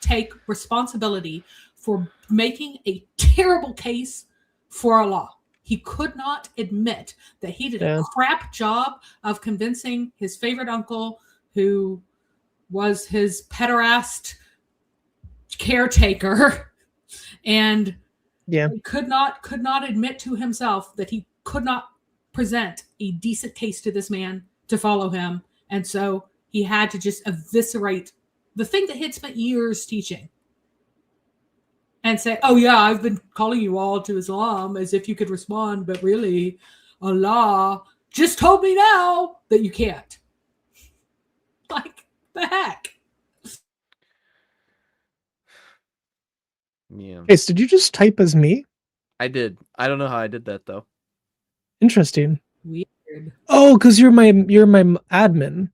take responsibility for making a terrible case for Allah. He could not admit that he did a crap job of convincing his favorite uncle, who was his pederast caretaker, and could not admit to himself that he could not present a decent case to this man to follow him. And so he had to just eviscerate the thing that he'd spent years teaching and say, oh yeah, I've been calling you all to Islam as if you could respond, but really Allah just told me now that you can't. Like, the heck? Yeah. Ace, did you just type as me? I did. I don't know how I did that though. Interesting. Weird. Oh, because you're my admin.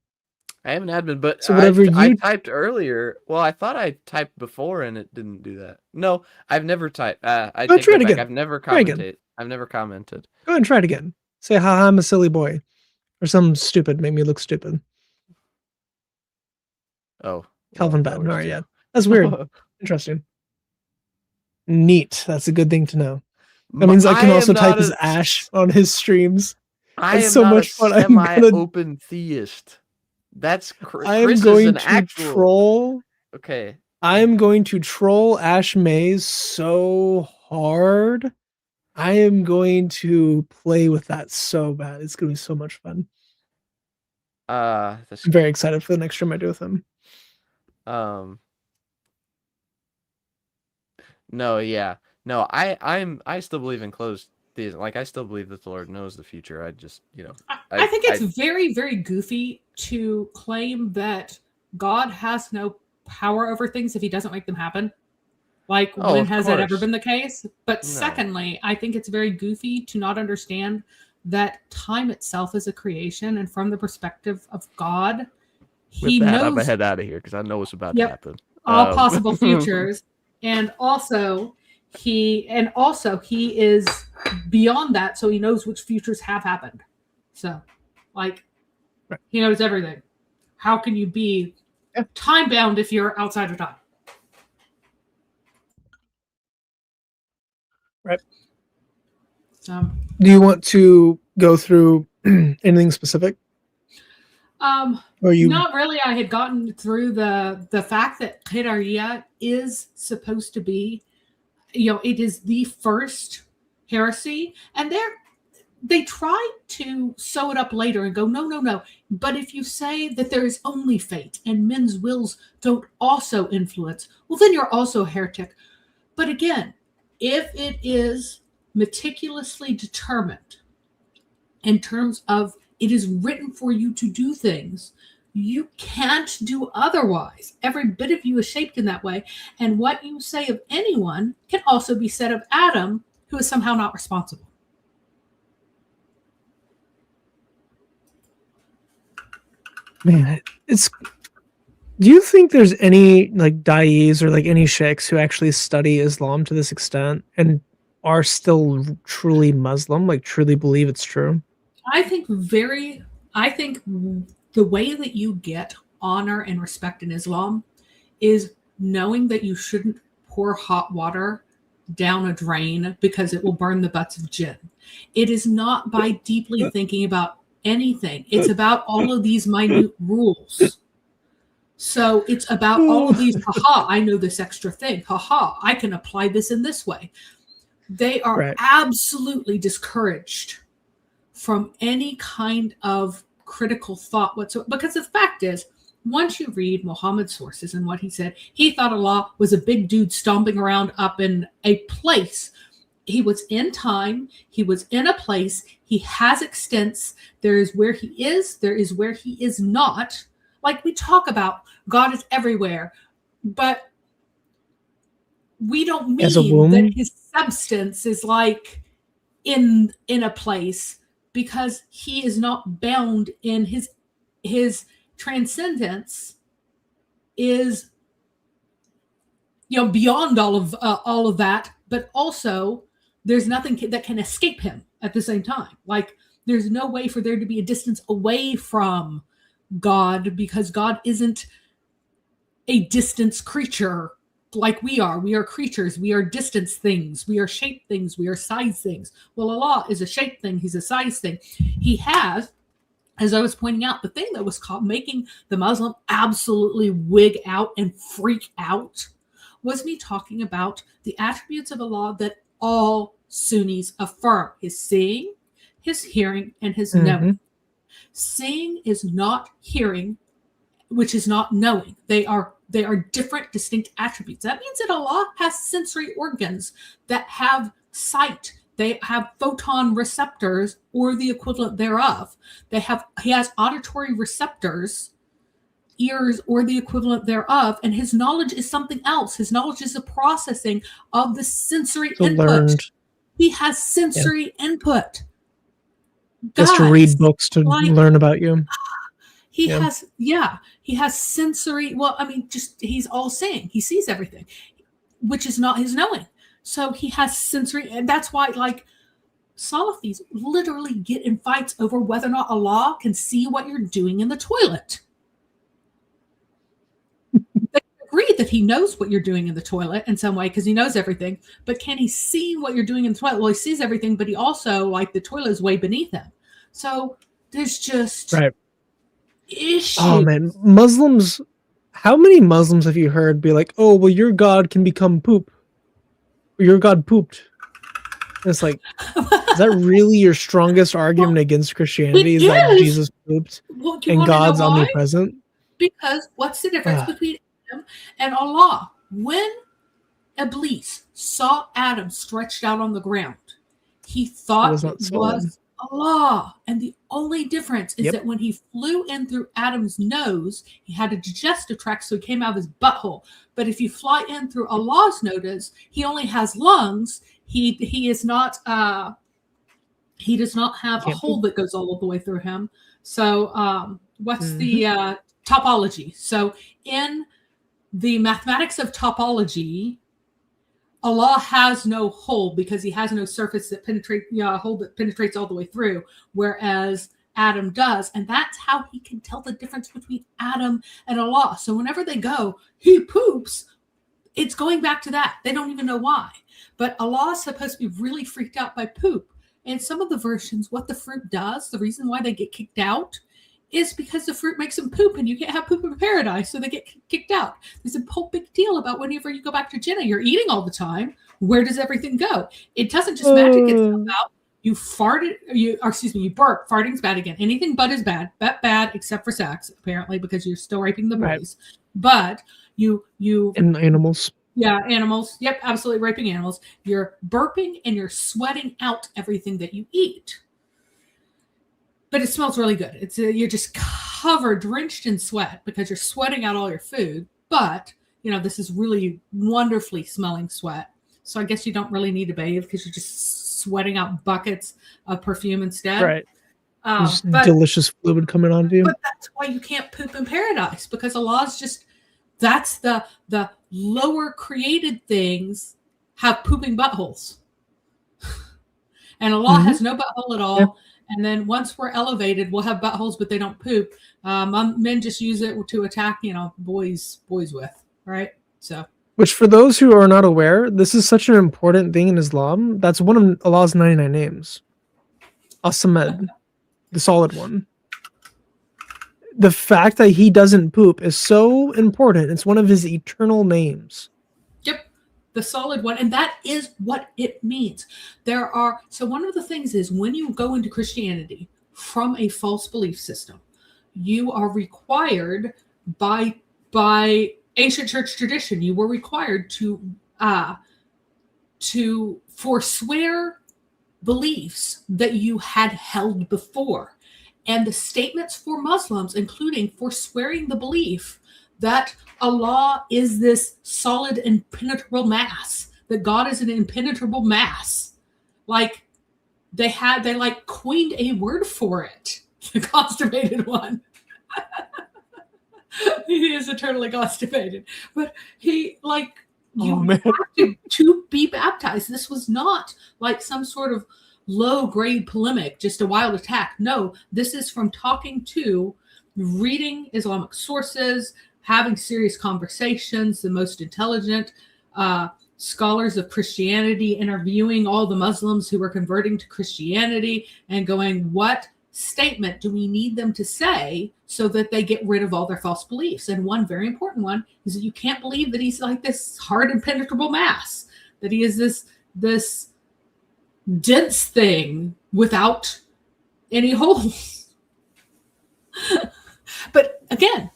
I am an admin, but So whatever I you- typed earlier. Well, I thought I typed before and it didn't do that. No, I've never typed. I Go take try that it back. again. I've never Try again. commented. I've never commented. Go ahead and try it again. Say, haha, I'm a silly boy. Or something stupid. Make me look stupid. Oh, Calvin that Batten. works All right, too. yeah. That's weird. Interesting. Neat. That's a good thing to know. That means I can am also type not as a- Ash on his streams. I It's am so not much a fun. I'm gonna- semi-open theist. That's I'm Chris is going an to actual. troll. Okay. I'm going to troll Ash Mays so hard. I am going to play with that so bad. It's going to be so much fun. This I'm very excited for the next stream I do with him. No, yeah. No, I still believe in closed theism. Like, I still believe that the Lord knows the future. I just, I think it's very, very goofy to claim that God has no power over things if he doesn't make them happen. Like, Oh, when of has that ever course. been the case? But No. secondly, I think it's very goofy to not understand that time itself is a creation, and from the perspective of God, he with that, I'm gonna knows head out of here because I know what's about Yep. to happen. all possible futures, and also he is beyond that, so he knows which futures have happened. So, like, Right. he knows everything. How can you be Yeah. time bound if you're outside of time? Right. So, Do you want to go through anything specific? Or you not really. I had gotten through the fact that Kedaria is supposed to be, it is the first heresy, and they try to sew it up later and go, no. But if you say that there is only fate and men's wills don't also influence, well, then you're also a heretic. But again, if it is meticulously determined in terms of it is written for you to do things, you can't do otherwise. Every bit of you is shaped in that way. And what you say of anyone can also be said of Adam, who is somehow not responsible. Man, it's. Do you think there's any like da'is or like any sheikhs who actually study Islam to this extent and are still truly Muslim, like truly believe it's true? I think the way that you get honor and respect in Islam is knowing that you shouldn't pour hot water down a drain because it will burn the butts of jinn. It is not by deeply thinking about anything. It's about all of these minute rules. So it's about all of these, haha, I know this extra thing. Haha, I can apply this in this way. They are Right. absolutely discouraged from any kind of critical thought whatsoever. Because the fact is, once you read Muhammad's sources and what he said, he thought Allah was a big dude stomping around up in a place. He was in time. He was in a place. He has extents. There is where he is. There is where he is not. Like we talk about, God is everywhere, but we don't As a mean womb? that his substance is like in a place, because he is not bound in his transcendence is beyond all of that, but also there's nothing that can escape him at the same time. Like there's no way for there to be a distance away from God, because God isn't a distance creature like we are. We are creatures. We are distance things. We are shape things. We are size things. Well, Allah is a shape thing. He's a size thing. He has, as I was pointing out, the thing that was making the Muslim absolutely wig out and freak out was me talking about the attributes of Allah that all Sunnis affirm: his seeing, his hearing, and his knowing. Seeing is not hearing, which is not knowing. They are different, distinct attributes. That means that Allah has sensory organs that have sight. They have photon receptors or the equivalent thereof. He has auditory receptors, ears or the equivalent thereof, and his knowledge is something else. His knowledge is the processing of the sensory input. Learned. He has sensory input. Just to Guys, read books to like- learn about you. He Yeah. has sensory. Well, I mean, just he's all seeing. He sees everything, which is not his knowing. So he has sensory, and that's why, like, Salafis literally get in fights over whether or not Allah can see what you're doing in the toilet. They agree that he knows what you're doing in the toilet in some way because he knows everything, but can he see what you're doing in the toilet? Well, he sees everything, but he also, like, the toilet is way beneath him. So there's just issues. Oh man, Muslims. How many Muslims have you heard be like, "Oh, well, your God can become poop. Or your God pooped." And it's like, is that really your strongest argument against Christianity? Is that is. Jesus pooped Well, do you and wanna know God's why? omnipresent? Because what's the difference Ah. between Adam and Allah? When Iblis saw Adam stretched out on the ground, he thought was it not solid. was Allah. And the only difference is Yep. that when he flew in through Adam's nose, he had a digestive tract, so he came out of his butthole. But if you fly in through Allah's nose, he only has lungs. He is not he does not have a Can't hole that goes all the way through him. So what's the topology? So in the mathematics of topology, Allah has no hole because he has no surface that hole that penetrates all the way through, whereas Adam does. And that's how he can tell the difference between Adam and Allah. So whenever they go, he poops, it's going back to that. They don't even know why. But Allah is supposed to be really freaked out by poop. And some of the versions, what the fruit does, the reason why they get kicked out is because the fruit makes them poop, and you can't have poop in paradise, so they get kicked out. There's a whole big deal about whenever you go back to Jannah, you're eating all the time. Where does everything go? It doesn't just magic itself out. You farted, you burp. Farting's bad again. Anything but is bad. Bad except for sex, apparently, because you're still raping the boys. Right. But you And animals. yeah, animals. Yep, absolutely raping animals. You're burping and you're sweating out everything that you eat. But it smells really good. It's you're just covered, drenched in sweat because you're sweating out all your food. But, this is really wonderfully smelling sweat. So I guess you don't really need to bathe because you're just sweating out buckets of perfume instead. Right. Just But delicious fluid coming onto you. But that's why you can't poop in paradise, because Allah's just, that's the lower created things have pooping buttholes. And Allah has no butthole at all. Yeah. And then once we're elevated, we'll have buttholes, but they don't poop. Men just use it to attack, boys with, right? So. Which, for those who are not aware, this is such an important thing in Islam. That's one of Allah's 99 names. As-Samad, the solid one. The fact that he doesn't poop is so important. It's one of his eternal names. Yep, the solid one. And that is what it means. So one of the things is when you go into Christianity from a false belief system, you are required by ancient church tradition, you were required to forswear beliefs that you had held before. And the statements for Muslims, including forswearing the belief that Allah is this solid, impenetrable mass, that God is an impenetrable mass. Like they coined a word for it, the constipated one. He is eternally constipated, but you have to be baptized. This was not like some sort of low-grade polemic, just a wild attack. No, this is from talking to, reading Islamic sources, having serious conversations, the most intelligent scholars of Christianity, interviewing all the Muslims who were converting to Christianity and going, what statement do we need them to say so that they get rid of all their false beliefs? And one very important one is that you can't believe that he's like this hard, impenetrable mass, that he is this dense thing without any holes. But again,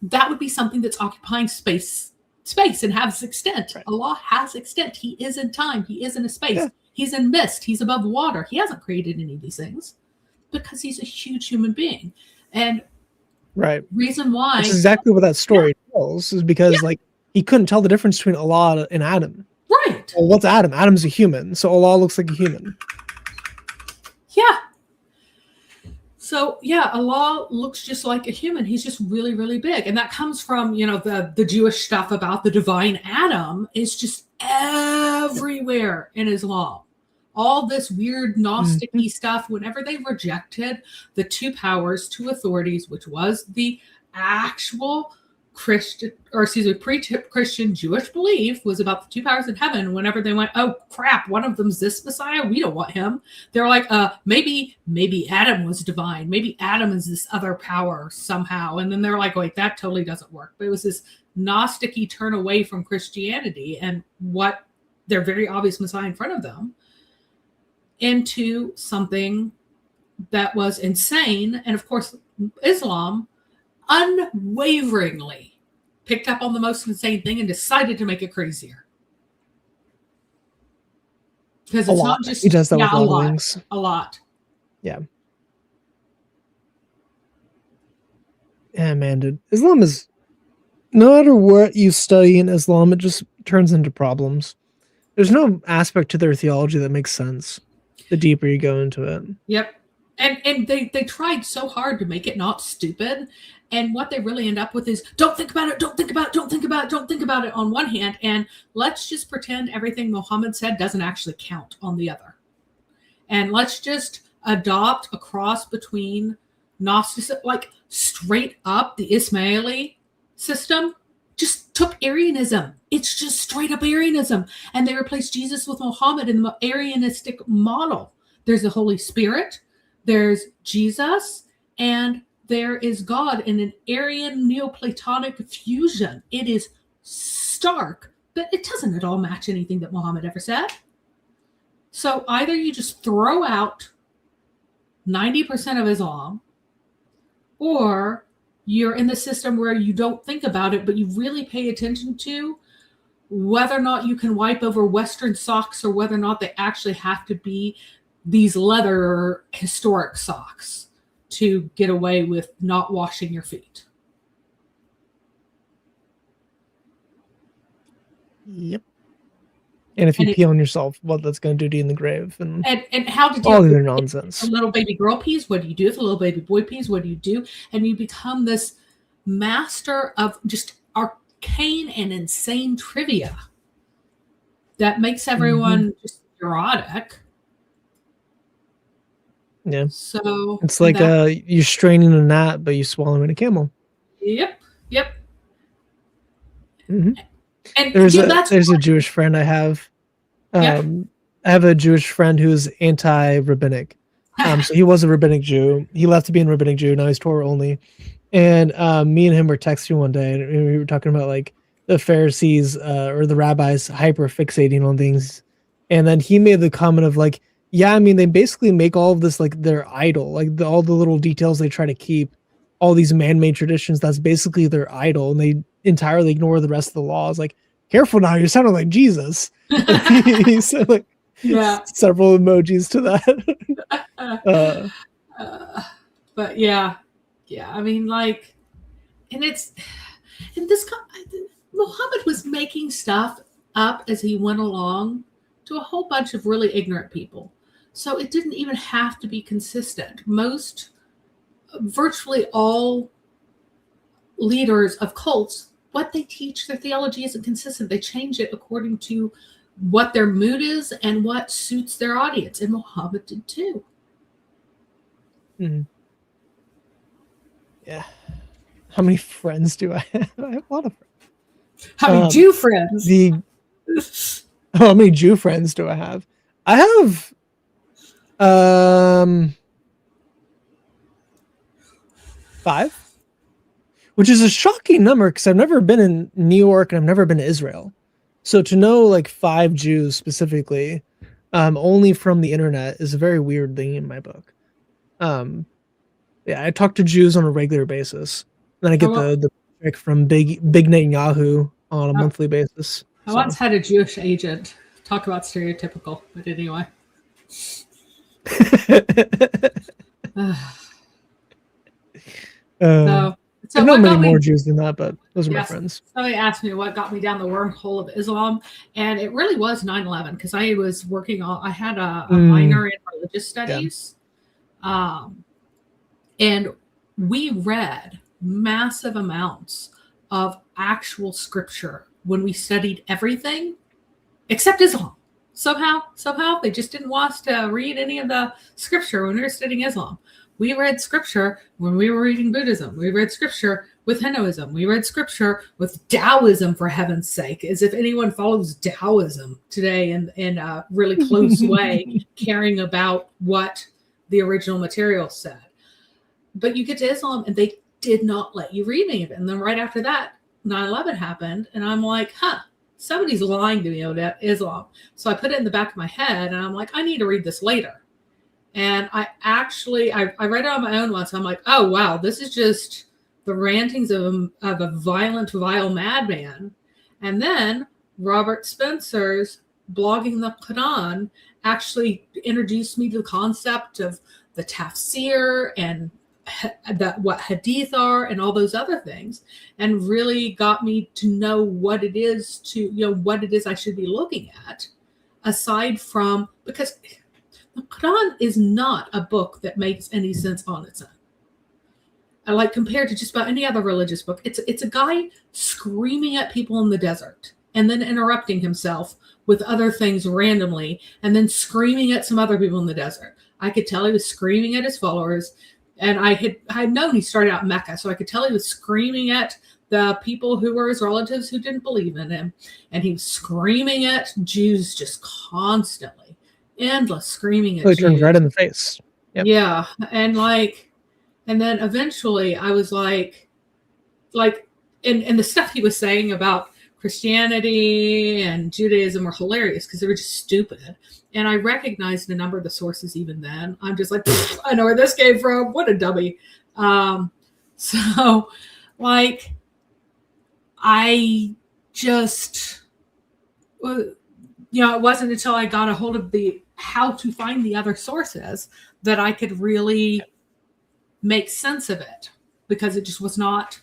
that would be something that's occupying space and has extent. Right. Allah has extent. He is in time. He is in a space. Yeah. He's in mist. He's above water. He hasn't created any of these things because he's a huge human being. And reason why that's exactly what that story tells, is because he couldn't tell the difference between Allah and Adam. Right. Well, what's Adam? Adam's a human, so Allah looks like a human. Yeah. So yeah, Allah looks just like a human. He's just really, really big. And that comes from, the Jewish stuff about the divine Adam is just everywhere in Islam. All this weird Gnostic-y stuff, whenever they rejected the two powers, two authorities, which was the actual pre-Christian Jewish belief was about the two powers in heaven. Whenever they went, oh crap, one of them's this Messiah, we don't want him. They're like, maybe Adam was divine. Maybe Adam is this other power somehow. And then they're like, wait, that totally doesn't work. But it was this Gnostic-y turn away from Christianity and what their very obvious Messiah in front of them into something that was insane. And of course, Islam unwaveringly picked up on the most insane thing and decided to make it crazier. Because it's not just he does that with a lot of things. A lot. Yeah. Yeah, man, dude. Islam is, no matter what you study in Islam, it just turns into problems. There's no aspect to their theology that makes sense the deeper you go into it. Yep. And they tried so hard to make it not stupid. And what they really end up with is don't think about it, don't think about it, don't think about it, don't think about it on one hand. And let's just pretend everything Muhammad said doesn't actually count on the other. And let's just adopt a cross between Gnosticism, like straight up the Ismaili system just took Arianism. It's just straight up Arianism. And they replaced Jesus with Muhammad in the Arianistic model. There's the Holy Spirit, there's Jesus, and there is God in an Arian Neoplatonic fusion. It is stark, but it doesn't at all match anything that Muhammad ever said. So either you just throw out 90% of Islam, or you're in the system where you don't think about it, but you really pay attention to whether or not you can wipe over Western socks or whether or not they actually have to be these leather historic socks to get away with not washing your feet. Yep. And if you pee on yourself, what that's going to do to you in the grave, and how to deal all with their nonsense. A little baby girl pees. What do you do? If a little baby boy pees, what do you do? And you become this master of just arcane and insane trivia that makes everyone just neurotic. Yeah. So it's like you're straining a gnat, but you swallowing a camel. Yep. Mm-hmm. And there's a Jewish friend I have. I have a Jewish friend who's anti-rabbinic. So he was a rabbinic Jew. He left to be a rabbinic Jew. Now he's Torah only. And me and him were texting one day, and we were talking about like the Pharisees or the rabbis hyper fixating on things. And then he made the comment of like, yeah, I mean, they basically make all of this like their idol, like all the little details they try to keep, all these man-made traditions. That's basically their idol, and they entirely ignore the rest of the laws. Like, careful now, you're sounding like Jesus. He said like several emojis to that. But yeah, I mean, like, and Muhammad was making stuff up as he went along to a whole bunch of really ignorant people. So it didn't even have to be consistent. Virtually all leaders of cults, what they teach, their theology isn't consistent. They change it according to what their mood is and what suits their audience. And Muhammad did too. Mm-hmm. Yeah. How many friends do I have? I have a lot of friends. How many Jew friends? How many Jew friends do I have? I have 5, which is a shocking number because I've never been in New York and I've never been to Israel. So to know like 5 Jews specifically, only from the internet, is a very weird thing in my book. Yeah, I talk to Jews on a regular basis. Then I get the trick from Big Netanyahu on a monthly basis. I once had a Jewish agent talk about stereotypical, but anyway. I know many more Jews than that, but those are my friends. Somebody asked me what got me down the wormhole of Islam, and it really was 9/11 because I was working on. I had a minor in religious studies, And we read massive amounts of actual scripture when we studied everything except Islam. Somehow they just didn't want us to read any of the scripture when we were studying Islam. We read scripture when we were reading Buddhism. We read scripture with Hinduism. We read scripture with Taoism, for heaven's sake, as if anyone follows Taoism today in a really close way, caring about what the original material said. But you get to Islam and they did not let you read any of it. And then right after that, 9/11 happened. And I'm like, somebody's lying to me about Islam. So I put it in the back of my head and I'm like, I need to read this later. And I read it on my own once. I'm like, oh, wow, this is just the rantings of a violent, vile madman. And then Robert Spencer's blogging the Quran actually introduced me to the concept of the tafsir and what hadith are and all those other things, and really got me to know what it is I should be looking at, aside from, because the Quran is not a book that makes any sense on its own. Like compared to just about any other religious book, it's a guy screaming at people in the desert and then interrupting himself with other things randomly and then screaming at some other people in the desert. I could tell he was screaming at his followers, and I had known he started out in Mecca, so I could tell he was screaming at the people who were his relatives who didn't believe in him, and he was screaming at Jews just constantly, endless screaming at He Jews. turned red in the face. Yep. Yeah, and then eventually I was like, and the stuff he was saying about Christianity and Judaism were hilarious because they were just stupid. And I recognized a number of the sources even then. I'm just like, I know where this came from. What a dummy. So, like, I just, it wasn't until I got a hold of how to find the other sources that I could really make sense of it, because it just was not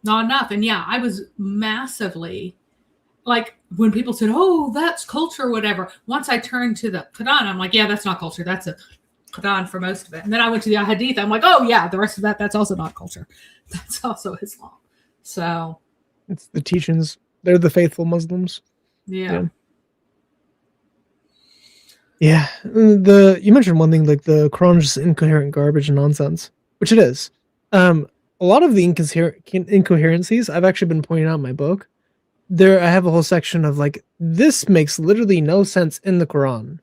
enough. And yeah, I was massively, like, when people said, oh, that's culture or whatever, once I turned to the Quran, I'm like, yeah, that's not culture. That's a Quran for most of it. And then I went to the Hadith. I'm like, oh yeah, the rest of that's also not culture. That's also Islam. So it's the teachings. They're the faithful Muslims. Yeah. Yeah. You mentioned one thing, like the Quran is just incoherent garbage and nonsense, which it is. A lot of the incoherencies I've actually been pointing out in my book. I have a whole section of like, this makes literally no sense in the Quran.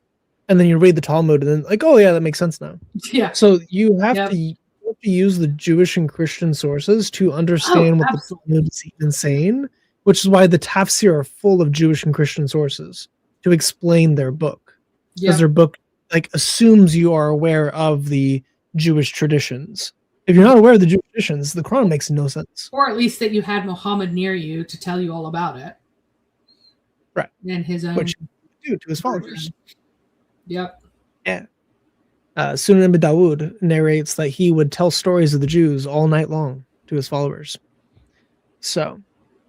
And then you read the Talmud and then like, oh yeah, that makes sense now. Yeah. So you have to use the Jewish and Christian sources to understand what absolutely. the Talmud is even saying, which is why the tafsir are full of Jewish and Christian sources to explain their book. Because their book like assumes you are aware of the Jewish traditions. If you're not aware of the Jewish traditions, the Quran makes no sense. Or at least that you had Muhammad near you to tell you all about it. Right. And his own. Which he would do to his followers. Yep. Yeah. Sunan ibn Dawood narrates that he would tell stories of the Jews all night long to his followers. So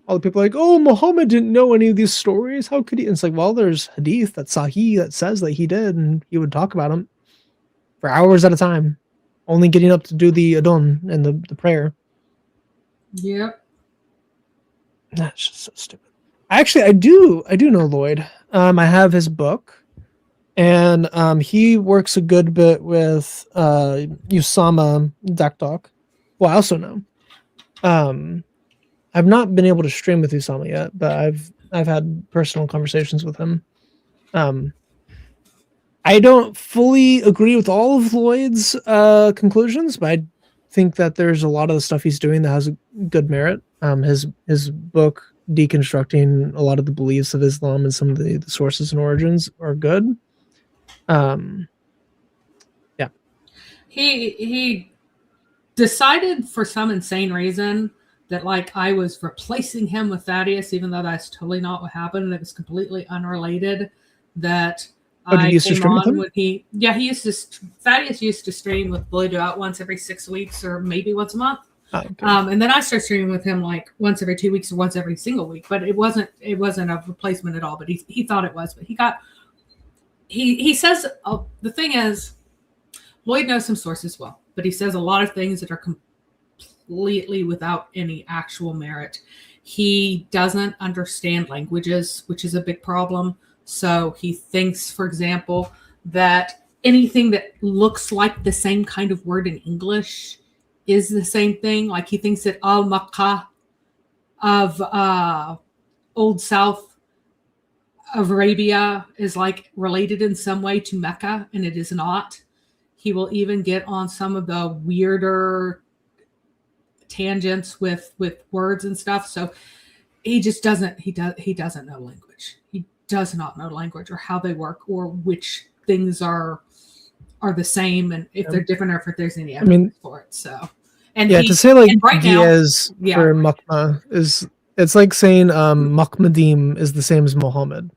all the people are like, oh, Muhammad didn't know any of these stories. How could he? And it's like, well, there's hadith that's Sahih that says that he did, and he would talk about them for hours at a time, only getting up to do the Adon and the prayer. Yep. That's just so stupid. Actually, I do know Lloyd. I have his book, and he works a good bit with Usama Dakdok, who I also know. I've not been able to stream with Usama yet, but I've had personal conversations with him. I don't fully agree with all of Lloyd's conclusions, but I think that there's a lot of the stuff he's doing that has good merit. His book deconstructing a lot of the beliefs of Islam and some of the sources and origins are good. Yeah. He decided for some insane reason that like I was replacing him with Thaddeus, even though that's totally not what happened. It was completely unrelated. That I came on when Thaddeus used to stream with Blue Dot once every 6 weeks or maybe once a month. Oh, okay. And then I started streaming with him like once every 2 weeks or once every single week. But it wasn't a replacement at all. But he thought it was. But he says the thing is, Lloyd knows some sources well, but he says a lot of things that are completely without any actual merit. He doesn't understand languages, which is a big problem. So he thinks, for example, that anything that looks like the same kind of word in English is the same thing. Like he thinks that al-Makkah of Old South of Arabia is like related in some way to Mecca, and it is not. He will even get on some of the weirder tangents with words and stuff. So he just doesn't know language. He does not know language or how they work or which things are the same and if they're different or if there's any evidence for it. So to say like right Diaz now, for Makma is, it's like saying Makmadim is the same as Muhammad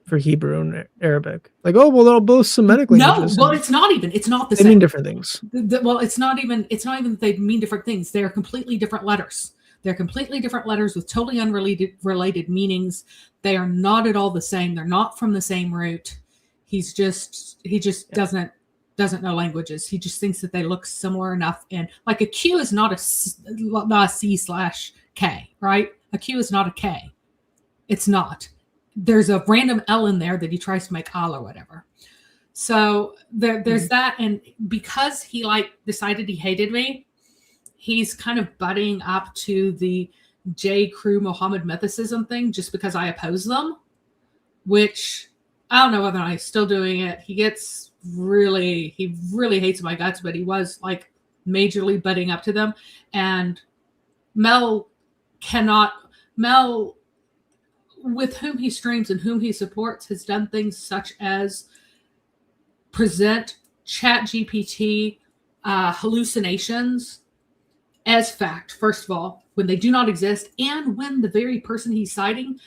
for Hebrew and Arabic. Like, oh well, they're both Semitic languages. No, well, it's not the They same. mean different things. Well, it's not even that they mean different things. They're completely different letters. They're completely different letters with totally unrelated meanings. They are not at all the same. They're not from the same root. He just doesn't know languages. He just thinks that they look similar enough. And like a Q is not a C/K, right? A Q is not a K. It's not. There's a random L in there that he tries to make Al or whatever. So there's that. And because he decided he hated me, he's kind of butting up to the J. Crew Muhammad mythicism thing just because I oppose them, which I don't know whether I'm still doing it. He really hates my guts, but he was like majorly butting up to them. And Mel, with whom he streams and whom he supports, has done things such as present ChatGPT hallucinations as fact, first of all, when they do not exist, and when the very person he's citing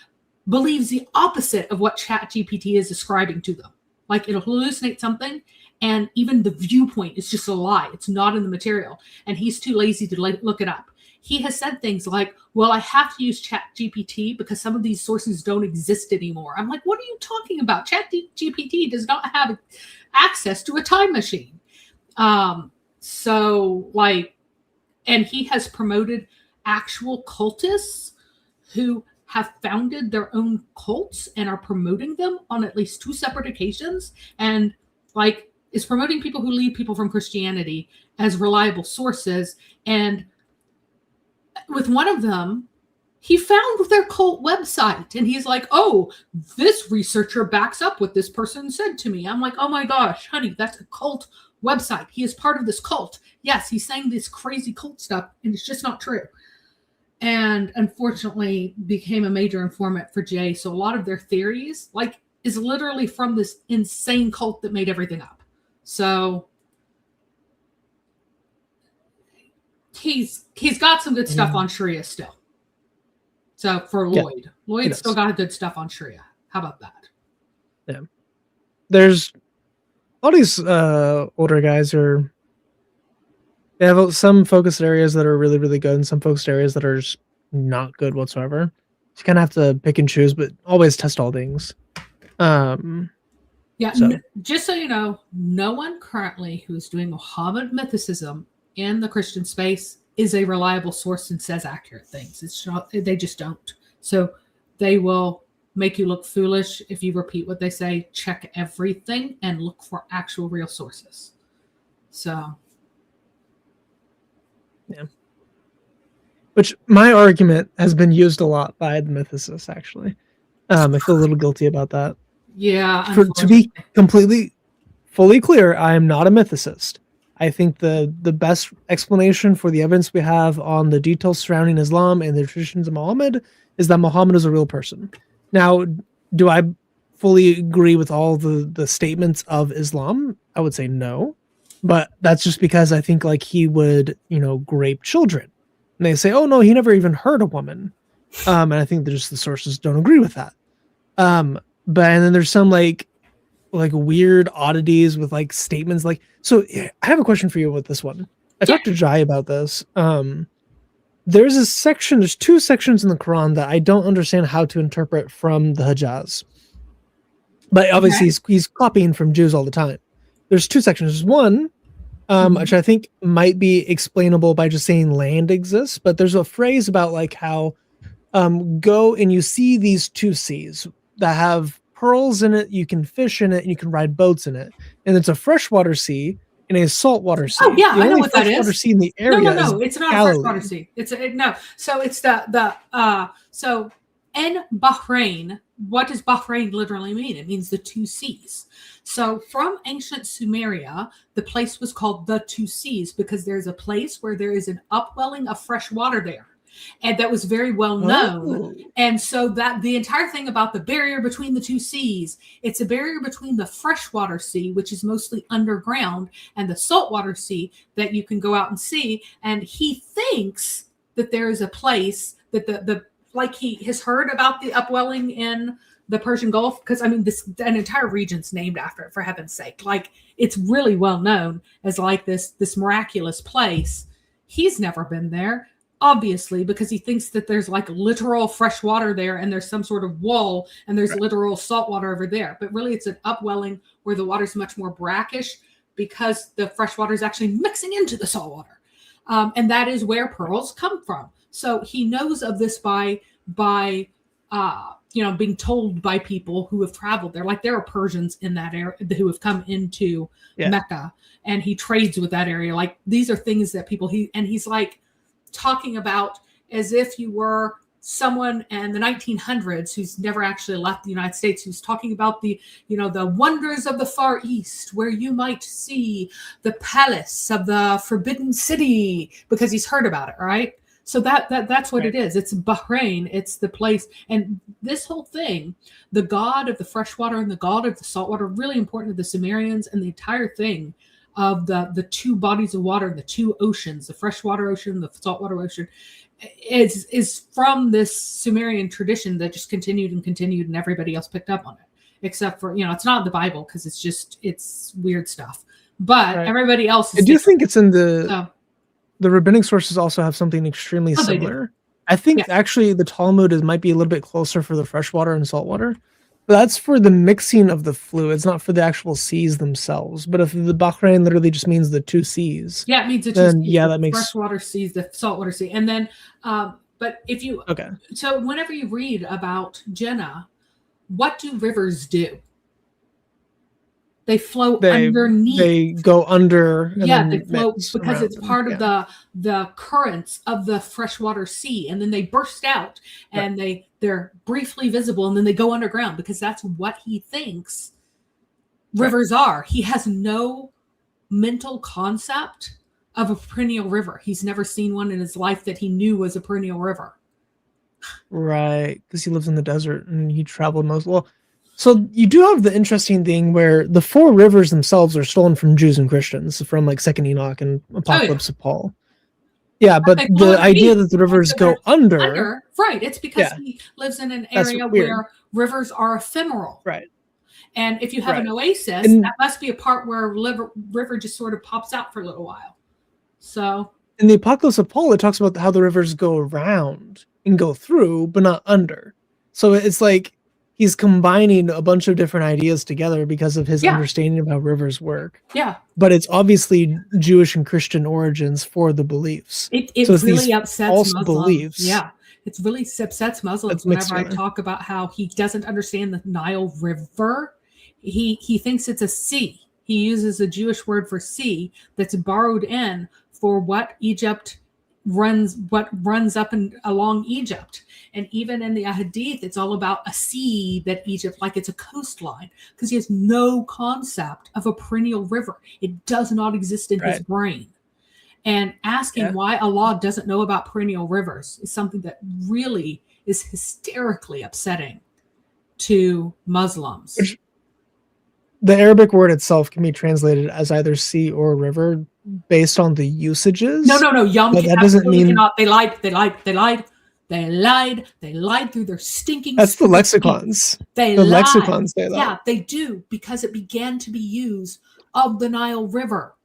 believes the opposite of what ChatGPT is describing to them. Like it'll hallucinate something, and even the viewpoint is just a lie. It's not in the material, and he's too lazy to look it up. He has said things like, well, I have to use ChatGPT because some of these sources don't exist anymore. I'm like, what are you talking about? ChatGPT does not have access to a time machine. And he has promoted actual cultists who have founded their own cults and are promoting them on at least 2 separate occasions, and is promoting people who lead people from Christianity as reliable sources. And with one of them, he found their cult website and he's like, oh, this researcher backs up what this person said to me. I'm like, oh my gosh, honey, that's a cult website. He is part of this cult. Yes, he's saying this crazy cult stuff and it's just not true. And unfortunately became a major informant for Jay. So a lot of their theories is literally from this insane cult that made everything up. So he's got some good stuff on Sharia still. So for Lloyd, Lloyd's still got good stuff on Sharia. How about that? Yeah. There's all these older guys they have some focused areas that are really, really good and some focused areas that are just not good whatsoever. So you kind of have to pick and choose, but always test all things. Just so you know, no one currently who's doing Muhammad mythicism in the Christian space is a reliable source and says accurate things. It's not, they just don't. So they will make you look foolish if you repeat what they say. Check everything and look for actual real sources. So yeah. Which my argument has been used a lot by the mythicists, actually. I feel a little guilty about that. Yeah. To be fully clear, I am not a mythicist. I think the best explanation for the evidence we have on the details surrounding Islam and the traditions of Muhammad is that Muhammad is a real person. Now, do I fully agree with all the statements of Islam? I would say no. But that's just because I think he would, grape children. And they say, oh no, he never even hurt a woman. And I think the sources don't agree with that. And then there's some weird oddities with statements so I have a question for you with this one. I talked to Jai about this. There's 2 sections in the Quran that I don't understand how to interpret from the Hijaz. But obviously he's copying from Jews all the time. There's 2 sections. One which I think might be explainable by just saying land exists. But there's a phrase about like how go and you see these two seas that have pearls in it, you can fish in it, and you can ride boats in it. And it's a freshwater sea and a saltwater sea. Oh yeah, the I know only what that freshwater is. sea in the area No, is it's not Galilee. a freshwater sea. No. So it's so in Bahrain, what does Bahrain literally mean? It means the two seas. So from ancient Sumeria, the place was called the two seas because there's a place where there is an upwelling of fresh water there. And that was very well known. Oh. And so that the entire thing about the barrier between the two seas, it's a barrier between the freshwater sea, which is mostly underground, and the saltwater sea that you can go out and see. And he thinks that there is a place that the like he has heard about the upwelling in the Persian Gulf, because I mean an entire region's named after it, for heaven's sake. Like it's really well known as like this miraculous place. He's never been there, obviously, because he thinks that there's like literal fresh water there and there's some sort of wall and there's literal salt water over there. But really it's an upwelling where the water's much more brackish because the fresh water is actually mixing into the salt water. And that is where pearls come from. So he knows of this by being told by people who have traveled there. Like there are Persians in that area who have come into Mecca, and he trades with that area. Like these are things that he's like talking about as if you were someone in the 1900s who's never actually left the United States, who's talking about the wonders of the Far East, where you might see the palace of the Forbidden City, because he's heard about it, right? So that's what it is. It's Bahrain. It's the place. And this whole thing, the god of the freshwater and the god of the saltwater, really important to the Sumerians, and the entire thing of the two bodies of water, the two oceans, the freshwater ocean, the saltwater ocean, is from this Sumerian tradition that just continued, and everybody else picked up on it. Except for, it's not in the Bible because it's weird stuff. But everybody else is I do think it's in so, the rabbinic sources also have something extremely similar. I think actually the Talmud might be a little bit closer for the freshwater and saltwater, but that's for the mixing of the fluids, not for the actual seas themselves. But if the Bahrain literally just means the two seas, it means the two then seas, that makes freshwater seas, the saltwater sea, and then but if you so whenever you read about Jannah, what do rivers do? They flow underneath. They go under. They flow because it's part of the currents of the freshwater sea, and then they burst out, and they're briefly visible, and then they go underground because that's what he thinks rivers are. He has no mental concept of a perennial river. He's never seen one in his life that he knew was a perennial river. Right, because he lives in the desert and he traveled most. Well, so you do have the interesting thing where the four rivers themselves are stolen from Jews and Christians, from like Second Enoch and Apocalypse of Paul. Yeah, but the idea that the rivers go under, right? It's because he lives in an area where rivers are ephemeral, right? And if you have an oasis, that must be a part where river just sort of pops out for a little while. So in the Apocalypse of Paul, it talks about how the rivers go around and go through, but not under. So it's like he's combining a bunch of different ideas together because of his understanding of how rivers work. Yeah. But it's obviously Jewish and Christian origins for the beliefs. It really upsets Muslims. Beliefs. Yeah. It really upsets Muslims whenever I talk about how he doesn't understand the Nile River. He thinks it's a sea. He uses a Jewish word for sea that's borrowed in for what runs up and along Egypt. And even in the Hadith, it's all about a sea that Egypt, like it's a coastline, because he has no concept of a perennial river. It does not exist in his brain. And asking why Allah doesn't know about perennial rivers is something that really is hysterically upsetting to Muslims. The Arabic word itself can be translated as either sea or river based on the usages. No. That doesn't mean cannot. They lied through their stinking. That's the lexicons. Lexicons say that. Yeah, they do, because it began to be used of the Nile River.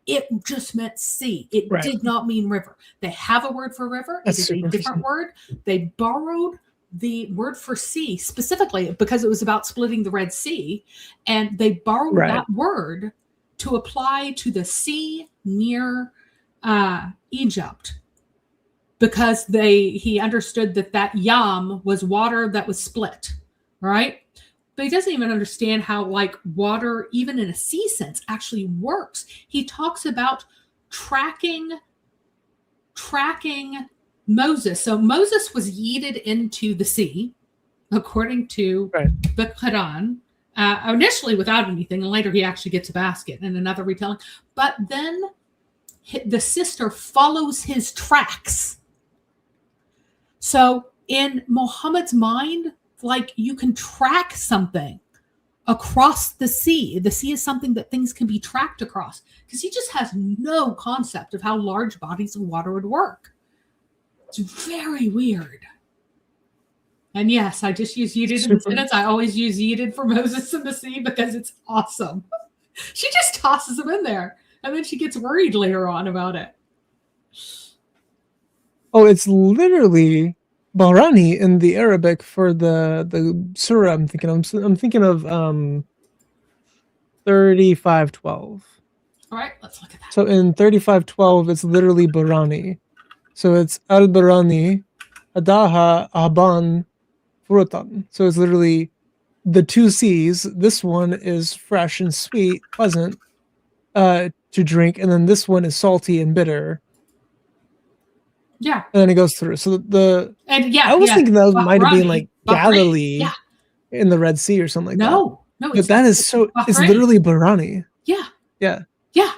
It just meant sea. It did not mean river. They have a word for river. It is a different word. They borrowed the word for sea specifically because it was about splitting the Red Sea, and they borrowed that word to apply to the sea near Egypt, because he understood that Yam was water that was split, right? But he doesn't even understand how like water, even in a sea sense, actually works. He talks about tracking Moses. So Moses was yeeted into the sea, according to the Quran, initially without anything, and later he actually gets a basket in another retelling. But then the sister follows his tracks. So in Muhammad's mind, like you can track something across the sea. The sea is something that things can be tracked across, because he just has no concept of how large bodies of water would work. It's very weird. And yes, I just use yeeted in the sentence. I always use yeeted for Moses in the sea because it's awesome. She just tosses him in there, and then she gets worried later on about it. Oh, it's literally Bahrani in the Arabic for the surah I'm thinking of. I'm thinking of 35:12. All right, let's look at that. So in 35:12, it's literally Bahrani. So it's al-Bahrani, Adaha, Aban, Furutan. So it's literally the two seas. This one is fresh and sweet, pleasant to drink, and then this one is salty and bitter. Yeah. And then it goes through. So I was thinking that might have been like Galilee in the Red Sea or something like that. No, but that is so. It's literally Bahrani. Yeah. Yeah. Yeah.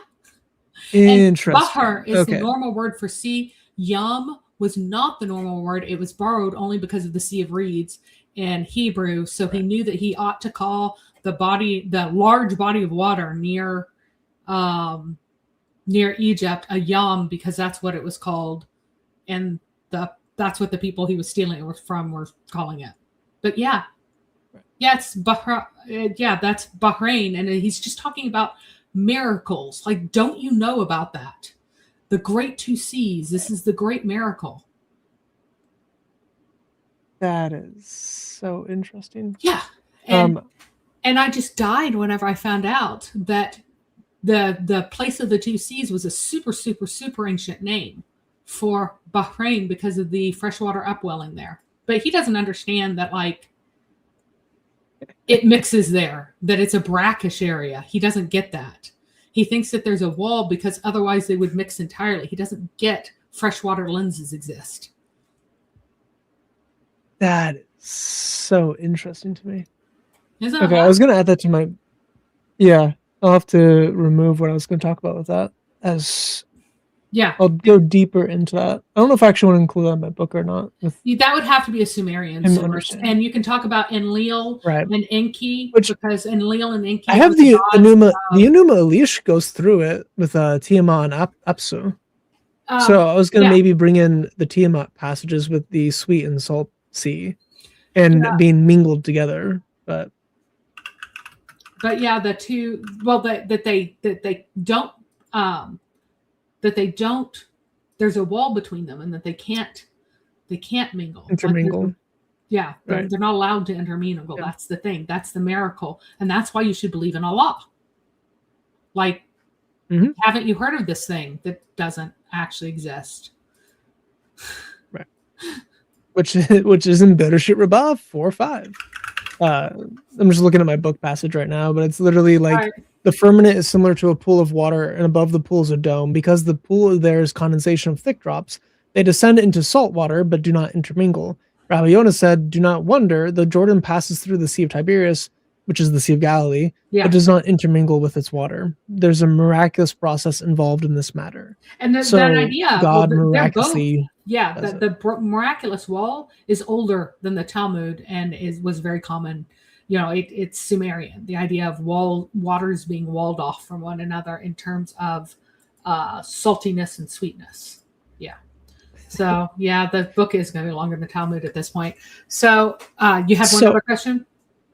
Interesting. Bahr is the normal word for sea. Yam was not the normal word. It was borrowed only because of the Sea of Reeds in Hebrew. So he knew that he ought to call the large body of water near Egypt a Yam, because that's what it was called. And that's what the people he was stealing it from were calling it. But it's Bahrain. That's Bahrain, and he's just talking about miracles. Like, don't you know about that? The great two seas. This is the great miracle. That is so interesting. Yeah, and I just died whenever I found out that the place of the two seas was a super, super, super ancient name for Bahrain because of the freshwater upwelling there. But he doesn't understand that, like, it mixes there, that it's a brackish area. He doesn't get that. He thinks that there's a wall because otherwise they would mix entirely. He doesn't get freshwater lenses exist. That is so interesting to me. Isn't Okay, I was going to add that to my... Yeah, I'll have to remove what I was going to talk about with that. I'll go deeper into that. I don't know if I actually want to include that in my book or not. That would have to be a Sumerian source. And you can talk about Enlil and Enki, because Enlil and Enki... I have the Enuma Elish goes through it with Tiamat and Apsu. So I was going to maybe bring in the Tiamat passages with the sweet and salt sea and being mingled together. But yeah, the two... Well, that they don't... There's a wall between them, and that they can't mingle. Intermingle. They're not allowed to intermingle. Yeah. That's the thing. That's the miracle. And that's why you should believe in Allah. Like, haven't you heard of this thing that doesn't actually exist? Right. Which is in Bereshit Rabbah 4:5. I'm just looking at my book passage right now, but it's literally like the firmament is similar to a pool of water, and above the pool is a dome. Because the pool there is condensation of thick drops, they descend into salt water, but do not intermingle. Rabbi Yonah said, "Do not wonder, the Jordan passes through the Sea of Tiberias, which is the Sea of Galilee, but does not intermingle with its water. There's a miraculous process involved in this matter." And that idea, God miraculously... the miraculous wall is older than the Talmud and was very common. You know, it's Sumerian. The idea of waters being walled off from one another in terms of saltiness and sweetness. Yeah. So the book is going to be longer than the Talmud at this point. So you have one other question?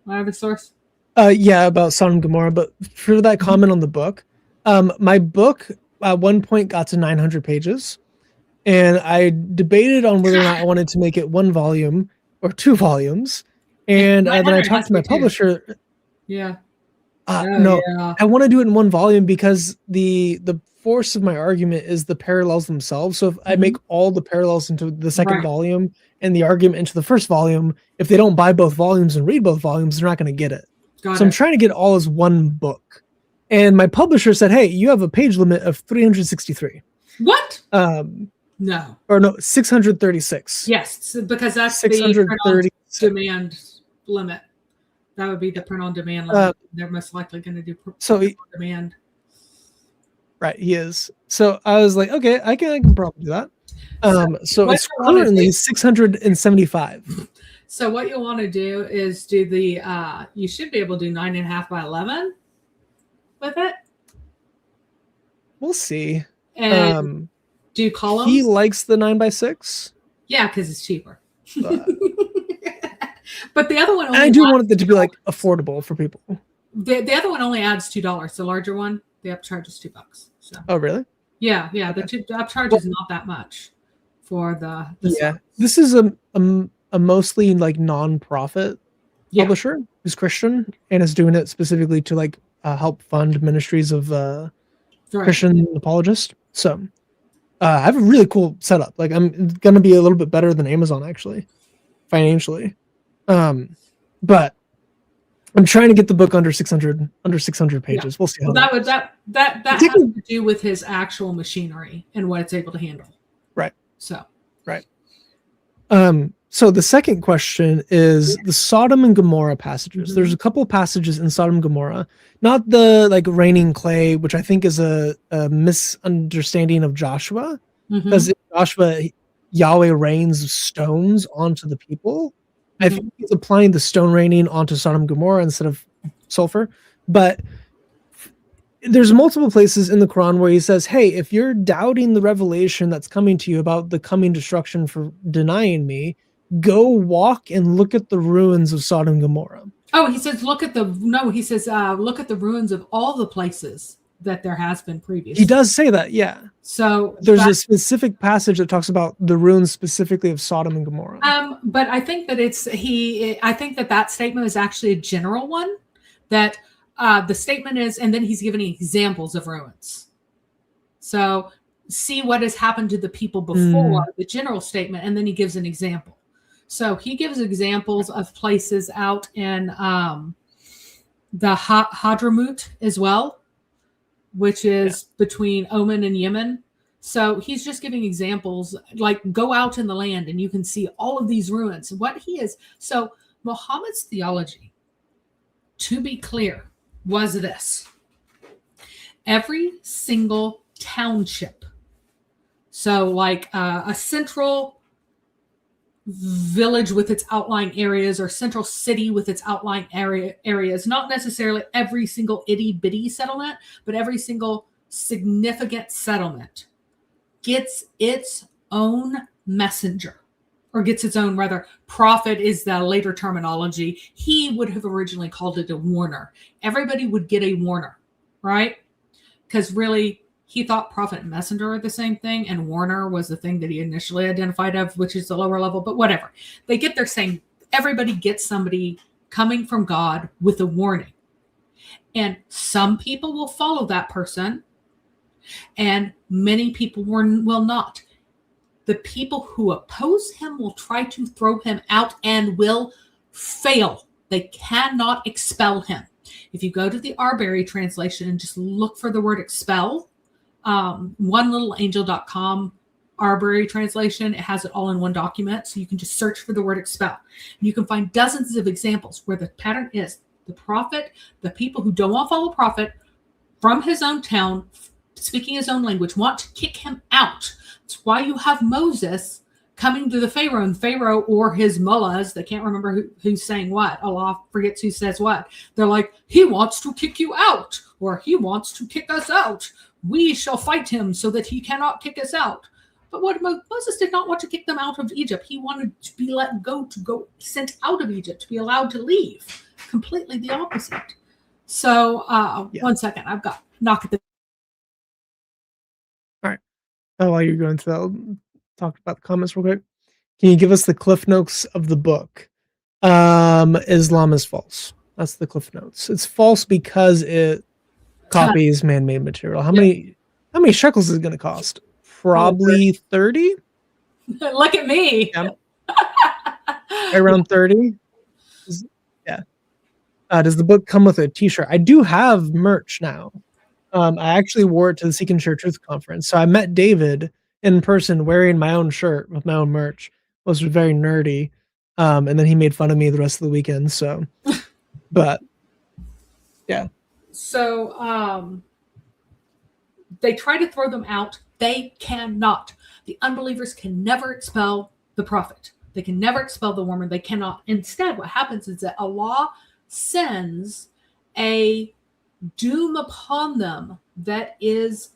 One other source? About Sodom and Gomorrah. But for that comment on the book, my book at one point got to 900 pages. And I debated on whether or not I wanted to make it 1 volume or 2 volumes. And then I talked to my publisher. Yeah. No, yeah. I want to do it in one volume because the force of my argument is the parallels themselves. So if I make all the parallels into the second Right. volume and the argument into the first volume, if they don't buy both volumes and read both volumes, they're not going to get it. Got So I'm it. trying to get it all as one book. And my publisher said, "Hey, you have a page limit of 363." What? No, 636. Yes, because that's the print on 636. demand limit. That would be the print on demand limit. They're most likely going to do print on demand. Right, he is. So I was like, okay, I can probably do that. So it's currently 675. So what you'll want to do is do the you should be able to do 9.5 by 11 with it. We'll see. And do columns. He likes the 9x6. Yeah, because it's cheaper. But the other one only I do want it to be like affordable for people. The other one only adds $2. The larger one, the upcharge is $2. So. Oh, really? Yeah. The upcharge is not that much for the yeah. This is a mostly like non-profit publisher who's Christian and is doing it specifically to like help fund ministries of Christian apologists. So I have a really cool setup. Like I'm gonna be a little bit better than Amazon actually, financially. But I'm trying to get the book under 600 pages. We'll see how that has to do with his actual machinery and what it's able to handle. Right. So. Right. So the second question is the Sodom and Gomorrah passages. There's a couple of passages in Sodom and Gomorrah, not the like raining clay, which I think is a misunderstanding of Joshua, because in Joshua, Yahweh rains stones onto the people. I think he's applying the stone raining onto Sodom and Gomorrah instead of sulfur. But there's multiple places in the Quran where he says, hey, if you're doubting the revelation that's coming to you about the coming destruction for denying me, go walk and look at the ruins of Sodom and Gomorrah. Oh, he says, look at the ruins of all the places that there has been previously. He does say that, yeah. So there's a specific passage that talks about the ruins specifically of Sodom and Gomorrah. But I think that I think that statement is actually a general one. That the statement is, and then he's giving examples of ruins. So see what has happened to the people before the general statement, and then he gives an example. So he gives examples of places out in the Hadramaut as well, which is between Oman and Yemen. So he's just giving examples, like go out in the land and you can see all of these ruins. What he is. So Muhammad's theology, to be clear, was this. Every single township, so like a central village with its outlying areas or central city with its outlying areas, not necessarily every single itty bitty settlement, but every single significant settlement gets its own messenger, or gets its own, rather, prophet is the later terminology. He would have originally called it a warner. Everybody would get a warner, right? Because really, he thought prophet and messenger are the same thing, and warner was the thing that he initially identified of, which is the lower level, but whatever. They get their same, everybody gets somebody coming from God with a warning. And some people will follow that person, and many people will not. The people who oppose him will try to throw him out and will fail. They cannot expel him. If you go to the Arbery translation and just look for the word expel, onelittleangel.com Arbery translation, it has it all in one document. So you can just search for the word expel. And you can find dozens of examples where the pattern is the prophet, the people who don't want to follow prophet from his own town, speaking his own language, want to kick him out. That's why you have Moses coming to the Pharaoh, and Pharaoh or his mullahs, they can't remember who's saying what. Allah forgets who says what. They're like, he wants to kick you out, or he wants to kick us out. We shall fight him so that he cannot kick us out. But what Moses did not want to kick them out of Egypt. He wanted to be let go, to go sent out of Egypt, to be allowed to leave. Completely the opposite. So 1 second, I've got knock at the. All right. While you're going through that, I'll talk about the comments real quick. Can you give us the cliff notes of the book? Islam is false. That's the Cliff Notes. It's false because it copies man-made material. How many shekels is it going to cost? Probably 30. Look at me. Yeah. Around 30. Yeah. Does the book come with a T-shirt? I do have merch now. I actually wore it to the Seek and Share Truth conference. So I met David in person wearing my own shirt with my own merch. It was very nerdy. And then he made fun of me the rest of the weekend. So, but yeah. So they try to throw them out. They cannot. The unbelievers can never expel the prophet. They can never expel the woman. They cannot. Instead, what happens is that Allah sends a doom upon them that is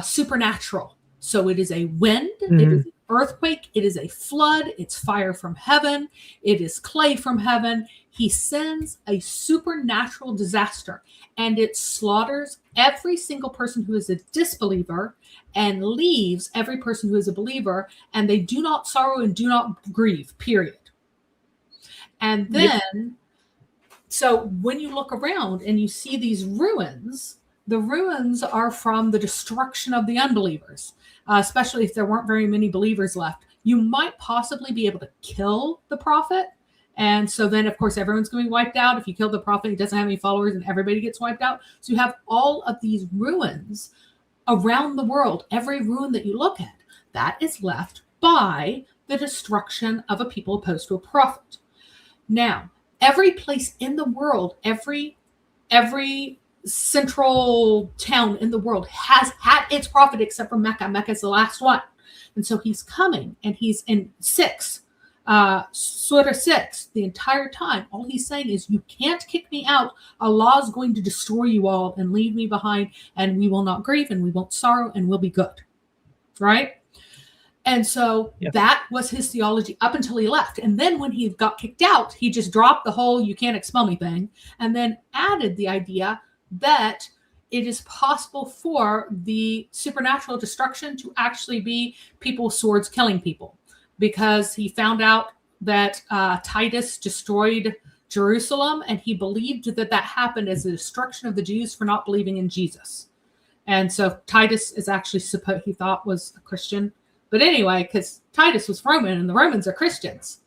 supernatural. So it is a wind, it is an earthquake, it is a flood, it's fire from heaven, it is clay from heaven. He sends a supernatural disaster, and it slaughters every single person who is a disbeliever and leaves every person who is a believer, and they do not sorrow and do not grieve, period. And then, so when you look around and you see these ruins, the ruins are from the destruction of the unbelievers, especially if there weren't very many believers left. You might possibly be able to kill the prophet. And so then, of course, everyone's going to be wiped out. If you kill the prophet, he doesn't have any followers and everybody gets wiped out. So you have all of these ruins around the world. Every ruin that you look at, that is left by the destruction of a people opposed to a prophet. Now, every place in the world, every central town in the world has had its prophet except for Mecca. Mecca is the last one. And so he's coming, and he's in Surah 6, the entire time. All he's saying is, you can't kick me out. Allah is going to destroy you all and leave me behind, and we will not grieve, and we won't sorrow, and we'll be good. Right? And so that was his theology up until he left. And then when he got kicked out, he just dropped the whole "you can't expel me" thing, and then added the idea that it is possible for the supernatural destruction to actually be people with swords killing people, because he found out that Titus destroyed Jerusalem, and he believed that that happened as a destruction of the Jews for not believing in Jesus. And so Titus is actually he thought was a Christian. But anyway, because Titus was Roman and the Romans are Christians.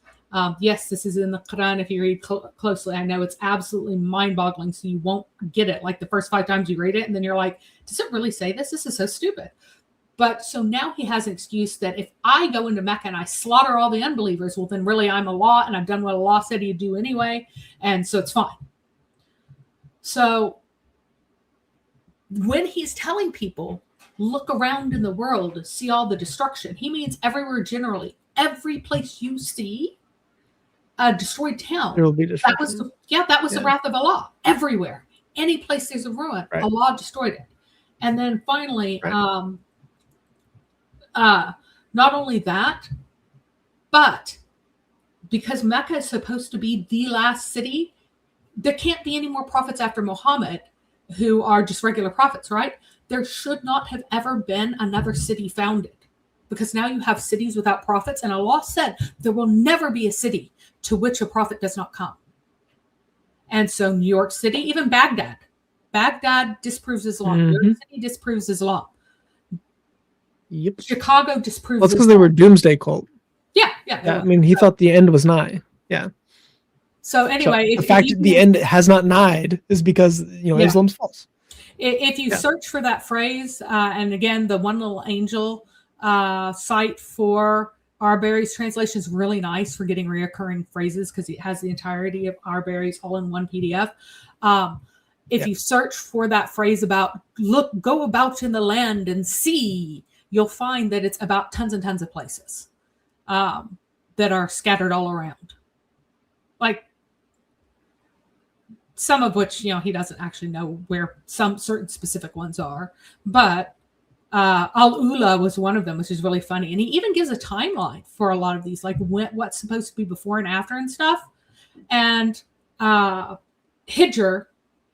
Yes, this is in the Quran if you read closely. I know it's absolutely mind-boggling, so you won't get it like the first 5 times you read it, and then you're like, does it really say this? This is so stupid. But so now he has an excuse that if I go into Mecca and I slaughter all the unbelievers, well, then really I'm Allah, and I've done what Allah said he'd do anyway, and so it's fine. So when he's telling people, look around in the world, see all the destruction, he means everywhere generally. Every place you see a destroyed town, There will be destruction. that was the wrath of Allah. Everywhere. Any place there's a ruin, Allah destroyed it. And then finally, not only that, but because Mecca is supposed to be the last city, there can't be any more prophets after Muhammad who are just regular prophets, right? There should not have ever been another city founded, because now you have cities without prophets, and Allah said there will never be a city to which a prophet does not come. And so New York City, even Baghdad disproves Islam. New York City disproves Islam. Yep. Chicago disproves. Well, it's because they were doomsday cult. Yeah. I mean, he thought the end was nigh. Yeah. So anyway, so the fact that the end has not nighed is because Islam's false. If you search for that phrase, and again, the One Little Angel site for Arbery's translation is really nice for getting reoccurring phrases, because it has the entirety of Arbery's all in one PDF. If you search for that phrase about go about in the land and see, you'll find that it's about tons and tons of places that are scattered all around. Like some of which, he doesn't actually know where some certain specific ones are, but Al-Ula was one of them, which is really funny. And he even gives a timeline for a lot of these, like what's supposed to be before and after and stuff. And Hijr,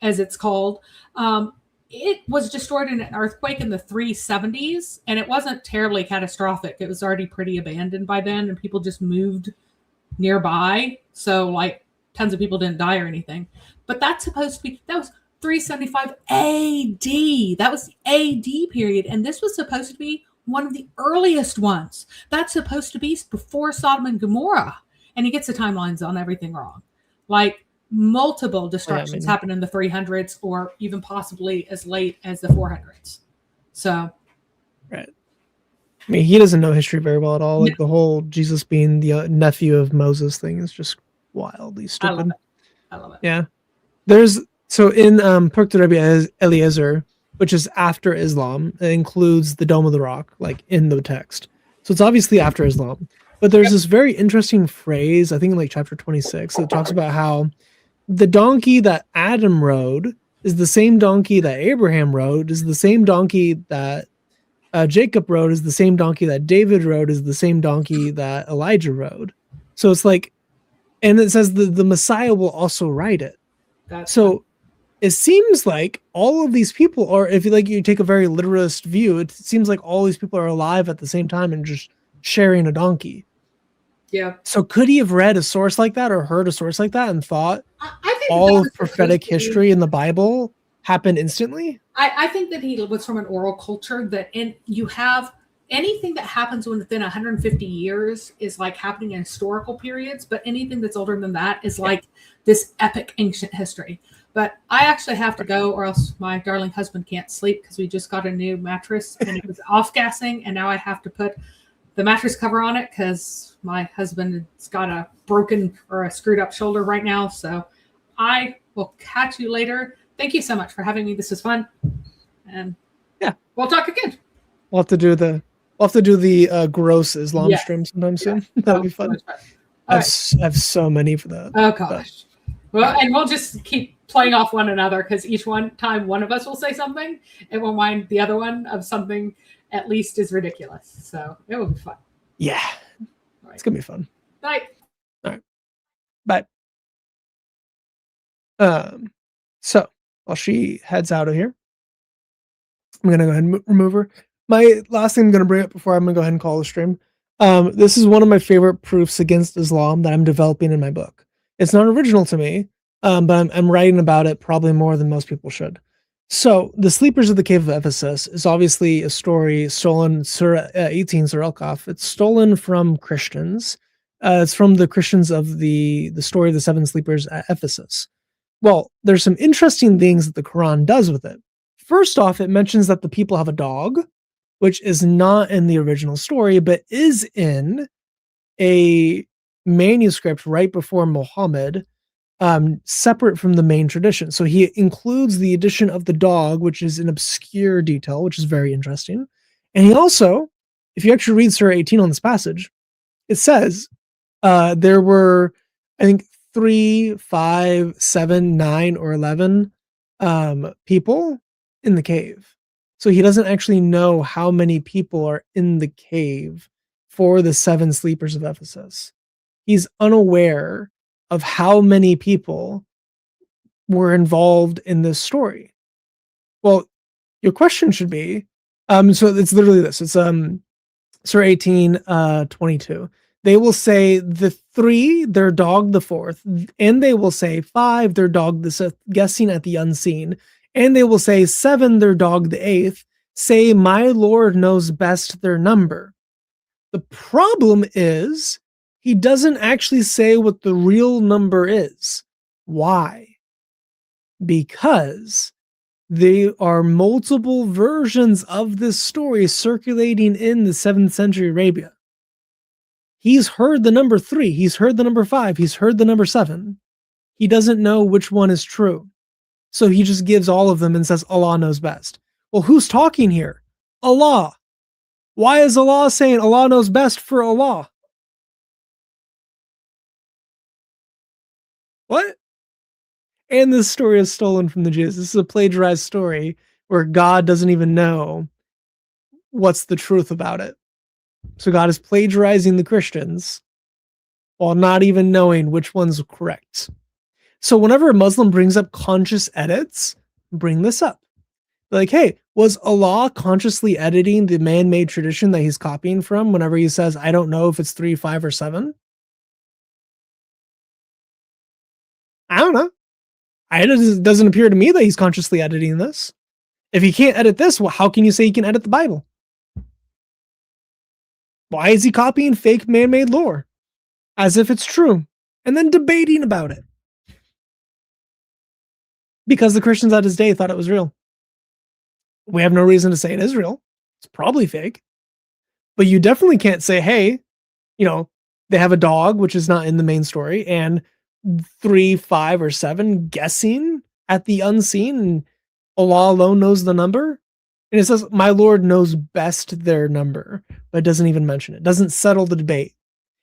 as it's called, it was destroyed in an earthquake in the 370s, and it wasn't terribly catastrophic. It was already pretty abandoned by then, and people just moved nearby. So, like, tons of people didn't die or anything. But that's supposed to be, that was 375 AD. That was the AD period. And this was supposed to be one of the earliest ones. That's supposed to be before Sodom and Gomorrah. And he gets the timelines on everything wrong. Like multiple destructions happened in the 300s or even possibly as late as the 400s. So. Right. I mean, he doesn't know history very well at all. Like the whole Jesus being the nephew of Moses thing is just wildly stupid. I love it. Yeah. There's, so in Perk de Rabbi Eliezer, which is after Islam, it includes the Dome of the Rock, like in the text. So it's obviously after Islam. But there's this very interesting phrase, I think in like chapter 26, that talks about how the donkey that Adam rode is the same donkey that Abraham rode, is the same donkey that Jacob rode, is the same donkey that David rode, is the same donkey that Elijah rode. So it's like, and it says the Messiah will also ride it. So it seems like all of these people are, if you take a very literalist view, it seems like all these people are alive at the same time and just sharing a donkey. Yeah. So could he have read a source like that or heard a source like that and thought I think all of prophetic history in the Bible happened instantly? I think that he was from an oral culture that you have anything that happens within 150 years is like happening in historical periods, but anything that's older than that is like this epic ancient history. But I actually have to go or else my darling husband can't sleep because we just got a new mattress and it was off gassing and now I have to put the mattress cover on it because my husband's got a broken or a screwed up shoulder right now. So I will catch you later. Thank you so much for having me. This is fun. And yeah, we'll talk again. We'll have to do the gross Islam stream sometime soon. That'll be fun. I have so many for that. Oh gosh. Well, and we'll just keep playing off one another because each time one of us will say something, it will remind the other one of something at least as ridiculous. So it will be fun. Yeah. Right. It's gonna be fun. Bye. All right. Bye. So while she heads out of here, I'm gonna go ahead and remove her. My last thing I'm gonna bring up before I'm gonna go ahead and call the stream. This is one of my favorite proofs against Islam that I'm developing in my book. It's not original to me, but I'm writing about it probably more than most people should. So the Sleepers of the Cave of Ephesus is obviously a story stolen, Surah 18, Surah Al-Kahf. It's stolen from Christians. It's from the Christians of the story of the seven sleepers at Ephesus. Well, there's some interesting things that the Quran does with it. First off, it mentions that the people have a dog, which is not in the original story, but is in a manuscript right before Muhammad, separate from the main tradition. So he includes the addition of the dog, which is an obscure detail, which is very interesting. And he also, if you actually read Surah 18 on this passage, it says there were, I think, 3, 5, 7, 9, or 11 people in the cave. So he doesn't actually know how many people are in the cave for the seven sleepers of Ephesus. He's unaware of how many people were involved in this story. Well, your question should be, so it's literally this. It's Surah 18, 22. They will say the 3, their dog the 4th, and they will say 5, their dog the 6th, guessing at the unseen, and they will say 7, their dog the 8th, say my Lord knows best their number. The problem is he doesn't actually say what the real number is. Why? Because there are multiple versions of this story circulating in the 7th century Arabia. He's heard the number 3, he's heard the number 5, he's heard the number 7. He doesn't know which one is true. So he just gives all of them and says Allah knows best. Well, who's talking here? Allah. Why is Allah saying Allah knows best for Allah? What? And this story is stolen from the Jews. This is a plagiarized story where God doesn't even know what's the truth about it. So God is plagiarizing the Christians while not even knowing which one's correct. So whenever a Muslim brings up conscious edits, bring this up. Like, hey, was Allah consciously editing the man-made tradition that he's copying from whenever he says, I don't know if it's 3, 5, or 7? I don't know. It doesn't appear to me that he's consciously editing this. If he can't edit this, well, how can you say he can edit the Bible? Why is he copying fake man-made lore as if it's true and then debating about it? Because the Christians at his day thought it was real. We have no reason to say it is real. It's probably fake. But you definitely can't say, hey, they have a dog, which is not in the main story, and 3, 5, or 7 guessing at the unseen, and Allah alone knows the number. And it says, my Lord knows best their number, but it doesn't even mention it. It doesn't settle the debate.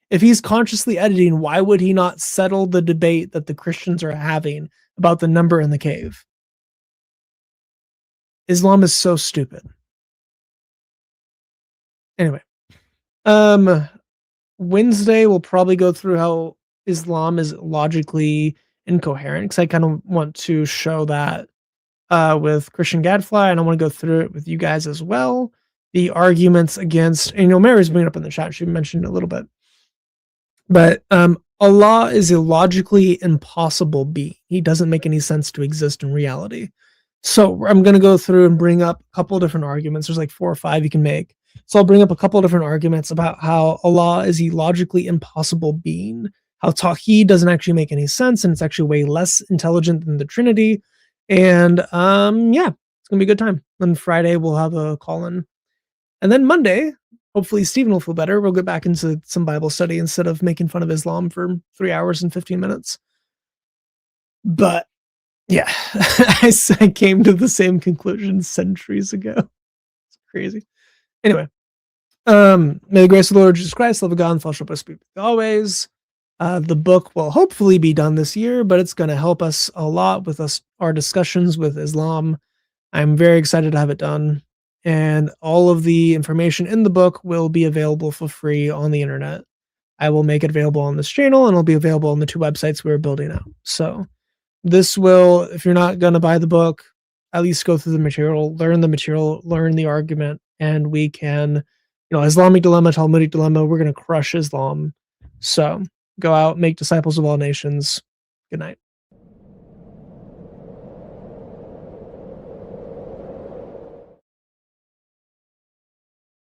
If he's consciously editing, why would he not settle the debate that the Christians are having about the number in the cave? Islam is so stupid. Anyway, Wednesday we'll probably go through how Islam is logically incoherent, because I kind of want to show that with Christian Gadfly, and I want to go through it with you guys as well. The arguments against, and Mary's bringing it up in the chat, she mentioned it a little bit, but Allah is a logically impossible being. He doesn't make any sense to exist in reality. So I'm going to go through and bring up a couple of different arguments. There's like 4 or 5 you can make. So I'll bring up a couple of different arguments about how Allah is a logically impossible being, how Tawheed doesn't actually make any sense, and it's actually way less intelligent than the Trinity. And it's gonna be a good time. Then Friday we'll have a call-in. And then Monday, hopefully Stephen will feel better. We'll get back into some Bible study instead of making fun of Islam for 3 hours and 15 minutes. But yeah, I came to the same conclusion centuries ago. It's crazy. Anyway, may the grace of the Lord Jesus Christ, love of God, and fellowship with us always. The book will hopefully be done this year, but it's going to help us a lot with our discussions with Islam. I'm very excited to have it done, and all of the information in the book will be available for free on the internet. I will make it available on this channel, and it'll be available on the 2 websites we're building out. So this will, if you're not going to buy the book, at least go through the material, learn the argument, and we can, Islamic dilemma, Talmudic dilemma, we're going to crush Islam. So go out, make disciples of all nations. Good night.